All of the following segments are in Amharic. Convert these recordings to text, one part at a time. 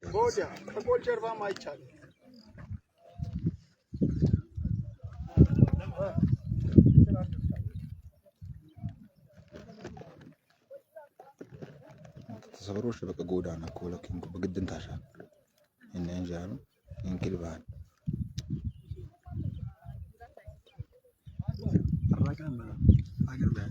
ቦዲያ ከጎል ጀርባም አይቻልም። ተሰብሮሽ በቃ ጎዳና ኮለኪን በግድን ታሻ እና እንጃኑ እንክልባን አራቀም አገር ባይ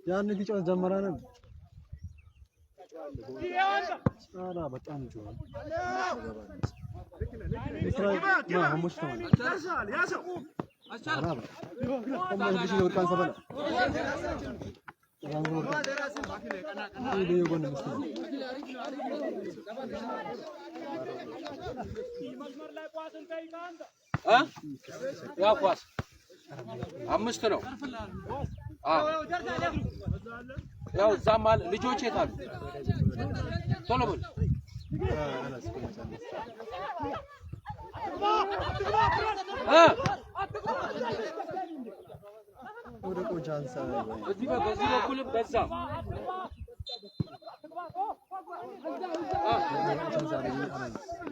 ያን ዲጫው ጀመራነ አላ በጣም ጆሮ ያኳስ አምስት ነው ያው ዛማል ልጆች የታሉ ቶሎ በል ወደ ቆጃንሳ በዚህ በኩል በዛ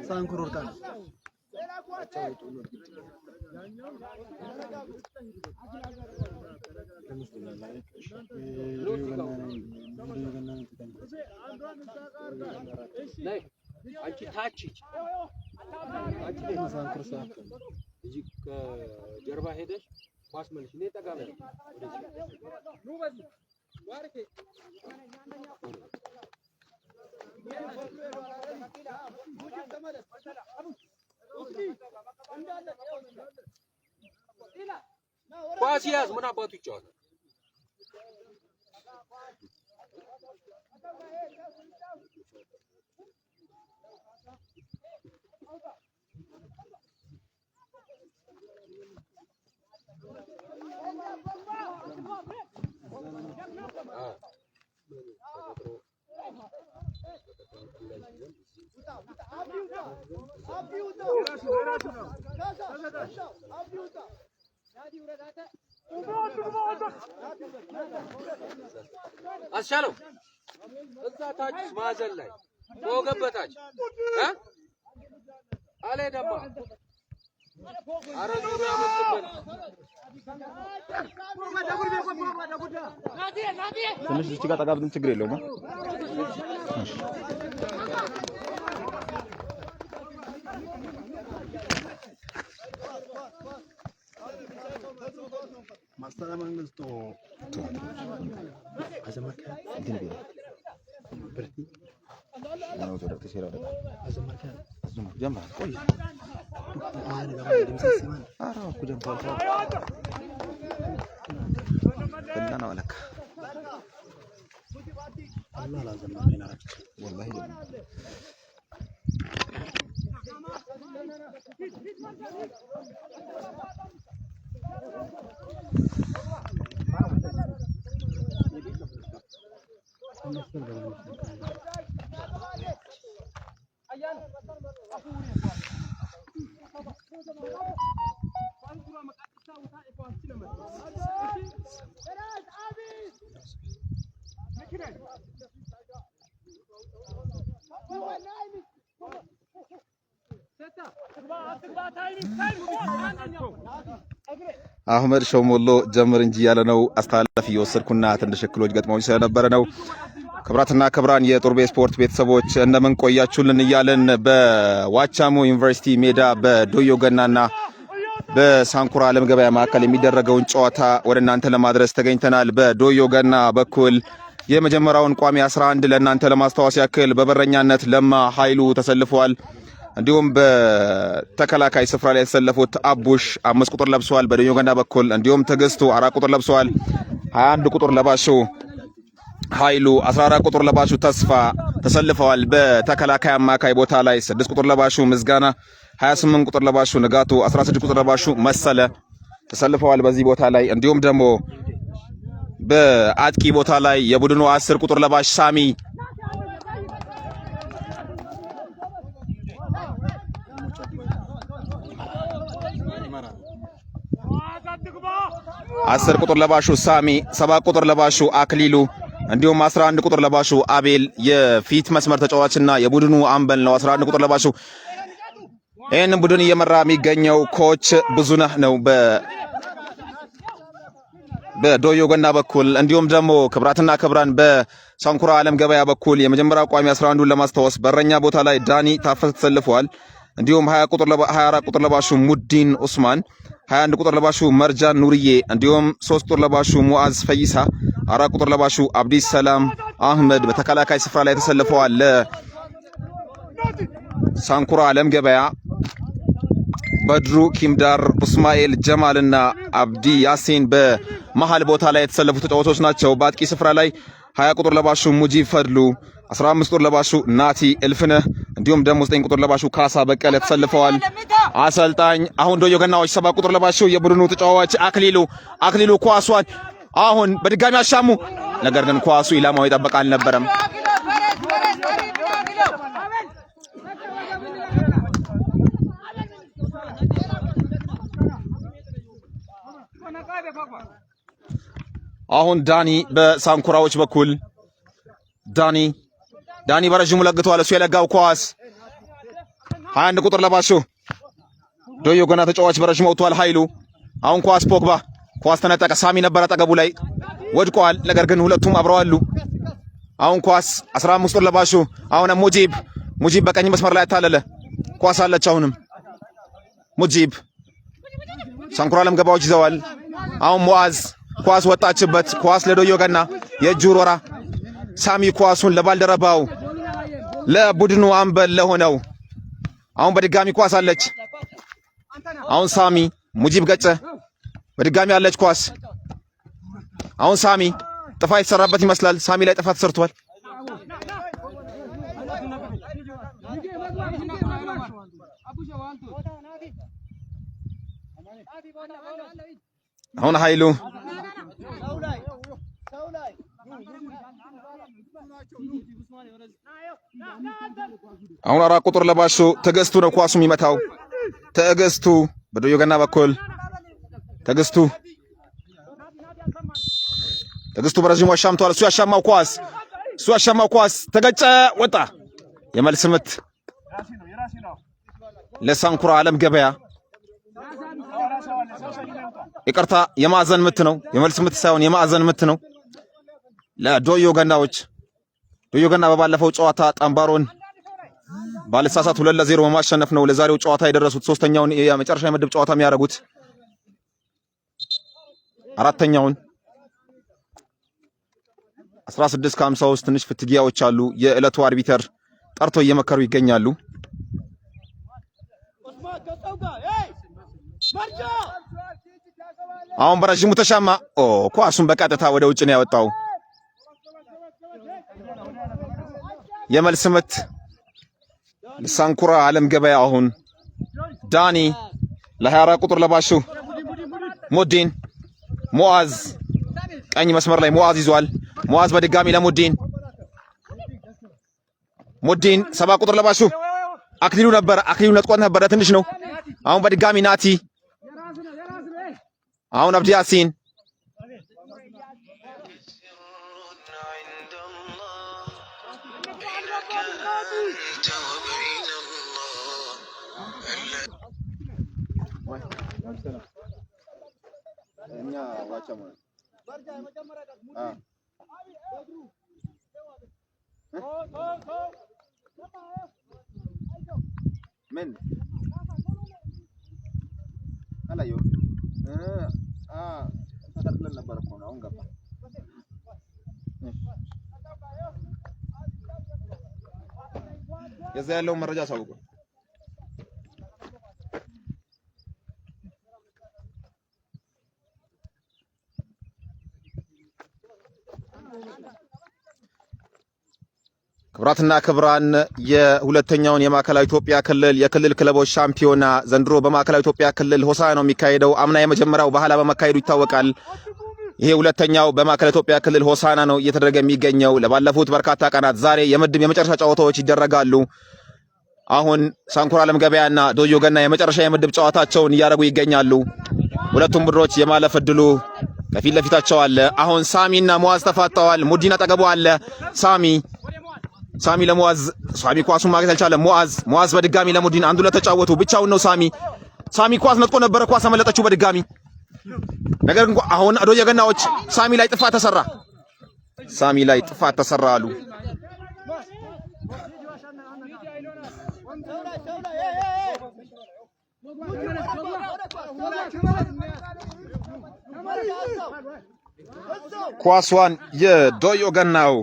ሳንኩር ወርቃ አንቺ ታች አንቺ ለማሳንክርሳ እዚህ ከጀርባ ሄደሽ ኳስ መልሽ እኔ ጠጋ በል ኑ በዚህ ዋርኬ ኳስ ያዝ ምን አባቱ ይጫወታል አስቻለው እዛ ታች ማዘን ላይ ወገበታች አለ ደማ አረጁ ያመጣበት ትንሽ እዚህ ጋር ጠጋብን ችግር የለውም Mastara mangisto azamarka dinbe berti ነው ወደ ተሰራ azamarka ጀምራ ቆይ ana gaba da musamman አራ እኮ ጀምራ በእናና ወለካ Allah la zaman ina rakci والله አህመድ ሾሞሎ ጀምር እንጂ ያለ ነው አስተላላፊ የወሰድኩና ትንሽ እክሎች ገጥመው ስለነበረ ነው። ክብራትና ክብራን የጦርቤ ስፖርት ቤተሰቦች እንደምን ቆያችሁልን እያለን በዋቻሞ ዩኒቨርሲቲ ሜዳ በዶዮ ገናና በሳንኩራ ዓለም ገበያ ማዕከል የሚደረገውን ጨዋታ ወደ እናንተ ለማድረስ ተገኝተናል። በዶዮ ገና በኩል የመጀመሪያውን ቋሚ 11 ለእናንተ ለማስተዋወስ ያክል በበረኛነት ለማ ኃይሉ ተሰልፈዋል። እንዲሁም በተከላካይ ስፍራ ላይ የተሰለፉት አቡሽ 5 ቁጥር ለብሰዋል በዶዮ ገና በኩል። እንዲሁም ትግስቱ 4 ቁጥር ለብሰዋል። 21 ቁጥር ለባሹ ኃይሉ 14 ቁጥር ለባሹ ተስፋ ተሰልፈዋል። በተከላካይ አማካይ ቦታ ላይ 6 ቁጥር ለባሹ ምዝጋና፣ 28 ቁጥር ለባሹ ንጋቱ፣ 16 ቁጥር ለባሹ መሰለ ተሰልፈዋል በዚህ ቦታ ላይ። እንዲሁም ደግሞ በአጥቂ ቦታ ላይ የቡድኑ 10 ቁጥር ለባሽ ሳሚ 10 ቁጥር ለባሹ ሳሚ፣ 7 ቁጥር ለባሹ አክሊሉ እንዲሁም 11 ቁጥር ለባሹ አቤል የፊት መስመር ተጫዋችና የቡድኑ አምበል ነው። 11 ቁጥር ለባሹ ይህንን ቡድን እየመራ የሚገኘው ኮች ብዙነህ ነው በዶዮ ገና በኩል። እንዲሁም ደግሞ ክብራትና ክብራን በሳንኩራ ዓለም ገበያ በኩል የመጀመሪያ ቋሚ 11ን ለማስተዋወስ በረኛ ቦታ ላይ ዳኒ ታፈሰ ተሰልፈዋል። እንዲሁም 24 ቁጥር ለባሹ ሙዲን ኡስማን፣ 21 ቁጥር ለባሹ መርጃን ኑርዬ እንዲሁም 3 ቁጥር ለባሹ ሙአዝ ፈይሳ፣ 4 ቁጥር ለባሹ አብዲስ ሰላም አህመድ በተከላካይ ስፍራ ላይ ተሰልፈዋል። ለሳንኩራ ዓለም ገበያ በድሩ ኪምዳር፣ ኡስማኤል ጀማልና አብዲ ያሲን በመሃል ቦታ ላይ የተሰለፉ ተጫዋቾች ናቸው። በአጥቂ ስፍራ ላይ 20 ቁጥር ለባሹ ሙጂብ ፈድሉ፣ 15 ቁጥር ለባሹ ናቲ እልፍነህ እንዲሁም ደግሞ 9 ቁጥር ለባሹ ካሳ በቀለ ተሰልፈዋል። አሰልጣኝ አሁን ዶዮ ገናዎች 7 ቁጥር ለባሹ የቡድኑ ተጫዋች አክሊሉ ኳሷን አሁን በድጋሚ አሻሙ። ነገር ግን ኳሱ ኢላማው ይጠበቅ አልነበረም። አሁን ዳኒ በሳንኩራዎች በኩል ዳኒ በረጅሙ ለግቷል። እሱ የለጋው ኳስ 21 ቁጥር ለባሹ ዶዮ ገና ተጫዋች በረጅሙ ወጥቷል። ኃይሉ አሁን ኳስ ፖግባ ኳስ ተነጠቀ። ሳሚ ነበር አጠገቡ ላይ ወድቋል። ነገር ግን ሁለቱም አብረው አሉ። አሁን ኳስ 15 ቁጥር ለባሹ አሁን ሙጂብ በቀኝ መስመር ላይ ታለለ። ኳስ አለች። አሁንም ሙጂብ ሳንኩራ አለም ገባዎች ይዘዋል። አሁን ሙአዝ ኳስ ወጣችበት። ኳስ ለዶዮ ገና የእጁ ወራ ሳሚ ኳሱን ለባልደረባው ለቡድኑ አምበል ለሆነው አሁን በድጋሚ ኳስ አለች። አሁን ሳሚ ሙጂብ ገጨ። በድጋሚ አለች ኳስ። አሁን ሳሚ ጥፋት የተሰራበት ይመስላል። ሳሚ ላይ ጥፋት ተሰርቷል። አሁን ኃይሉ አሁን 4 ቁጥር ለባሹ ትዕግስቱ ነው ኳሱ የሚመታው። ትዕግስቱ በዶዮ ገና በኩል ትዕግስቱ በረዥሙ አሻምቷል። እሱ ያሻማው ኳስ ተገጨ፣ ወጣ። የመልስ ምት ለሳንኩራ አለም ገበያ። ይቅርታ የማዕዘን ምት ነው፣ የመልስ ምት ሳይሆን የማዕዘን ምት ነው ለዶዮ ገናዎች። ዶዮ ገና በባለፈው ጨዋታ ጠምባሮን ባለሳሳት 2-0 በማሸነፍ ነው ለዛሬው ጨዋታ የደረሱት። ሶስተኛውን የመጨረሻ የምድብ ጨዋታ የሚያደርጉት አራተኛውን 16:50 ውስጥ ትንሽ ፍትጊያዎች አሉ። የዕለቱ አርቢተር ጠርቶ እየመከሩ ይገኛሉ። አሁን በረዥሙ ተሻማ። ኳሱን በቀጥታ ወደ ውጭ ነው ያወጣው። የመልስ ምት ሳንኩራ አለም ገበያ። አሁን ዳኒ ለ24 ቁጥር ለባሹ ሙዲን ሙአዝ ቀኝ መስመር ላይ ሙአዝ ይዟል። ሙአዝ በድጋሚ ለሙዲን 7 ቁጥር ለባሹ አክሊሉ ነጥቆት ነበር። ትንሽ ነው። አሁን በድጋሚ ናቲ። አሁን አብዲ ያሲን ምን አላዩ ተከልክለን ነበር እኮ ነው። አሁን ገባ። የዛ ያለውን መረጃ አሳውቁ። ክብራትና ክብራን የሁለተኛውን የማዕከላዊ ኢትዮጵያ ክልል የክልል ክለቦች ሻምፒዮና ዘንድሮ በማዕከላዊ ኢትዮጵያ ክልል ሆሳዕና ነው የሚካሄደው። አምና የመጀመሪያው በኋላ በመካሄዱ ይታወቃል። ይሄ ሁለተኛው በማዕከላዊ ኢትዮጵያ ክልል ሆሳዕና ነው እየተደረገ የሚገኘው ለባለፉት በርካታ ቀናት። ዛሬ የምድብ የመጨረሻ ጨዋታዎች ይደረጋሉ። አሁን ሳንኩራ አለም ገበያና ዶዮ ገና የመጨረሻ የምድብ ጨዋታቸውን እያደረጉ ይገኛሉ። ሁለቱም ቡድኖች የማለፍ እድሉ ከፊት ለፊታቸው አለ። አሁን ሳሚና ሙአዝ ተፋጠዋል። ሙዲን አጠገቡ አለ። ሳሚ ለሙአዝ ኳሱን ማግኘት አልቻለም። ሙአዝ በድጋሚ ለሙዲን አንዱ ለተጫወቱ ብቻውን ነው። ሳሚ ኳስ ነጥቆ ነበረ። ኳስ አመለጠችው በድጋሚ ነገር ግን አሁን ዶዮ ገናዎች ሳሚ ላይ ጥፋት ተሰራ አሉ። ኳሷን የዶዮ ገናው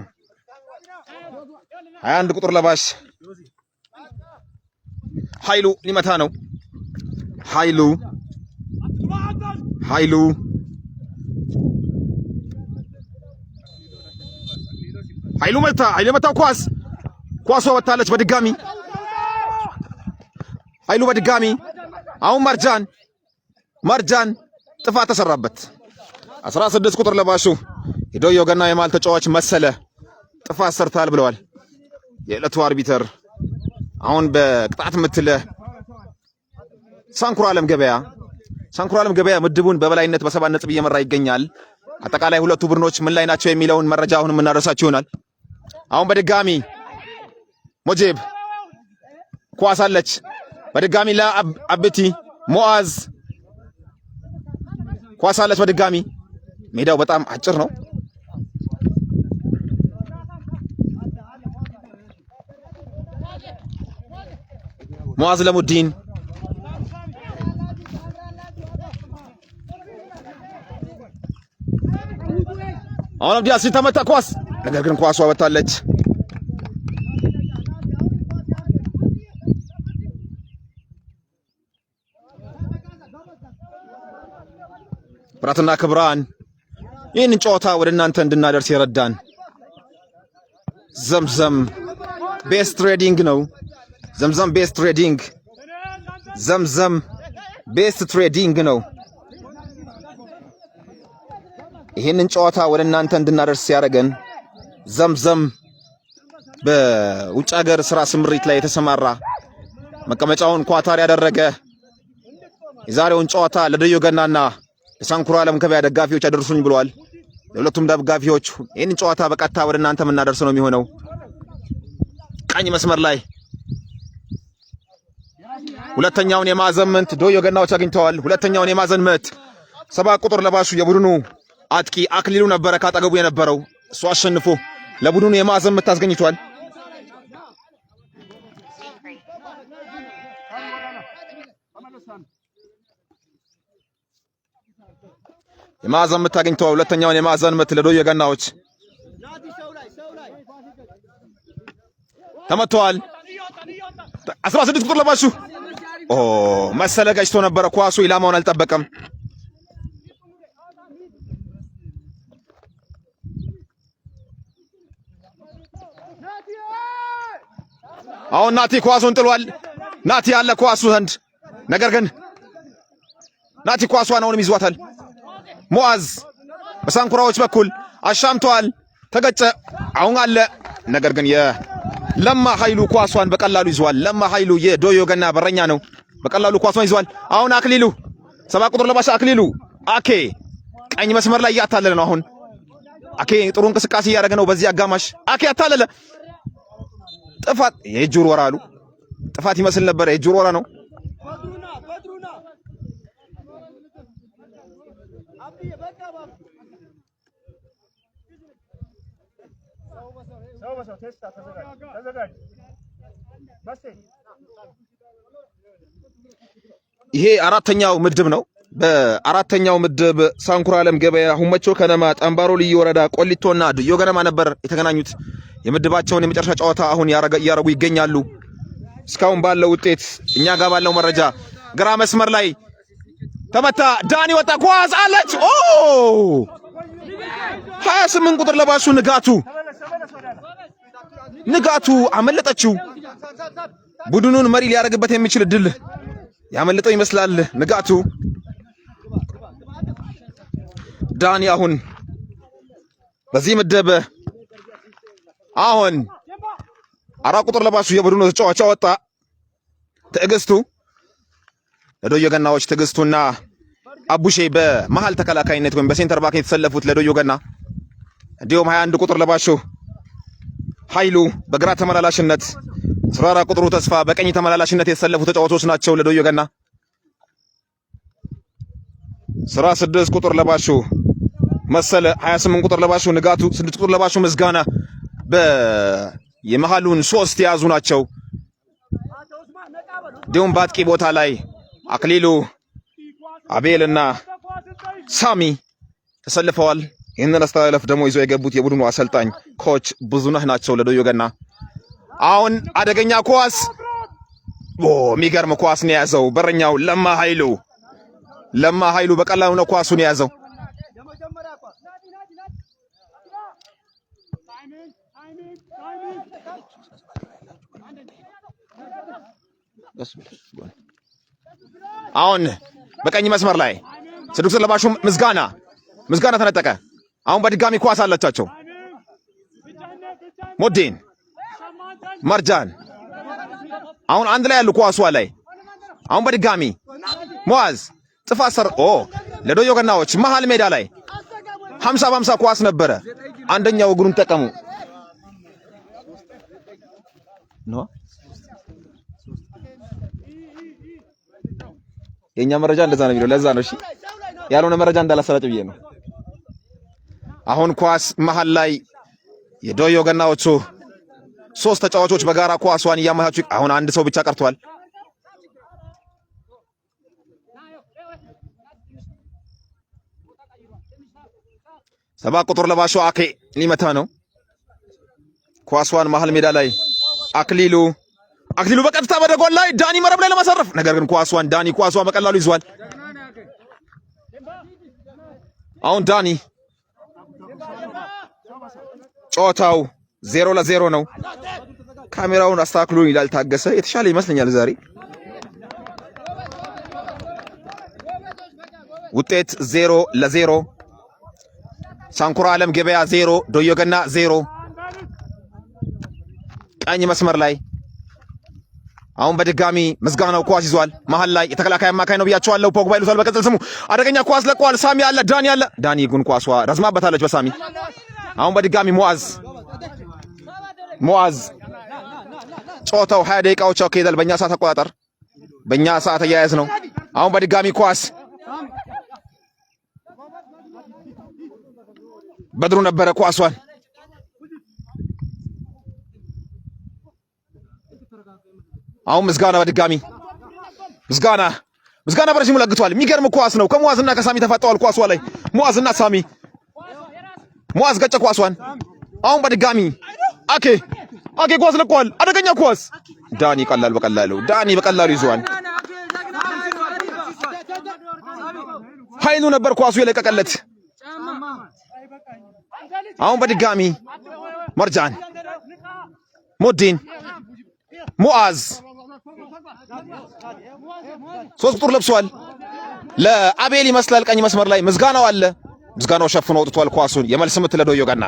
21 ቁጥር ለባሽ ኃይሉ ሊመታ ነው። ኃይሉ መታው። ኳሷ ወጣለች በድጋሚ ኃይሉ በድጋሚ አሁን መርጃን ጥፋት ተሰራበት። 16 ቁጥር ለባሹ የዶዮ ገና የማል ተጫዋች መሰለ ጥፋት ሰርታል ብለዋል የዕለቱ አርቢተር። አሁን በቅጣት ምትለ ሳንኩራ አለም ገበያ ምድቡን በበላይነት በ7 ነጥብ እየመራ ይገኛል። አጠቃላይ ሁለቱ ቡድኖች ምን ላይ ናቸው የሚለውን መረጃ አሁን የምናደርሳችሁ ይሆናል። አሁን በድጋሚ ሙጂብ ኳስ አለች። በድጋሚ ለአብቲ ሙአዝ ኳስ አለች። በድጋሚ ሜዳው በጣም አጭር ነው። ሙአዝ ለሙዲን አሁን አብዲያስ ተመታ ኳስ፣ ነገር ግን ኳሷ ወጣለች። ክብራትና ክብራን ይህንን ጨዋታ ወደ እናንተ እንድናደርስ የረዳን ዘምዘም ቤስት ትሬዲንግ ነው። ዘምዘም ቤስት ትሬዲንግ፣ ዘምዘም ቤስት ትሬዲንግ ነው። ይህንን ጨዋታ ወደ እናንተ እንድናደርስ ያደረገን ዘምዘም በውጭ ሀገር ስራ ስምሪት ላይ የተሰማራ መቀመጫውን ኳታር ያደረገ የዛሬውን ጨዋታ ለደዮ ገናና የሳንኩራ ዓለም ገበያ ደጋፊዎች አደርሱኝ ብለዋል። ለሁለቱም ደጋፊዎች ይህንን ጨዋታ በቀጥታ ወደ እናንተ የምናደርስ ነው የሚሆነው። ቀኝ መስመር ላይ ሁለተኛውን የማዕዘን ምት ዶዮ ገናዎች አግኝተዋል። ሁለተኛውን የማዕዘን ምት 7 ቁጥር ለባሹ የቡድኑ አጥቂ አክሊሉ ነበረ ካጠገቡ የነበረው፣ እሱ አሸንፎ ለቡድኑ የማዕዘን ምት አስገኝቷል። የማዕዘን ምት አግኝተዋል። ሁለተኛውን የማዕዘን ምት ለዶዮ ገናዎች ተመቷል። 16 ቁጥር ለባሹ መሰለ ገጭቶ ነበረ። ኳሱ ኢላማውን አልጠበቀም። አሁን ናቲ ኳሱን ጥሏል። ናቲ ያለ ኳሱ ዘንድ፣ ነገር ግን ናቲ ኳሷን አሁንም ይዟታል። ሙአዝ በሳንኩራዎች በኩል አሻምተዋል። ተገጨ። አሁን አለ፣ ነገር ግን የለማ ኃይሉ ኳሷን በቀላሉ ይዟል። ለማ ኃይሉ የዶዮ ገና በረኛ ነው። በቀላሉ ኳሷን ይዟል። አሁን አክሊሉ 7 ቁጥር ለባሽ አክሊሉ አኬ ቀኝ መስመር ላይ እያታለለ ነው። አሁን አኬ ጥሩ እንቅስቃሴ እያደረገ ነው። በዚህ አጋማሽ አኬ ያታለለ። ጥፋት የእጅ ውርወራ አሉ። ጥፋት ይመስል ነበር። የእጅ ውርወራ ነው። ይሄ አራተኛው ምድብ ነው። በአራተኛው ምድብ ሳንኩራ ዓለም ገበያ፣ ሁመቾ ከነማ፣ ጠምባሮ ልዩ ወረዳ፣ ቆሊቶና ዶዮ ገነማ ነበር የተገናኙት። የምድባቸውን የመጨረሻ ጨዋታ አሁን እያረጉ ይገኛሉ። እስካሁን ባለው ውጤት እኛ ጋር ባለው መረጃ ግራ መስመር ላይ ተመታ። ዳኒ ወጣ። ኳስ አለች። 28 ቁጥር ለባሹ ንጋቱ አመለጠችው። ቡድኑን መሪ ሊያደርግበት የሚችል እድል ያመለጠው ይመስላል ንጋቱ። ዳኒ አሁን በዚህ ምድብ አሁን 4 ቁጥር ለባሹ የቡድኑ ተጫዋች ወጣ። ትዕግስቱ ለዶዮ ገናዎች፣ ትዕግስቱና አቡሼ በመሃል ተከላካይነት ወይም በሴንተር ባክ የተሰለፉት ለዶዮ ገና፣ እንዲሁም 21 ቁጥር ለባሹ ኃይሉ በግራ ተመላላሽነት፣ 14 ቁጥሩ ተስፋ በቀኝ ተመላላሽነት የተሰለፉ ተጫዋቾች ናቸው ለዶዮ ገና። 16 ቁጥር ለባሹ መሰለ፣ 28 ቁጥር ለባሹ ንጋቱ፣ 6 ቁጥር ለባሹ ምስጋና የመሃሉን 3 የያዙ ናቸው። እንዲሁም በአጥቂ ቦታ ላይ አክሊሉ፣ አቤልና ሳሚ ተሰልፈዋል። ይህንን አስተላለፍ ደግሞ ይዞ የገቡት የቡድኑ አሰልጣኝ ኮች ብዙነህ ናቸው ለዶዮ ገና። አሁን አደገኛ ኳስ፣ የሚገርም ኳስ ነው የያዘው በረኛው ለማ ኃይሉ በቀላሉ ነው ኳሱን የያዘው። አሁን በቀኝ መስመር ላይ 6 ለባሹ ምስጋና ተነጠቀ። አሁን በድጋሚ ኳስ አለቻቸው። ሞዲን መርጃን አሁን አንድ ላይ ያሉ ኳሷ ላይ አሁን በድጋሚ ሙአዝ ጥፋት ለዶዮ ገናዎች መሃል ሜዳ ላይ 50 በ50 ኳስ ነበረ። አንደኛው እግሩን ተጠቀሙ ነው። የኛ መረጃ እንደዛ ነው የሚለው። ለዛ ነው እሺ ያልሆነ መረጃ እንዳላሰራጭ ብዬ ነው። አሁን ኳስ መሃል ላይ የዶዮ ገናዎቹ 3 ተጫዋቾች በጋራ ኳሷን እያመቻቹ፣ አሁን አንድ ሰው ብቻ ቀርቷል። 7 ቁጥር ለባሹ አኬ ሊመታ ነው። ኳሷን መሀል ሜዳ ላይ አክሊሉ በቀጥታ ወደ ጎል ላይ ዳኒ መረብ ላይ ለማሳረፍ፣ ነገር ግን ኳሷን በቀላሉ ይዟል። አሁን ዳኒ ጨዋታው 0-0 ነው። ካሜራውን አስተካክሉ ይላል ታገሰ። የተሻለ ይመስለኛል ዛሬ ውጤት 0-0። ሳንኩራ ዓለም ገበያ 0 ዶዮ ገና 0። ቀኝ መስመር ላይ አሁን በድጋሚ ምስጋናው ኳስ ይዟል። መሀል ላይ የተከላካይ አማካይ ነው ብያቸዋለሁ። ፖግባ ይሉታል በቀጥል ስሙ። አደገኛ ኳስ ለቋል። ሳሚ አለ፣ ዳኒ አለ። ዳኒ ግን ኳሷ ረዝማበታለች በሳሚ። አሁን በድጋሚ ሙአዝ ጨዋታው 20 ደቂቃዎች አካሄዳል። በእኛ ሰዓት አቆጣጠር፣ በእኛ ሰዓት አያያዝ ነው። አሁን በድጋሚ ኳስ በድሩ ነበረ ኳሷን አሁን ምስጋና በድጋሚ ምስጋና በረጅሙ ለግቷል። የሚገርም ኳስ ነው። ከሙአዝና ከሳሚ ተፋጠዋል ኳሷ ላይ ሙአዝና ሳሚ። ሙአዝ ገጨ ኳሷን። አሁን በድጋሚ አኬ ኳስ ለቋል። አደገኛ ኳስ ዳኒ በቀላሉ ይዟል። ኃይሉ ነበር ኳሱ የለቀቀለት። አሁን በድጋሚ መርጃን ሙዲን ሙአዝ 3 ቁጥር ለብሷል። ለአቤል ይመስላል ቀኝ መስመር ላይ ምስጋናው አለ። ምስጋናው ሸፍኖ ወጥቷል ኳሱን። የመልስ ምት ለዶዮ ገና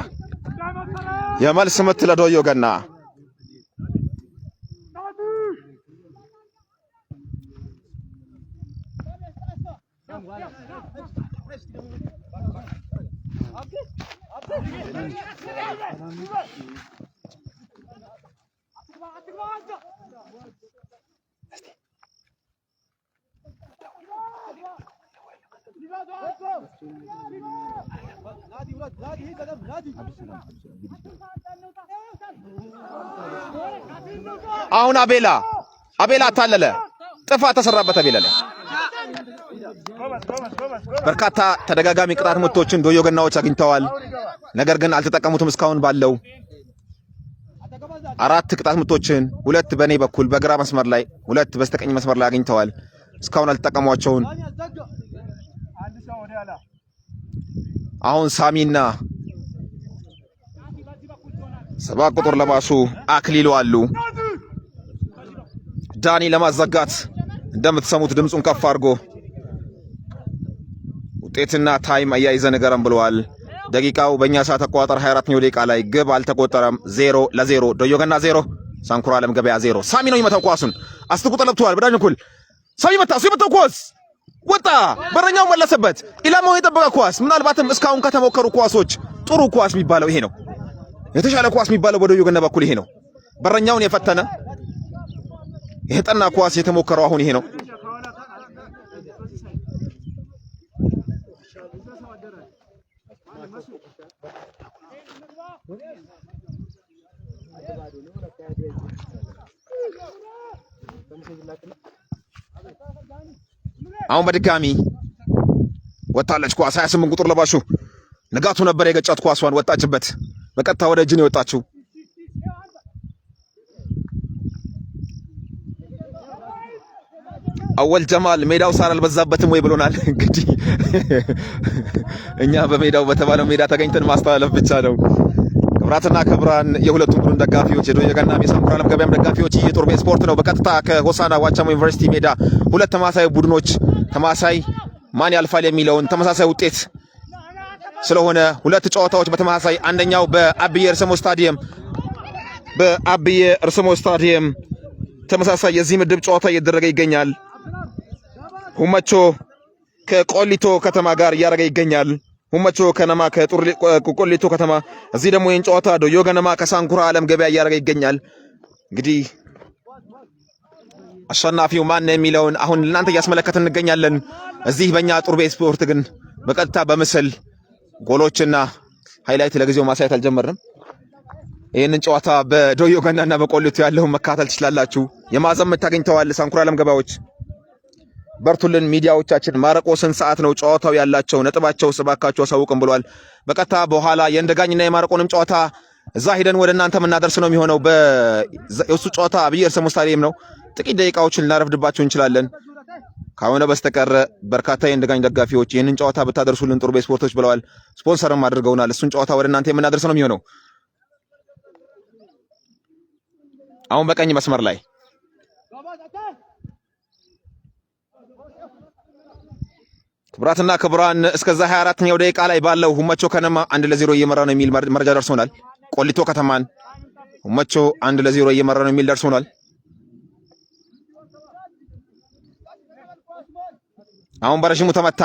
አሁን አቤላ አታለለ። ጥፋት ተሰራበት አቤላ ላይ። በርካታ ተደጋጋሚ ቅጣት ምቶችን ዶዮ ገናዎች አግኝተዋል። ነገር ግን አልተጠቀሙትም። እስካሁን ባለው 4 ቅጣት ምቶችን 2 በኔ በኩል በግራ መስመር ላይ 2 በስተቀኝ መስመር ላይ አግኝተዋል። እስካሁን አልተጠቀሟቸውን። አሁን ሳሚና 7 ቁጥር ለባሱ አክሊሉ አሉ። ዳኒ ለማዘጋት እንደምትሰሙት ድምጹን ከፍ አድርጎ ውጤትና ታይም አያይዘ ነገረም ብለዋል። ደቂቃው በእኛ ሰዓት አቆጣጠር 24ኛው ደቂቃ ላይ ግብ አልተቆጠረም። 0-0 ዶዮ ገና 0 ሳንኩራ ዓለም ገበያ 0። ሳሚ ነው የሚመታው ኳሱን። አስተቁጠ ለብቷል። በዳኝ እኩል ሳሚ መታ። እሱ የመታው ኳስ ወጣ። በረኛው መለሰበት። ኢላማው የጠበቀ ኳስ። ምናልባትም እስካሁን ከተሞከሩ ኳሶች ጥሩ ኳስ የሚባለው ይሄ ነው። የተሻለ ኳስ የሚባለው በዶዮ ገና በኩል ይሄ ነው። በረኛውን የፈተነ የጠና ኳስ የተሞከረው አሁን ይሄ ነው። አሁን በድጋሚ ወጣለች ኳስ። 28 ቁጥር ለባሹ ንጋቱ ነበር የገጫት ኳሷን። ወጣችበት። በቀጥታ ወደ እጅ ነው የወጣችው። አወል ጀማል ሜዳው ሳር አልበዛበትም ወይ ብሎናል። እንግዲህ እኛ በሜዳው በተባለው ሜዳ ተገኝተን ማስተላለፍ ብቻ ነው። ክብራትና ክብራን የሁለቱም ቡድን ደጋፊዎች፣ የዶዮ ገናም የሳንኩራ ዓለም ገበያም ደጋፊዎች፣ የጦር ቤት ስፖርት ነው። በቀጥታ ከሆሳና ዋቻሞ ዩኒቨርሲቲ ሜዳ ሁለት ተማሳይ ቡድኖች ተማሳይ ማን ያልፋል የሚለውን ተመሳሳይ ውጤት ስለሆነ ሁለት ጨዋታዎች በተመሳሳይ አንደኛው በአብዬ እርሰሞ ስታዲየም ተመሳሳይ የዚህ ምድብ ጨዋታ እየተደረገ ይገኛል። ሁመቾ ከቆሊቶ ከተማ ጋር እያደረገ ይገኛል። ሁመቾ ከነማ ከቆሊቶ ከተማ። እዚህ ደግሞ ይህን ጨዋታ ዶዮ ገነማ ከሳንኩራ ዓለም ገበያ እያደረገ ይገኛል። እንግዲህ አሸናፊው ማን ነው የሚለውን አሁን እናንተ እያስመለከትን እንገኛለን። እዚህ በእኛ ጦር ቤት ስፖርት ግን በቀጥታ በምስል ጎሎችና ሃይላይት ለጊዜው ማሳየት አልጀመርንም። ይህንን ጨዋታ በዶዮ ገናና በቆሊቶ ያለውን መካተል ትችላላችሁ። የማዕዘን ምት አግኝተዋል ሳንኩራ ዓለም ገበያዎች። በርቱልን ሚዲያዎቻችን። ማረቆ ስንት ሰዓት ነው ጨዋታው ያላቸው? ነጥባቸው ስባካቸው አሳውቅም ብሏል። በቀጥታ በኋላ የእንደጋኝና የማረቆንም ጨዋታ እዛ ሄደን ወደ እናንተ የምናደርስ ነው የሚሆነው። በእሱ ጨዋታ አብይ እርሰሙ ስታዲየም ነው። ጥቂት ደቂቃዎችን ልናረፍድባቸው እንችላለን። ካሁን በስተቀር በርካታ የእንደጋኝ ደጋፊዎች ይህንን ጨዋታ ብታደርሱልን ጡርቤ ስፖርቶች ብለዋል። ስፖንሰርም አድርገውናል። እሱን ጨዋታ ወደ እናንተ የምናደርስ ነው የሚሆነው። አሁን በቀኝ መስመር ላይ ክብራትና ክብራን እስከዛ 24ኛው ደቂቃ ላይ ባለው ሁመቾ ከነማ 1-0 እየመራ ነው የሚል መረጃ ደርሶናል። ቆሊቶ ከተማን ሁመቾ 1-0 እየመራ ነው የሚል ደርሶናል። አሁን በረሽሙ ተመታ።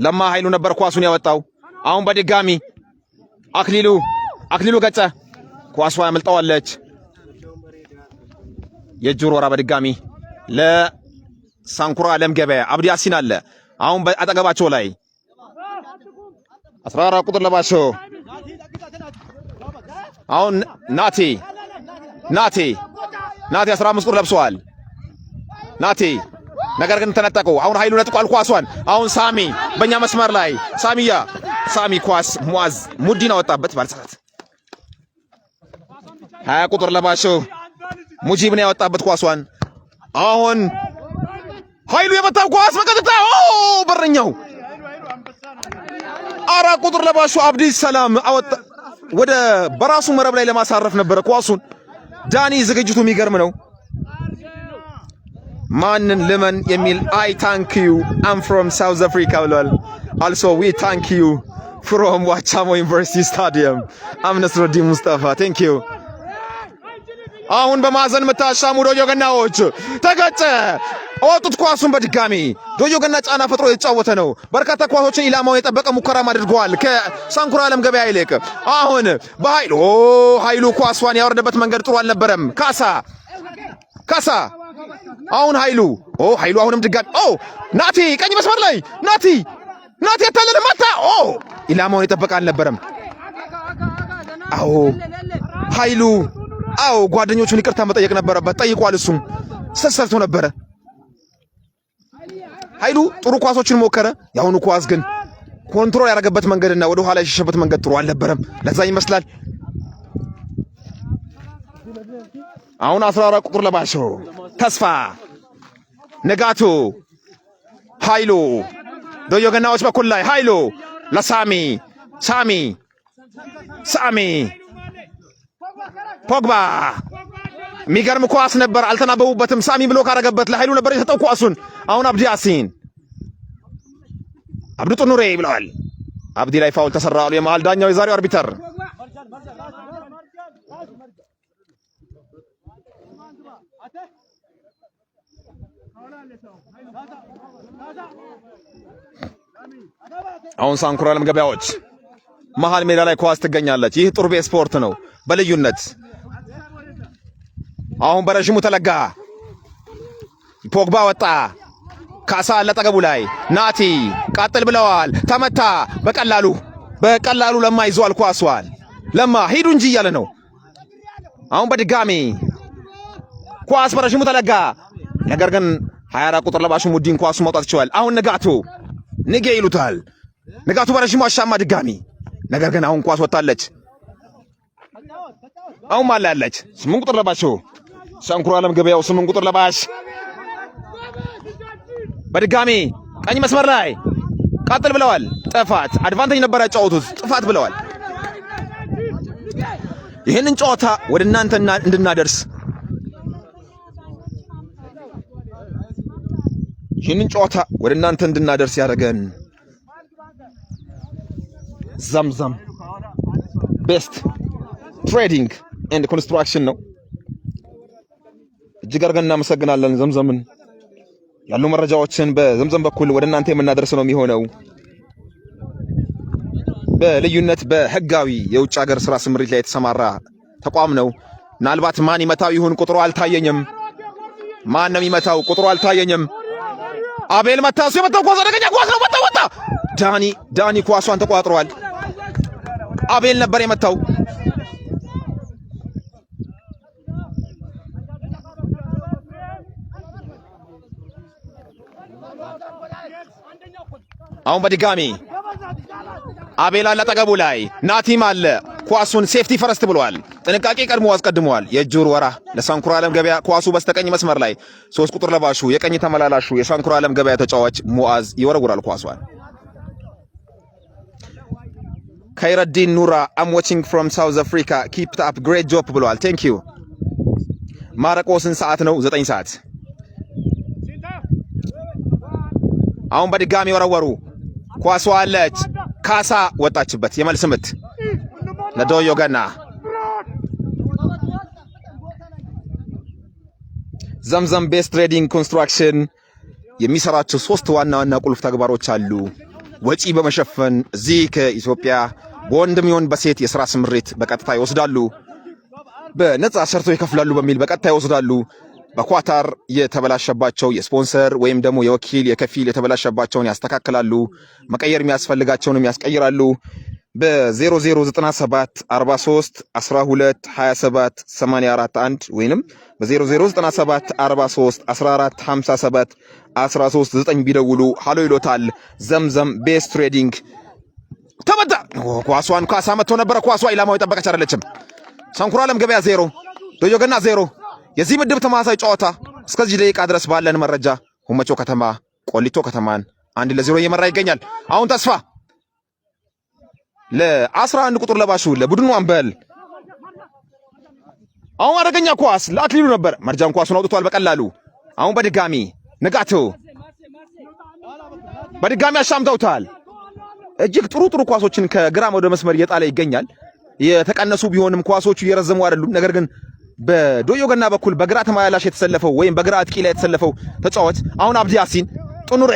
ለማ ኃይሉ ነበር ኳሱን ያወጣው። አሁን በድጋሚ አክሊሉ ገጨ። ኳሷ ያመልጠዋለች። የእጁር ወራ በድጋሚ ለሳንኩራ አለም ገበያ አብዲ ያሲን አለ። አሁን በአጠገባቸው ላይ 14 ቁጥር ለባቸው አሁን ናቲ 15 ቁጥር ለብሰዋል። ናቲ ነገር ግን ተነጠቁ። አሁን ኃይሉ ነጥቋል ኳሷን። አሁን ሳሚ በእኛ መስመር ላይ ሳሚ ኳስ ሙአዝ ሙዲን አወጣበት ባልሰራት 20 ቁጥር ለባቸው ሙጂብ ነው ያወጣበት ኳሷን። አሁን ኃይሉ የመታው ኳስ በቀጥታ በረኛው 4 ቁጥር ለባቸው አብዲ ሰላም አወጣ። ወደ በራሱ መረብ ላይ ለማሳረፍ ነበረ ኳሱን። ዳኒ ዝግጅቱ የሚገርም ነው። ማንን ልመን የሚል አይ ታንክ ዩ አም ፍሮም ሳውዝ አፍሪካ ብሏል። አልሶ ዊ ታንክ ዩ ፍሮም ዋቻሞ ዩኒቨርሲቲ ስታዲየም አም ነስሩዲን ሙስጣፋ ቴንክ ዩ። አሁን በማዕዘን የምታሻሙ ዶዮ ገናዎች ተገጨ። አወጡት ኳሱን በድጋሚ ዶዮ ገና ጫና ፈጥሮ የተጫወተ ነው። በርካታ ኳሶችን ኢላማውን የጠበቀ ሙከራም አድርገዋል ከሳንኩራ አለም ገበያ ይልቅ። አሁን ኃይሉ ኳሷን ያወረደበት መንገድ ጥሩ አልነበረም። ካሳ አሁን ኃይሉ አሁንም ድጋሚ ናቲ ቀኝ መስመር ላይ ናቲ ያታለለ መታ። ኢላማውን የጠበቀ አልነበረም። ኃይሉ ጓደኞቹን ይቅርታ መጠየቅ ነበረበት። ጠይቋል። እሱም ሰርቶ ነበረ። ኃይሉ ጥሩ ኳሶችን ሞከረ። የአሁኑ ኳስ ግን ኮንትሮል ያደረገበት መንገድና ወደ ኋላ የሸሸበት መንገድ ጥሩ አልነበረም። ለዛ ይመስላል አሁን 14 ቁጥር ለባቸው ተስፋ ንጋቱ ኃይሉ ዶዮ ገናዎች በኩል ላይ ኃይሉ ለሳሚ ፖግባ የሚገርም ኳስ ነበር። አልተናበቡበትም። ሳሚ ብሎ ካረገበት ለኃይሉ ነበር የሰጠው ኳሱን። አሁን አብዲ ያሲን አብዱ ጥኑሬ ብለዋል። አብዲ ላይ ፋውል ተሰራ አሉ የመሃል ዳኛው የዛሬው አርቢተር። አሁን ሳንኩራ አለም ገበያዎች መሃል ሜዳ ላይ ኳስ ትገኛለች። ይህ ጡርቤ ስፖርት ነው በልዩነት። አሁን በረሽሙ ተለጋ። ፖግባ ወጣ። ካሳ ለጠገቡ ላይ ናቲ ቃጥል ብለዋል። ተመታ። በቀላሉ ለማ ይዟል ኳሷን። ለማ ሂዱ እንጂ እያለ ነው። አሁን በድጋሚ ኳስ በረሽሙ ተለጋ። ነገር ግን 24 ቁጥር ለባሹ ሙዲን ኳሱ ማውጣት ይችላል። አሁን ንጌ ይሉታል። ንጋቱ በረሽሙ አሻማ ድጋሚ። ነገር ግን አሁን ኳስ ወጣለች። አሁን ማለ ያለች 8 ቁጥር ለባሹ ሳንኩራ አለም ገበያው 8 ቁጥር ለባሽ በድጋሚ ቀኝ መስመር ላይ ቃጥል ብለዋል። ጥፋት አድቫንቴጅ ነበር ያጫወቱት። ጥፋት ብለዋል። ይሄንን ጨዋታ ወደ እናንተ እንድናደርስ ያደረገን ዘምዘም ቤስት ትሬዲንግ ኤንድ ኮንስትራክሽን ነው። እጅግ አድርገን እናመሰግናለን ዘምዘምን። ያሉ መረጃዎችን በዘምዘም በኩል ወደ እናንተ የምናደርስ ነው የሚሆነው። በልዩነት በህጋዊ የውጭ ሀገር ስራ ስምሪት ላይ የተሰማራ ተቋም ነው። ምናልባት ማን ይመታው ይሁን ቁጥሩ አልታየኝም። ማን ነው ይመታው? ቁጥሩ አልታየኝም። አቤል መታሱ የመታው ኳስ አደገኛ ኳስ ነው። ወጣ ዳኒ ኳሷን ተቋጥሯል። አቤል ነበር የመታው። አሁን በድጋሚ አቤል አለ አጠገቡ ላይ ናቲም አለ። ኳሱን ሴፍቲ ፈረስት ብሏል። ጥንቃቄ ቀድሞ አስቀድመዋል። የእጁር ወራ ለሳንኩራ ዓለም ገበያ ኳሱ በስተቀኝ መስመር ላይ 3 ቁጥር ለባሹ የቀኝ ተመላላሹ የሳንኩራ ዓለም ገበያ ተጫዋች ሙአዝ ይወረውራል ኳሷን። ካይረዲን ኑራ I'm watching from South Africa keep it up great job ብሏል። thank you ማረቆ ስንት ሰዓት ነው? 9 ሰዓት። አሁን በድጋሚ ወረወሩ። ኳሷ አለች። ካሳ ወጣችበት። የመልስ ምት ለዶዮ ገና። ዘምዘም ቤስ ትሬዲንግ ኮንስትራክሽን የሚሰራቸው 3 ዋና ዋና ቁልፍ ተግባሮች አሉ። ወጪ በመሸፈን እዚህ ከኢትዮጵያ በወንድም ይሁን በሴት የሥራ ስምሪት በቀጥታ ይወስዳሉ። በነፃ ሰርቶ ይከፍላሉ በሚል በቀጥታ ይወስዳሉ። በኳታር የተበላሸባቸው የስፖንሰር ወይም ደግሞ የወኪል የከፊል የተበላሸባቸውን ያስተካክላሉ። መቀየር የሚያስፈልጋቸውንም ያስቀይራሉ። በ0097 43 12 27 841 ወይንም በ0097 43 14 57 13 9 ቢደውሉ ሃሎ ይሎታል። ዘምዘም ቤስ ትሬዲንግ። ተመታ ኳሷን ካሳ መጥቶ ነበር። ኳሷ ኢላማው የጠበቀች አይደለችም። ሳንኩራ ዓለም ገበያ 0 ዶዮ ገና 0። የዚህ ምድብ ተማሳይ ጨዋታ እስከዚህ ደቂቃ ድረስ ባለን መረጃ ሁመቾ ከተማ ቆሊቶ ከተማን 1-0 እየመራ ይገኛል። አሁን ተስፋ ለ11 ቁጥር ለባሹ ለቡድኑ አምበል አሁን አደገኛ ኳስ ለአክሊሉ ነበር። መርጃን ኳሱን አውጥቷል በቀላሉ። አሁን በድጋሚ ንጋቱ በድጋሚ አሻምተውታል። እጅግ ጥሩ ኳሶችን ከግራም ወደ መስመር እየጣለ ይገኛል። የተቀነሱ ቢሆንም ኳሶቹ እየረዘሙ አይደሉም። ነገር ግን በዶዮ ገና በኩል በግራ ተመላላሽ የተሰለፈው ወይም በግራ አጥቂ ላይ የተሰለፈው ተጫዋች አሁን አብዲ ያሲን ጡኑሬ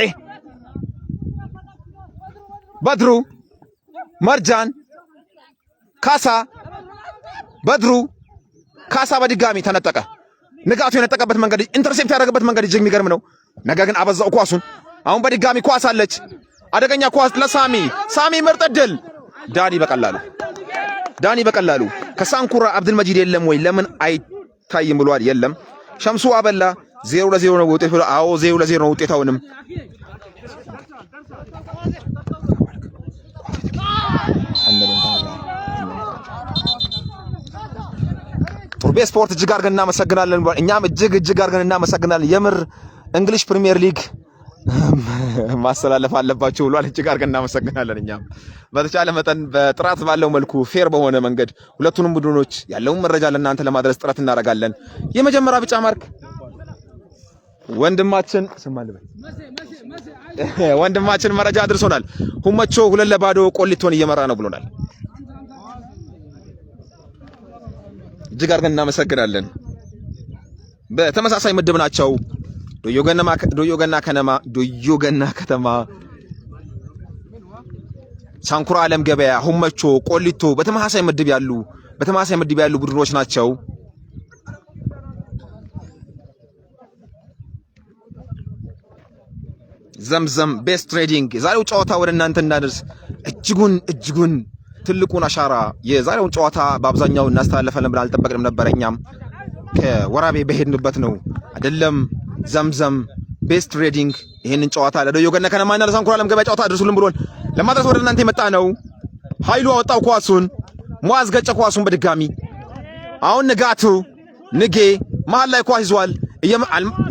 በድሩ መርጃን ካሳ በድሩ ካሳ በድጋሚ ተነጠቀ። ንጋቱ የነጠቀበት መንገድ ኢንተርሴፕት ያደረገበት መንገድ እጅግ የሚገርም ነው። ነገር ግን አበዛው ኳሱን። አሁን በድጋሚ ኳስ አለች። አደገኛ ኳስ ለሳሚ ምርጥ ድል። ዳኒ በቀላሉ ከሳንኩራ አብዱል መጂድ የለም ወይ ለምን አይታይም ብሏል። የለም ሸምሱ አበላ 0-0 ነው ውጤቱ። አዎ 0-0 ነው ውጤታውንም ቱርቤ ስፖርት እጅግ አድርገን እናመሰግናለን። እኛም እጅግ አድርገን እናመሰግናለን። የምር እንግሊሽ ፕሪሚየር ሊግ ማስተላለፍ አለባችሁ ብሏል። እጅግ አድርገን እናመሰግናለን። እኛም በተቻለ መጠን በጥራት ባለው መልኩ ፌር በሆነ መንገድ ሁለቱንም ቡድኖች ያለውን መረጃ ለእናንተ ለማድረስ ጥረት እናደርጋለን። የመጀመሪያ ቢጫ ማርክ ወንድማችን መረጃ አድርሶናል። ሁመቾ 2-0 ቆሊቶን እየመራ ነው ብሎናል። እጅግ አድርገን እናመሰግናለን። በተመሳሳይ ምድብ ናቸው። ዶዮ ገና ከተማ ሳንኩራ ዓለም ገበያ ሁመቾ ቆሊቶ በተመሳሳይ ምድብ ያሉ ቡድኖች ናቸው። ዘምዘም ቤስ ትሬዲንግ የዛሬው ጨዋታ ወደ እናንተ እንዳደርስ እጅጉን ትልቁን አሻራ የዛሬውን ጨዋታ በአብዛኛው እናስተላልፋለን ብለን አልጠበቅንም ነበር። እኛም ከወራቤ በሄድንበት ነው አይደለም። ዘምዘም ቤስ ትሬዲንግ ይሄንን ጨዋታ ለዶዮ ገና ከነማና ለሳንኩራ ዓለም ገበያ ጨዋታ አድርሱልን ብሎን ለማድረስ ወደ እናንተ የመጣ ነው። ኃይሉ አወጣው ኳሱን፣ ሙአዝ ገጨ ኳሱን በድጋሚ። አሁን ንጋቱ ንጌ መሃል ላይ ኳስ ይዟል።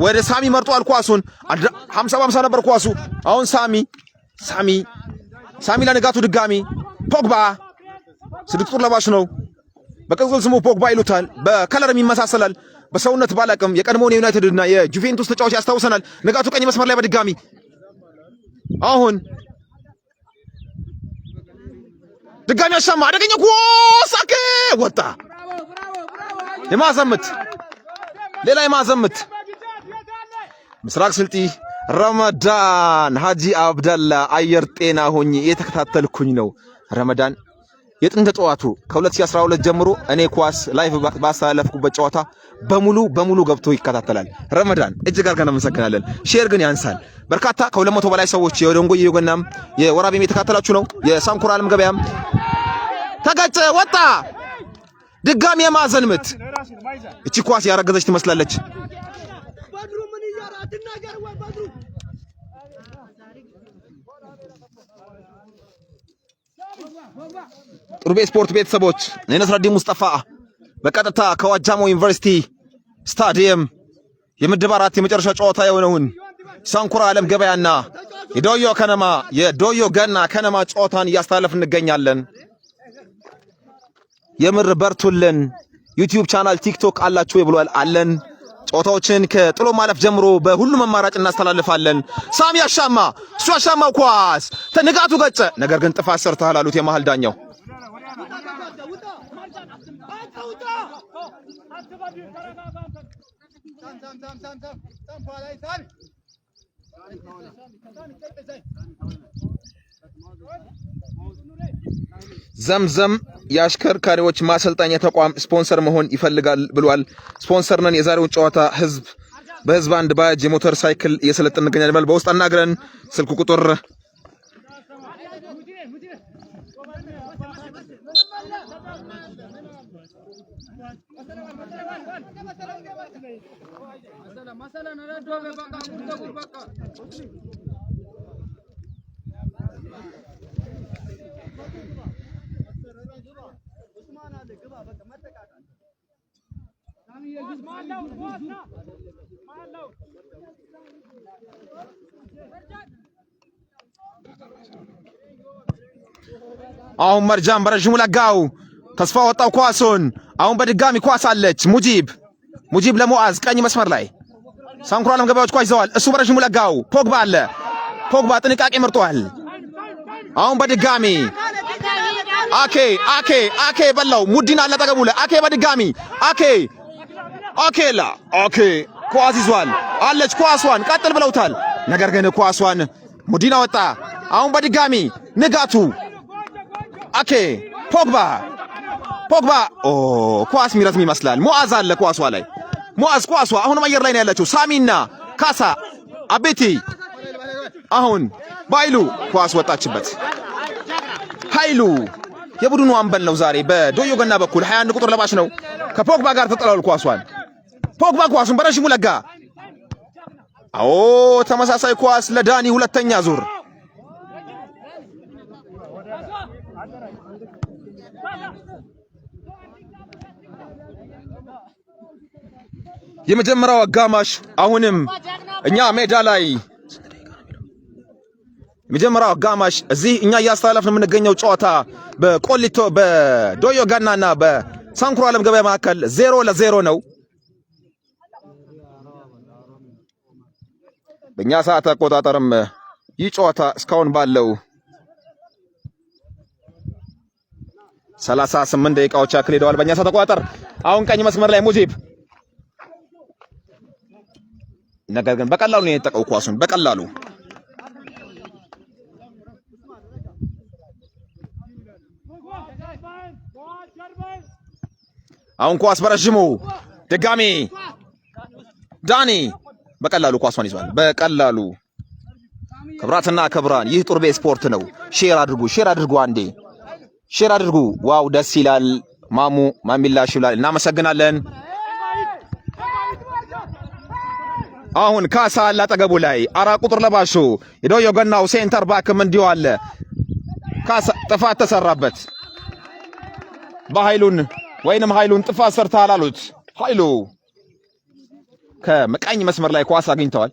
ወደ ሳሚ መርጧል ኳሱን። 50-50 ነበር ኳሱ። አሁን ሳሚ ለንጋቱ ድጋሚ ፖግባ 6 ቁጥር ለባሽ ነው። በቅጽል ስሙ ፖግባ ይሉታል። በከለርም ይመሳሰላል። በሰውነት ባላቅም የቀድሞውን የዩናይትድ እና የጁቬንቱስ ተጫዋች ያስታውሰናል። ንጋቱ ቀኝ መስመር ላይ በድጋሚ አሁን ድጋሚ አሻማ አደገኛ ኳስ ወጣ። ሌላ የማዘምት ምስራቅ ስልጢ ረመዳን ሀጂ አብደላ አየር ጤና ሆኜ የተከታተልኩኝ ነው። ረመዳን የጥንት ጨዋቱ ከ2012 ጀምሮ እኔ ኳስ ላይቭ ባስተላለፍኩበት ጨዋታ በሙሉ ገብቶ ይከታተላል። ረመዳን እጅግ አድርገን እናመሰግናለን። ሼር ግን ያንሳል። በርካታ ከ200 በላይ ሰዎች የወደንጎ የዮገናም የወራቤም የተከታተላችሁ ነው። የሳንኩራ ዓለም ገበያም ተጋጨ ወጣ። ድጋሚ የማዕዘን ምት። እቺ ኳስ ያረገዘች ትመስላለች። ጡርቤ ስፖርት ቤተሰቦች እኔ ነስረዲን ሙስጠፋ በቀጥታ ከዋጃሞ ዩኒቨርሲቲ ስታዲየም የምድብ 4 የመጨረሻ ጨዋታ የሆነውን ሳንኩራ ዓለም ገበያና የዶዮ ገና ከነማ ጨዋታን እያስተላለፍን እንገኛለን። የምር በርቱልን። ዩቲዩብ ቻናል ቲክቶክ አላችሁ ይብሏል አለን። ጨዋታዎችን ከጥሎ ማለፍ ጀምሮ በሁሉም አማራጭ እናስተላልፋለን። ሳሚ አሻማ እሱ አሻማው ኳስ ንጋቱ ገጨ። ነገር ግን ጥፋት ሰርተሃል አሉት የመሃል ዳኛው። ዘምዘም የአሽከርካሪዎች ማሰልጠኛ ተቋም ስፖንሰር መሆን ይፈልጋል ብሏል። ስፖንሰር ነን። የዛሬውን ጨዋታ በህዝብ አንድ ባጅ የሞተር ሳይክል እየሰለጠን እንገኛለን። በውስጥ አናግረን ስልኩ ቁጥር አሁን መርጃን በረጅሙ ለጋው ተስፋ ወጣው ኳሱን። አሁን በድጋሚ ኳስ አለች። ሙጂብ ለሙአዝ ቀኝ መስመር ላይ ሳንኩራ ዓለም ገበያዎች ኳስ ይዘዋል። እሱ በረጅሙ ለጋው ፖግባ አለ። ፖግባ ጥንቃቄ መርጧል። አሁን በድጋሚ አኬ በላው ሙዲን አለ ጠገቡ ላይ አኬ በድጋሚ አኬ ኳስ ይዟል አለች። ኳሷን ቀጥል ብለውታል። ነገር ግን ኳሷን ሙዲና ወጣ። አሁን በድጋሚ ንጋቱ ፖግባ ኳስ ሚረትም ይመስላል። ሙአዝ አለ ኳሷ ላይ ኳሷ አሁንም አየር ላይ ነው ያለችው። ሳሚና ካሳ አቤቲ አሁን ባይሉ ኳስ ወጣችበት። ኃይሉ የቡድኑ አምበል ነው ዛሬ በዶዮ ገና በኩል 21 ቁጥር ለባሽ ነው። ከፖግባ ጋር ተጠላሉ። ፖግባ ኳሱን በረጅሙ ለጋ። ተመሳሳይ ኳስ ለዳኒ ሁለተኛ ዙር። የመጀመሪያው አጋማሽ አሁንም እኛ ሜዳ ላይ የመጀመሪያው አጋማሽ እዚህ እኛ እያስተላለፍን የምንገኘው ጨዋታ በቆሊቶ በዶዮ ገናና በሳንኩራ ዓለም ገበያ መካከል 0-0 ነው። በእኛ ሰዓት አቆጣጠርም ይህ ጨዋታ እስካሁን ባለው 38 ደቂቃዎች ያክል ሄደዋል በእኛ ሰዓት አቆጣጠር። አሁን ቀኝ መስመር ላይ ሙጂብ፣ ነገር ግን በቀላሉ ነው የተጠቀው ኳሱን በቀላሉ። አሁን ኳስ በረጅሙ ድጋሚ ዳኒ በቀላሉ ኳሷን ይዟል። በቀላሉ ክብራትና ክብራን ይህ ጡርቤ ስፖርት ነው። ሼር አድርጉ አንዴ ሼር አድርጉ። ዋው ደስ ይላል። ማሚላሽ ይላል። እናመሰግናለን። አሁን ካሳ አጠገቡ ላይ 4 ቁጥር ለባሹ የዶዮ ገናው ሴንተር ባክም እንዲሁ አለ። ካሳ ጥፋት ተሰራበት። ኃይሉን ጥፋት ሰርተሃል አሉት። ኃይሉ ከመቃኝ መስመር ላይ ኳስ አግኝተዋል።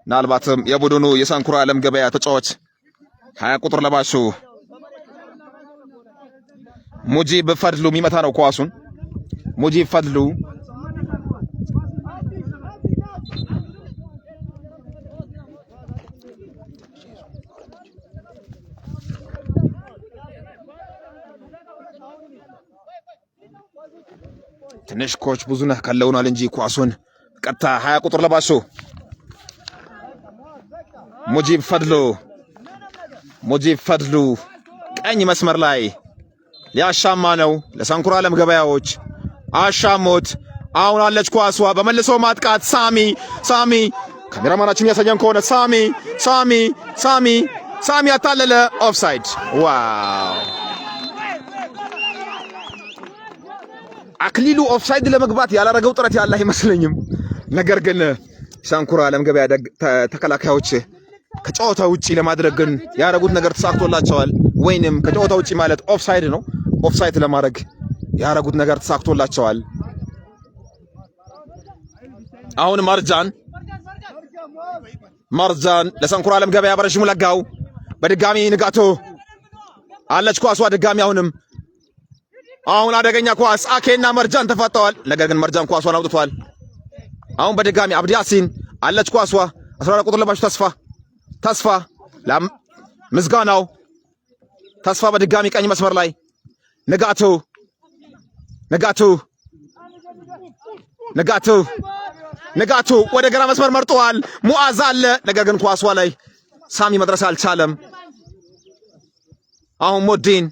ምናልባትም የቡድኑ የሳንኩራ ዓለም ገበያ ተጫዋች 20 ቁጥር ለባሹ ሙጂብ ፈድሉ የሚመታ ነው ኳሱን። ሙጂብ ፈድሉ ትንሽ ኮች ብዙነህ ከለውናል እንጂ ኳሱን ቀጥታ 20 ቁጥር ለባሹ ሙጂብ ፈድሉ ቀኝ መስመር ላይ ሊያሻማ ነው። ለሳንኩራ ዓለም ገበያዎች አሻሞት። አሁን አለች ኳሷ በመልሶ ማጥቃት ሳሚ ካሜራማናችን ያሳየን ከሆነ ሳሚ ያታለለ። ኦፍሳይድ። ዋው! አክሊሉ ኦፍሳይድ ለመግባት ያላረገው ጥረት ያለ አይመስለኝም። ነገር ግን ሳንኩራ ዓለም ገበያ ተከላካዮች ከጨዋታ ውጪ ለማድረግ ግን ያደረጉት ነገር ተሳክቶላቸዋል። ወይንም ከጨዋታ ውጪ ማለት ኦፍሳይድ ነው። ኦፍሳይድ ለማድረግ ያደረጉት ነገር ተሳክቶላቸዋል። አሁን መርጃን ለሰንኩራ ዓለም ገበያ በረዥሙ ለጋው በድጋሚ ንጋቱ አለች ኳሷ ድጋሚ አሁን አደገኛ ኳስ አኬና መርጃን ተፋጠዋል። ነገር ግን መርጃን ኳሷን አውጥቷል። አሁን በድጋሚ አብዲ ያሲን አለች ኳሷ 14 ቁጥር ለባሹ ተስፋ ምዝጋናው ተስፋ በድጋሚ ቀኝ መስመር ላይ ንጋቱ ወደ ግራ መስመር መርጧል። ሙአዝ አለ። ነገር ግን ኳሷ ላይ ሳሚ መድረስ አልቻለም። አሁን ሞዲን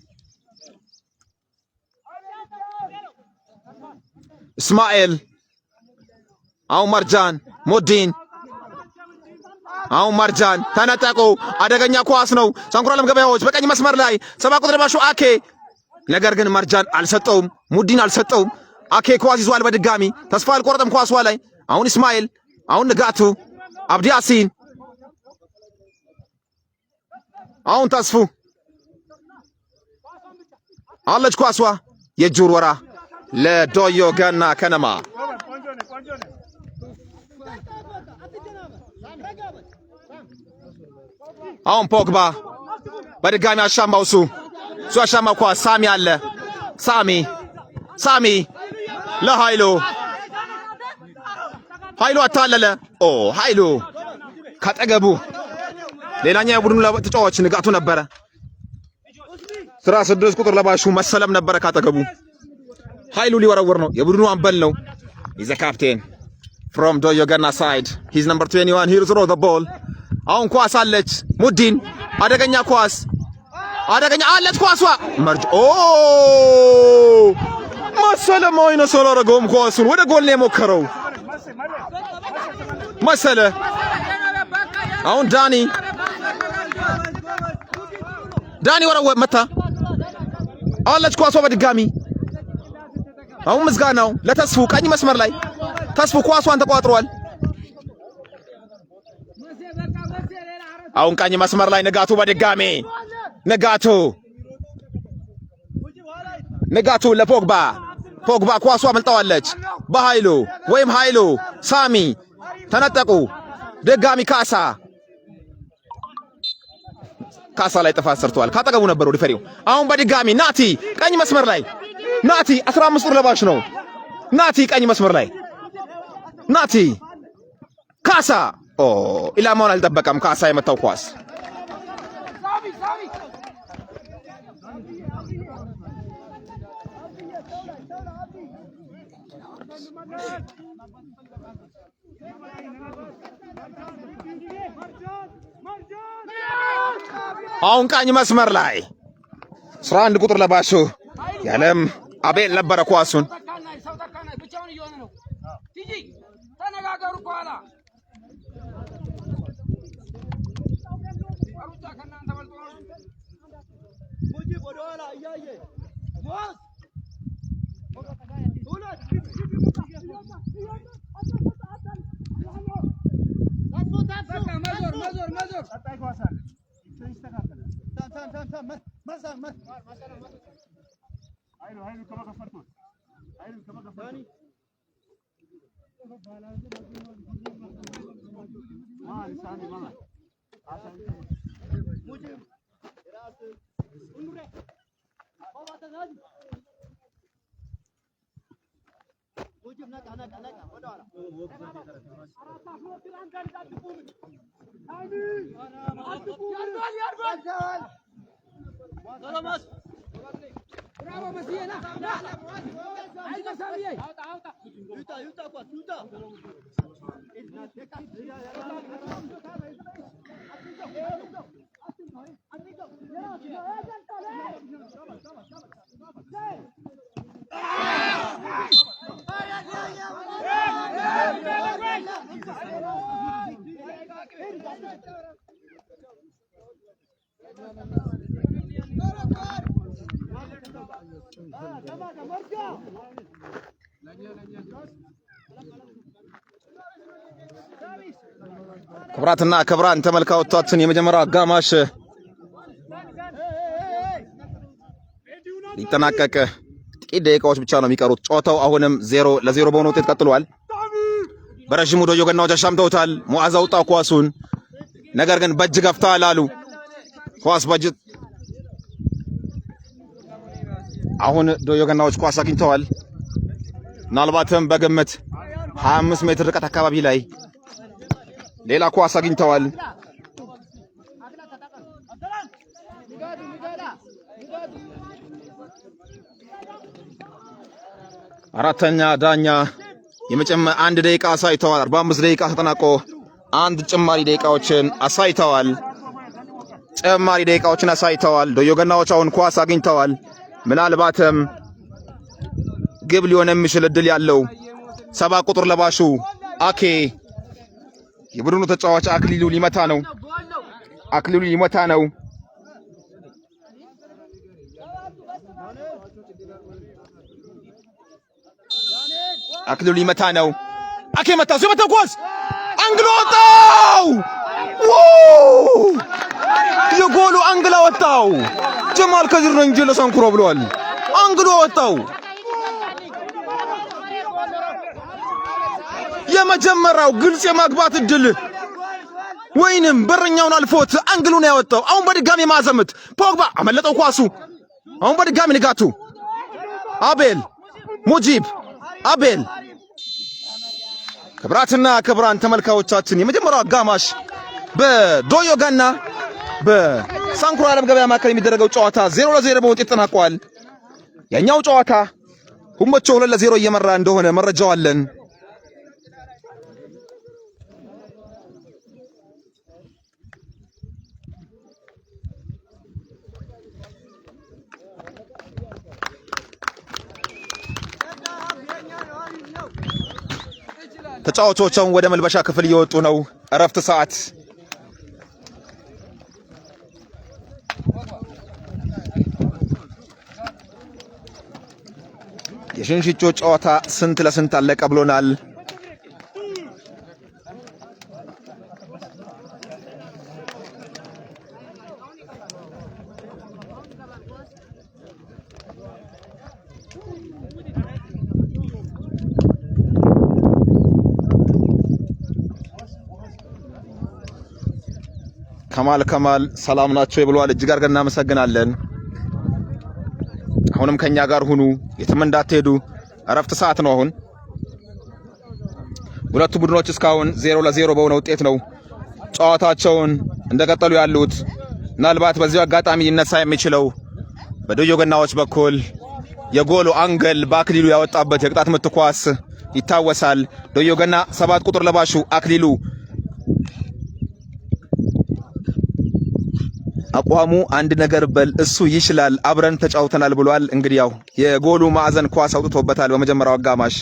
እስማኤል አሁን መርጃን ተነጠቁ። አደገኛ ኳስ ነው። ሰንኩራ ዓለም ገበያዎች በቀኝ መስመር ላይ 7 ቁጥር ለባሹ አኬ። ነገር ግን መርጃን አልሰጠውም፣ ሙዲን አልሰጠውም። አኬ ኳስ ይዟል። በድጋሚ ተስፋ አልቆረጠም ኳሷ ላይ። አሁን እስማኤል፣ አሁን ንጋቱ፣ አብዲ ያሲን፣ አሁን ተስፉ አለች ኳሷ። የእጁር ወራ ለዶዮ ገና ከነማ። አሁን ፖግባ በድጋሚ አሻማው እሱ አሻማው ኳስ ሳሚ አለ። ሳሚ ለኃይሉ አታለለ። ኃይሉ ካጠገቡ ሌላኛ የቡድኑ ተጫዋች ንጋቱ ነበረ። 16 ቁጥር ለባሹ መሰለም ነበረ ካጠገቡ። ኃይሉ ሊወረወር ነው። የቡድኑ አምበል ነው። he's a captain from Doyo Ganna side. he's number 21. he throw the ball. አሁን ኳስ አለች። ሙዲን አደገኛ ኳስ አለች ኳሷ መርጅ መሰለ ማይነስ አላረገውም። ኳሱን ወደ ጎል ነው የሞከረው መሰለ። አሁን ዳኒ ወረወ መታ አለች ኳሷ በድጋሚ። አሁን ምዝጋናው ለተስፉ ቀኝ መስመር ላይ ተስፉ ኳሷን ተቋጥሯል። አሁን ቀኝ መስመር ላይ ንጋቱ በድጋሚ ንጋቱ ለፖግባ ኳሷ መልጣዋለች። በኃይሉ ሳሚ ተነጠቁ። ድጋሚ ካሳ ላይ ጥፋት ሰርተዋል። ካጠገቡ ነበሩ ዲፈሪው። አሁን በድጋሚ ናቲ ቀኝ መስመር ላይ 15 ቁጥር ለባሽ ነው። ናቲ ቀኝ መስመር ላይ ካሳ ኢላማውን አልጠበቀም። ካሳ የመታው ኳስ አሁን ቀኝ መስመር ላይ 11 ቁጥር ለባሹ ያለም አቤል ነበረ ኳሱን ክብራትና ክብራን ተመልካቾቻችን የመጀመሪያው አጋማሽ ሊጠናቀቅ ጥቂት ደቂቃዎች ብቻ ነው የሚቀሩት። ጨዋታው አሁንም 0-0 በሆነ ውጤት ቀጥሏል። በረጅሙ ዶዮ ገናዎች አሻምተውታል። ሙዓዝ አውጣ ኳሱን፣ ነገር ግን በእጅ ገፍተዋል አሉ። ኳስ በእጅ አሁን ዶዮ ገናዎች ኳስ አግኝተዋል። ምናልባትም በግምት 25 ሜትር ርቀት አካባቢ ላይ ሌላ ኳስ አግኝተዋል። አራተኛ ዳኛ አንድ ደቂቃ አሳይተዋል። 45 ደቂቃ ተጠናቆ አንድ ጭማሪ ደቂቃዎችን አሳይተዋል። ዶዮ ገናዎች አሁን ኳስ አግኝተዋል። ምናልባትም ግብ ሊሆን የሚችል እድል ያለው 7 ቁጥር ለባሹ አኬ የቡድኑ ተጫዋች አክሊሉ ሊመታ ነው። አኬ መታው። ሲመታው ኳስ አንግል ወጣው። የጎሉ አንግል ወጣው። ጀማል ከዚር ነው እንጂ ለሳንኩሮ ብለዋል። አንግል ወጣው። የመጀመሪያው ግልጽ የማግባት እድል ወይንም በረኛውን አልፎት አንግሉን ያወጣው። አሁን በድጋሚ ማዘምት ፖግባ አመለጠው ኳሱ። አሁን በድጋሚ ንጋቱ አቤል ሙጂብ አቤል። ክብራትና ክብራን ተመልካቾቻችን የመጀመሪያው አጋማሽ በዶዮ ገና በሳንኩራ ዓለም ገበያ ማዕከል የሚደረገው ጨዋታ 0-0 በውጤት ተጠናቋል። ያኛው ጨዋታ ሁመቾ 2-0 እየመራ እንደሆነ መረጃው አለን። ተጫዋቾቹም ወደ መልበሻ ክፍል እየወጡ ነው። እረፍት ሰዓት የሽንሽቾ ጨዋታ ስንት ለስንት አለቀ ብሎናል። ከማል ሰላም ናቸው ይብሏል። እጅግ አድርገን እናመሰግናለን። አሁንም ከኛ ጋር ሁኑ፣ የትም እንዳትሄዱ። እረፍት ሰዓት ነው። አሁን ሁለቱ ቡድኖች እስካሁን 0-0 በሆነ ውጤት ነው ጨዋታቸውን እንደቀጠሉ ያሉት። ምናልባት በዚሁ አጋጣሚ ሊነሳ የሚችለው በዶዮ ገናዎች በኩል የጎሉ አንገል በአክሊሉ ያወጣበት የቅጣት ምት ኳስ ይታወሳል። ዶዮ ገና 7 ቁጥር ለባሹ አክሊሉ አቋሙ አንድ ነገር በል እሱ ይችላል አብረን ተጫውተናል ብሏል። እንግዲህ ያው የጎሉ ማዕዘን ኳስ አውጥቶበታል በመጀመሪያው አጋማሽ።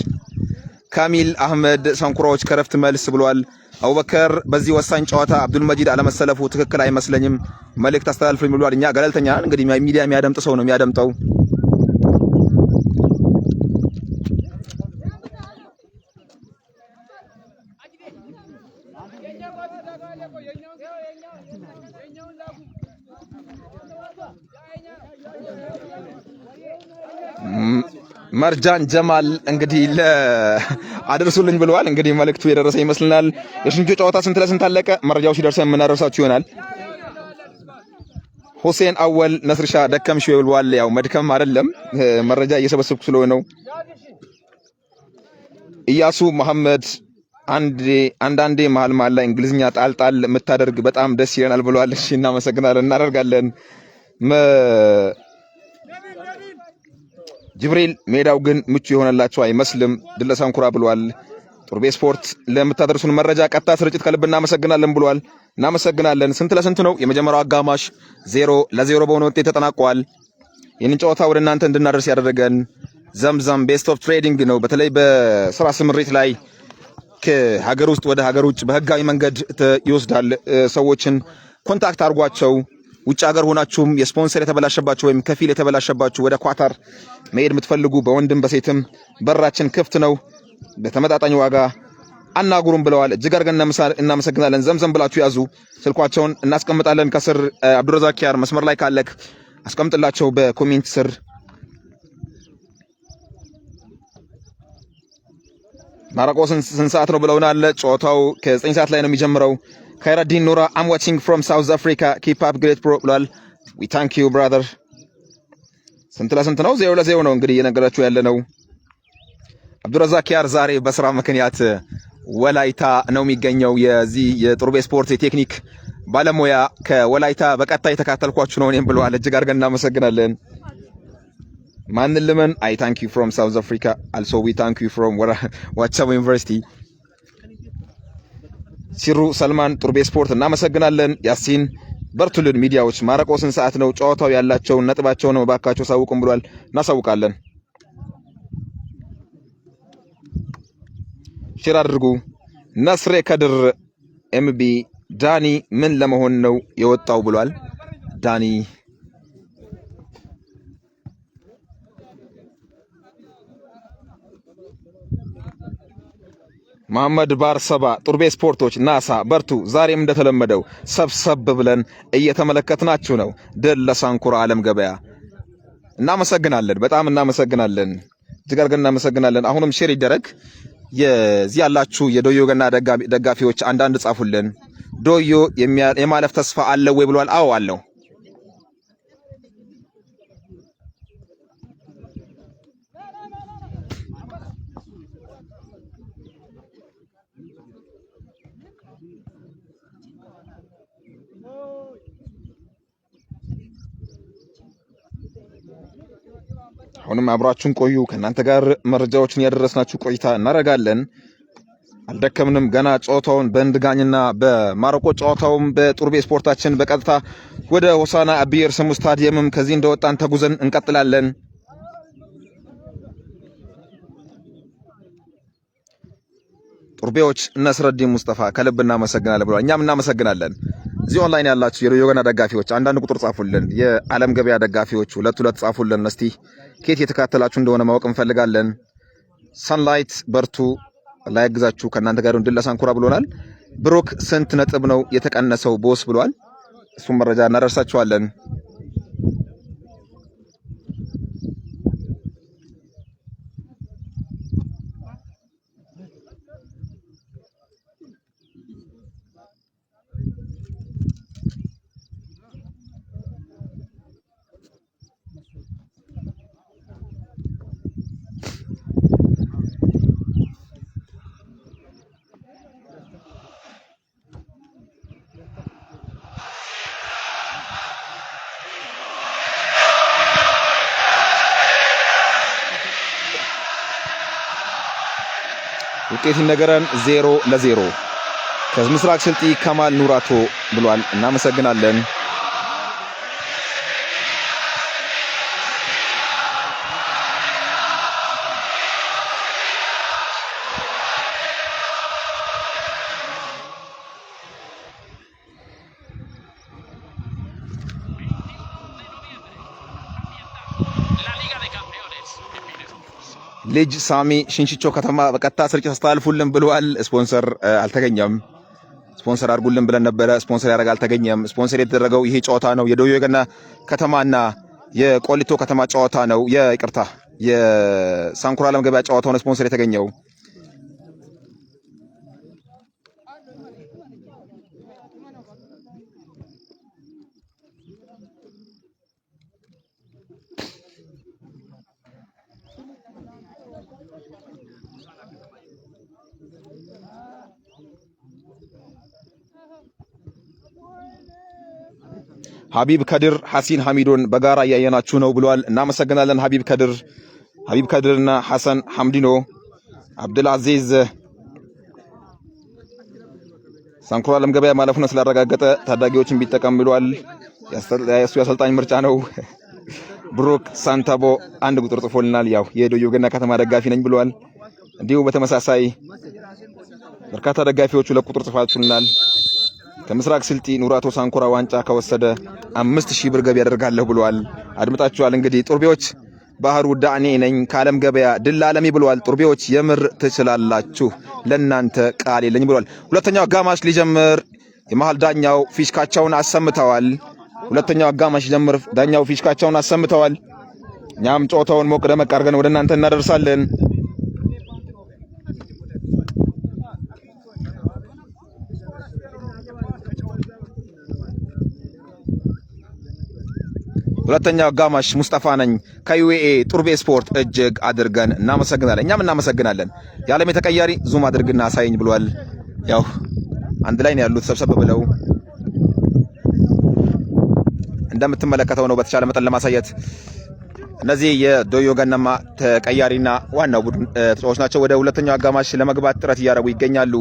ካሚል አህመድ ሳንኩራዎች ከረፍት መልስ ብሏል። አቡበከር በዚህ ወሳኝ ጨዋታ አብዱል መጂድ አለመሰለፉ ትክክል አይመስለኝም፣ መልእክት አስተላልፉልኝ ብሏል። እኛ ገለልተኛ እንግዲህ ሚዲያ የሚያደምጥ ሰው ነው የሚያደምጠው። መርጃን ጀማል እንግዲህ አድርሱልኝ ብለዋል። እንግዲህ መልእክቱ የደረሰ ይመስልናል። የሽንጆ ጨዋታ ስንት ለስንት አለቀ? መረጃው ሲደርሰን የምናደርሳችሁ ይሆናል። ሁሴን አወል ነስርሻ ደከምሽ ይብሏል። ያው መድከም አይደለም መረጃ እየሰበሰብኩ ስለሆነ ነው። ኢያሱ መሐመድ አንዳንዴ መሀል ላይ እንግሊዝኛ ጣልጣል የምታደርግ በጣም ደስ ይለናል ብለዋል። እሺ እናመሰግናለን፣ እናደርጋለን። ጅብሪል ሜዳው ግን ምቹ የሆነላቸው አይመስልም ድል ለሳንኩራ ብሏል። ጦርቤ ስፖርት ለምታደርሱን መረጃ ቀጥታ ስርጭት ከልብ እናመሰግናለን ብሏል። እናመሰግናለን። ስንት ለስንት ነው? የመጀመሪያው አጋማሽ 0-0 በሆነ ውጤት ተጠናቋል። ይህንን ጨዋታ ወደ እናንተ እንድናደርስ ያደረገን ዘምዘም ቤስት ኦፍ ትሬዲንግ ነው። በተለይ በስራ ስምሪት ላይ ከሀገር ውስጥ ወደ ሀገር ውጭ በህጋዊ መንገድ ይወስዳል። ሰዎችን ኮንታክት አድርጓቸው። ውጭ ሀገር ሆናችሁም የስፖንሰር የተበላሸባችሁ ወይም ከፊል የተበላሸባችሁ ወደ ኳታር መሄድ የምትፈልጉ በወንድም በሴትም በራችን ክፍት ነው። በተመጣጣኝ ዋጋ አናጉሩም ብለዋል። እጅግ አድርገን እናመሰግናለን። ዘምዘም ብላችሁ ያዙ። ስልኳቸውን እናስቀምጣለን ከስር። አብዱረዛቅ ኪያር መስመር ላይ ካለክ አስቀምጥላቸው በኮሜንት ስር። ማረቆ ስንት ሰዓት ነው ብለውናል። ጨዋታው ከ9 ሰዓት ላይ ነው የሚጀምረው። ካይረዲን ኑራ I'm watching from South Africa keep up great pro ብሏል። we thank you brother። ስንት ለስንት ነው? 0-0 ነው እንግዲህ እየነገራችሁ ያለ ነው። አብዱረዛቅ ኪያር ዛሬ በስራ ምክንያት ወላይታ ነው የሚገኘው። የዚህ የጡርቤ ስፖርት የቴክኒክ ባለሙያ ከወላይታ በቀጥታ የተካተልኳችሁ ነው እኔም ብለዋል። እጅግ አድርገን እናመሰግናለን። ማንን ልመን I thank you from South Africa also we thank you from ዋቻሞ ዩኒቨርሲቲ። ሲሩ ሰልማን ጡርቤ ስፖርት እናመሰግናለን። ያሲን በርቱልን ሚዲያዎች ማረቆ ስንት ሰዓት ነው? ጨዋታው ያላቸውን ነጥባቸውን ባካቸው ሳውቁም ብሏል። እናሳውቃለን። ሼር አድርጉ። ነስሬ ከድር ኤምቢ ዳኒ ምን ለመሆን ነው የወጣው ብሏል። ዳኒ መሐመድ ባርሰባ ጡርቤ ስፖርቶች ናሳ በርቱ። ዛሬም እንደተለመደው ሰብሰብ ብለን እየተመለከትናችሁ ነው። ድል ለሳንኩራ ዓለም ገበያ። እናመሰግናለን። በጣም እናመሰግናለን። እጅግ አድርገን እናመሰግናለን። አሁንም ሼር ይደረግ። የዚህ ያላችሁ የዶዮ ገና ደጋፊዎች አንዳንድ ጻፉልን። ዶዮ የማለፍ ተስፋ አለ ወይ ብሏል። አዎ አለው። አሁንም አብራችሁን ቆዩ። ከናንተ ጋር መረጃዎችን ያደረስናችሁ ቆይታ እናረጋለን። አልደከምንም። ገና ጨዋታውን በእንድጋኝና በማረቆ ጨዋታውም በጡርቤ ስፖርታችን በቀጥታ ወደ ሆሳና አብየር ስሙ ስታዲየምም ከዚህ እንደወጣን ተጉዘን እንቀጥላለን። ጡርቤዎች ነስረዲን ሙስጠፋ ከልብ እናመሰግናለን ብለዋል። እኛም እናመሰግናለን። እዚህ ኦንላይን ያላችሁ የዶዮ ገና ደጋፊዎች አንዳንድ ቁጥር ጻፉልን። የዓለም ገበያ ደጋፊዎች ሁለት ጻፉልን። እስቲ ኬት የተካተላችሁ እንደሆነ ማወቅ እንፈልጋለን። ሰንላይት በርቱ ላይ ያግዛችሁ ከናንተ ጋር ድል ለሳንኩራ ብሎናል። ብሩክ ስንት ነጥብ ነው የተቀነሰው ቦስ ብሏል። እሱም መረጃ እናደርሳችኋለን። ውጤት ይነገረን 0-0 ከምስራቅ ስልጢ ከማል ኑራቶ ብሏል። እናመሰግናለን። ልጅ ሳሚ ሽንሽቾ ከተማ በቀጥታ ስርጭት አስተላልፉልን ብለዋል። ስፖንሰር አልተገኘም። ስፖንሰር አድርጉልን ብለን ነበረ። ስፖንሰር ያደርግ አልተገኘም። ስፖንሰር የተደረገው ይሄ ጨዋታ ነው። የዶዮ ገና ከተማና የቆሊቶ ከተማ ጨዋታ ነው። ይቅርታ የሳንኩራ ዓለም ገበያ ጨዋታው ነው ስፖንሰር የተገኘው። ሀቢብ ከድር ሐሲን ሐሚዶን በጋራ ያያናችሁ ነው ብሏል። እናመሰግናለን ሀቢብ ከድርና ሐሰን ሐምዲኖ አብዱል አዚዝ ሳንኩራ ዓለም ገበያ ማለፉን ስላረጋገጠ ታዳጊዎችን ቢጠቀም ብሏል። የሱ አሰልጣኝ ምርጫ ነው። ብሩክ ሳንታቦ አንድ ቁጥር ጽፎልናል። ያው የዶዮ ገና ከተማ ደጋፊ ነኝ ብሏል። እንዲሁ በተመሳሳይ በርካታ ደጋፊዎቹ ለቁጥር ጽፋችሁልናል። ከምስራቅ ስልጢ ኑራቶ ሳንኩራ ዋንጫ ከወሰደ 5000 ብር ገቢ ያደርጋለሁ ብሏል። አድምጣችኋል። እንግዲህ ጡርቤዎች ባህሩ ዳኔ ነኝ ከዓለም ገበያ ድል ዓለም ብሏል። ጡርቤዎች የምር ትችላላችሁ ለናንተ ቃል የለኝ ብሏል። ሁለተኛው አጋማሽ ሊጀምር የመሃል ዳኛው ፊሽካቸውን አሰምተዋል። ሁለተኛው አጋማሽ ሊጀምር ዳኛው ፊሽካቸውን አሰምተዋል። እኛም ጨዋታውን ሞቅ ደመቅ አድርገን ወደ እናንተ እናደርሳለን። ሁለተኛው አጋማሽ ሙስጠፋ ነኝ ከዩኤኤ ጡርቤ ስፖርት እጅግ አድርገን እናመሰግናለን። እኛም እናመሰግናለን። የዓለም የተቀያሪ ዙም አድርግና አሳየኝ ብሏል። ያው አንድ ላይ ነው ያሉት ሰብሰብ ብለው እንደምትመለከተው ነው በተቻለ መጠን ለማሳየት። እነዚህ የዶዮ ገነማ ተቀያሪና ዋናው ቡድን ተጫዋቾች ናቸው። ወደ ሁለተኛው አጋማሽ ለመግባት ጥረት እያደረጉ ይገኛሉ።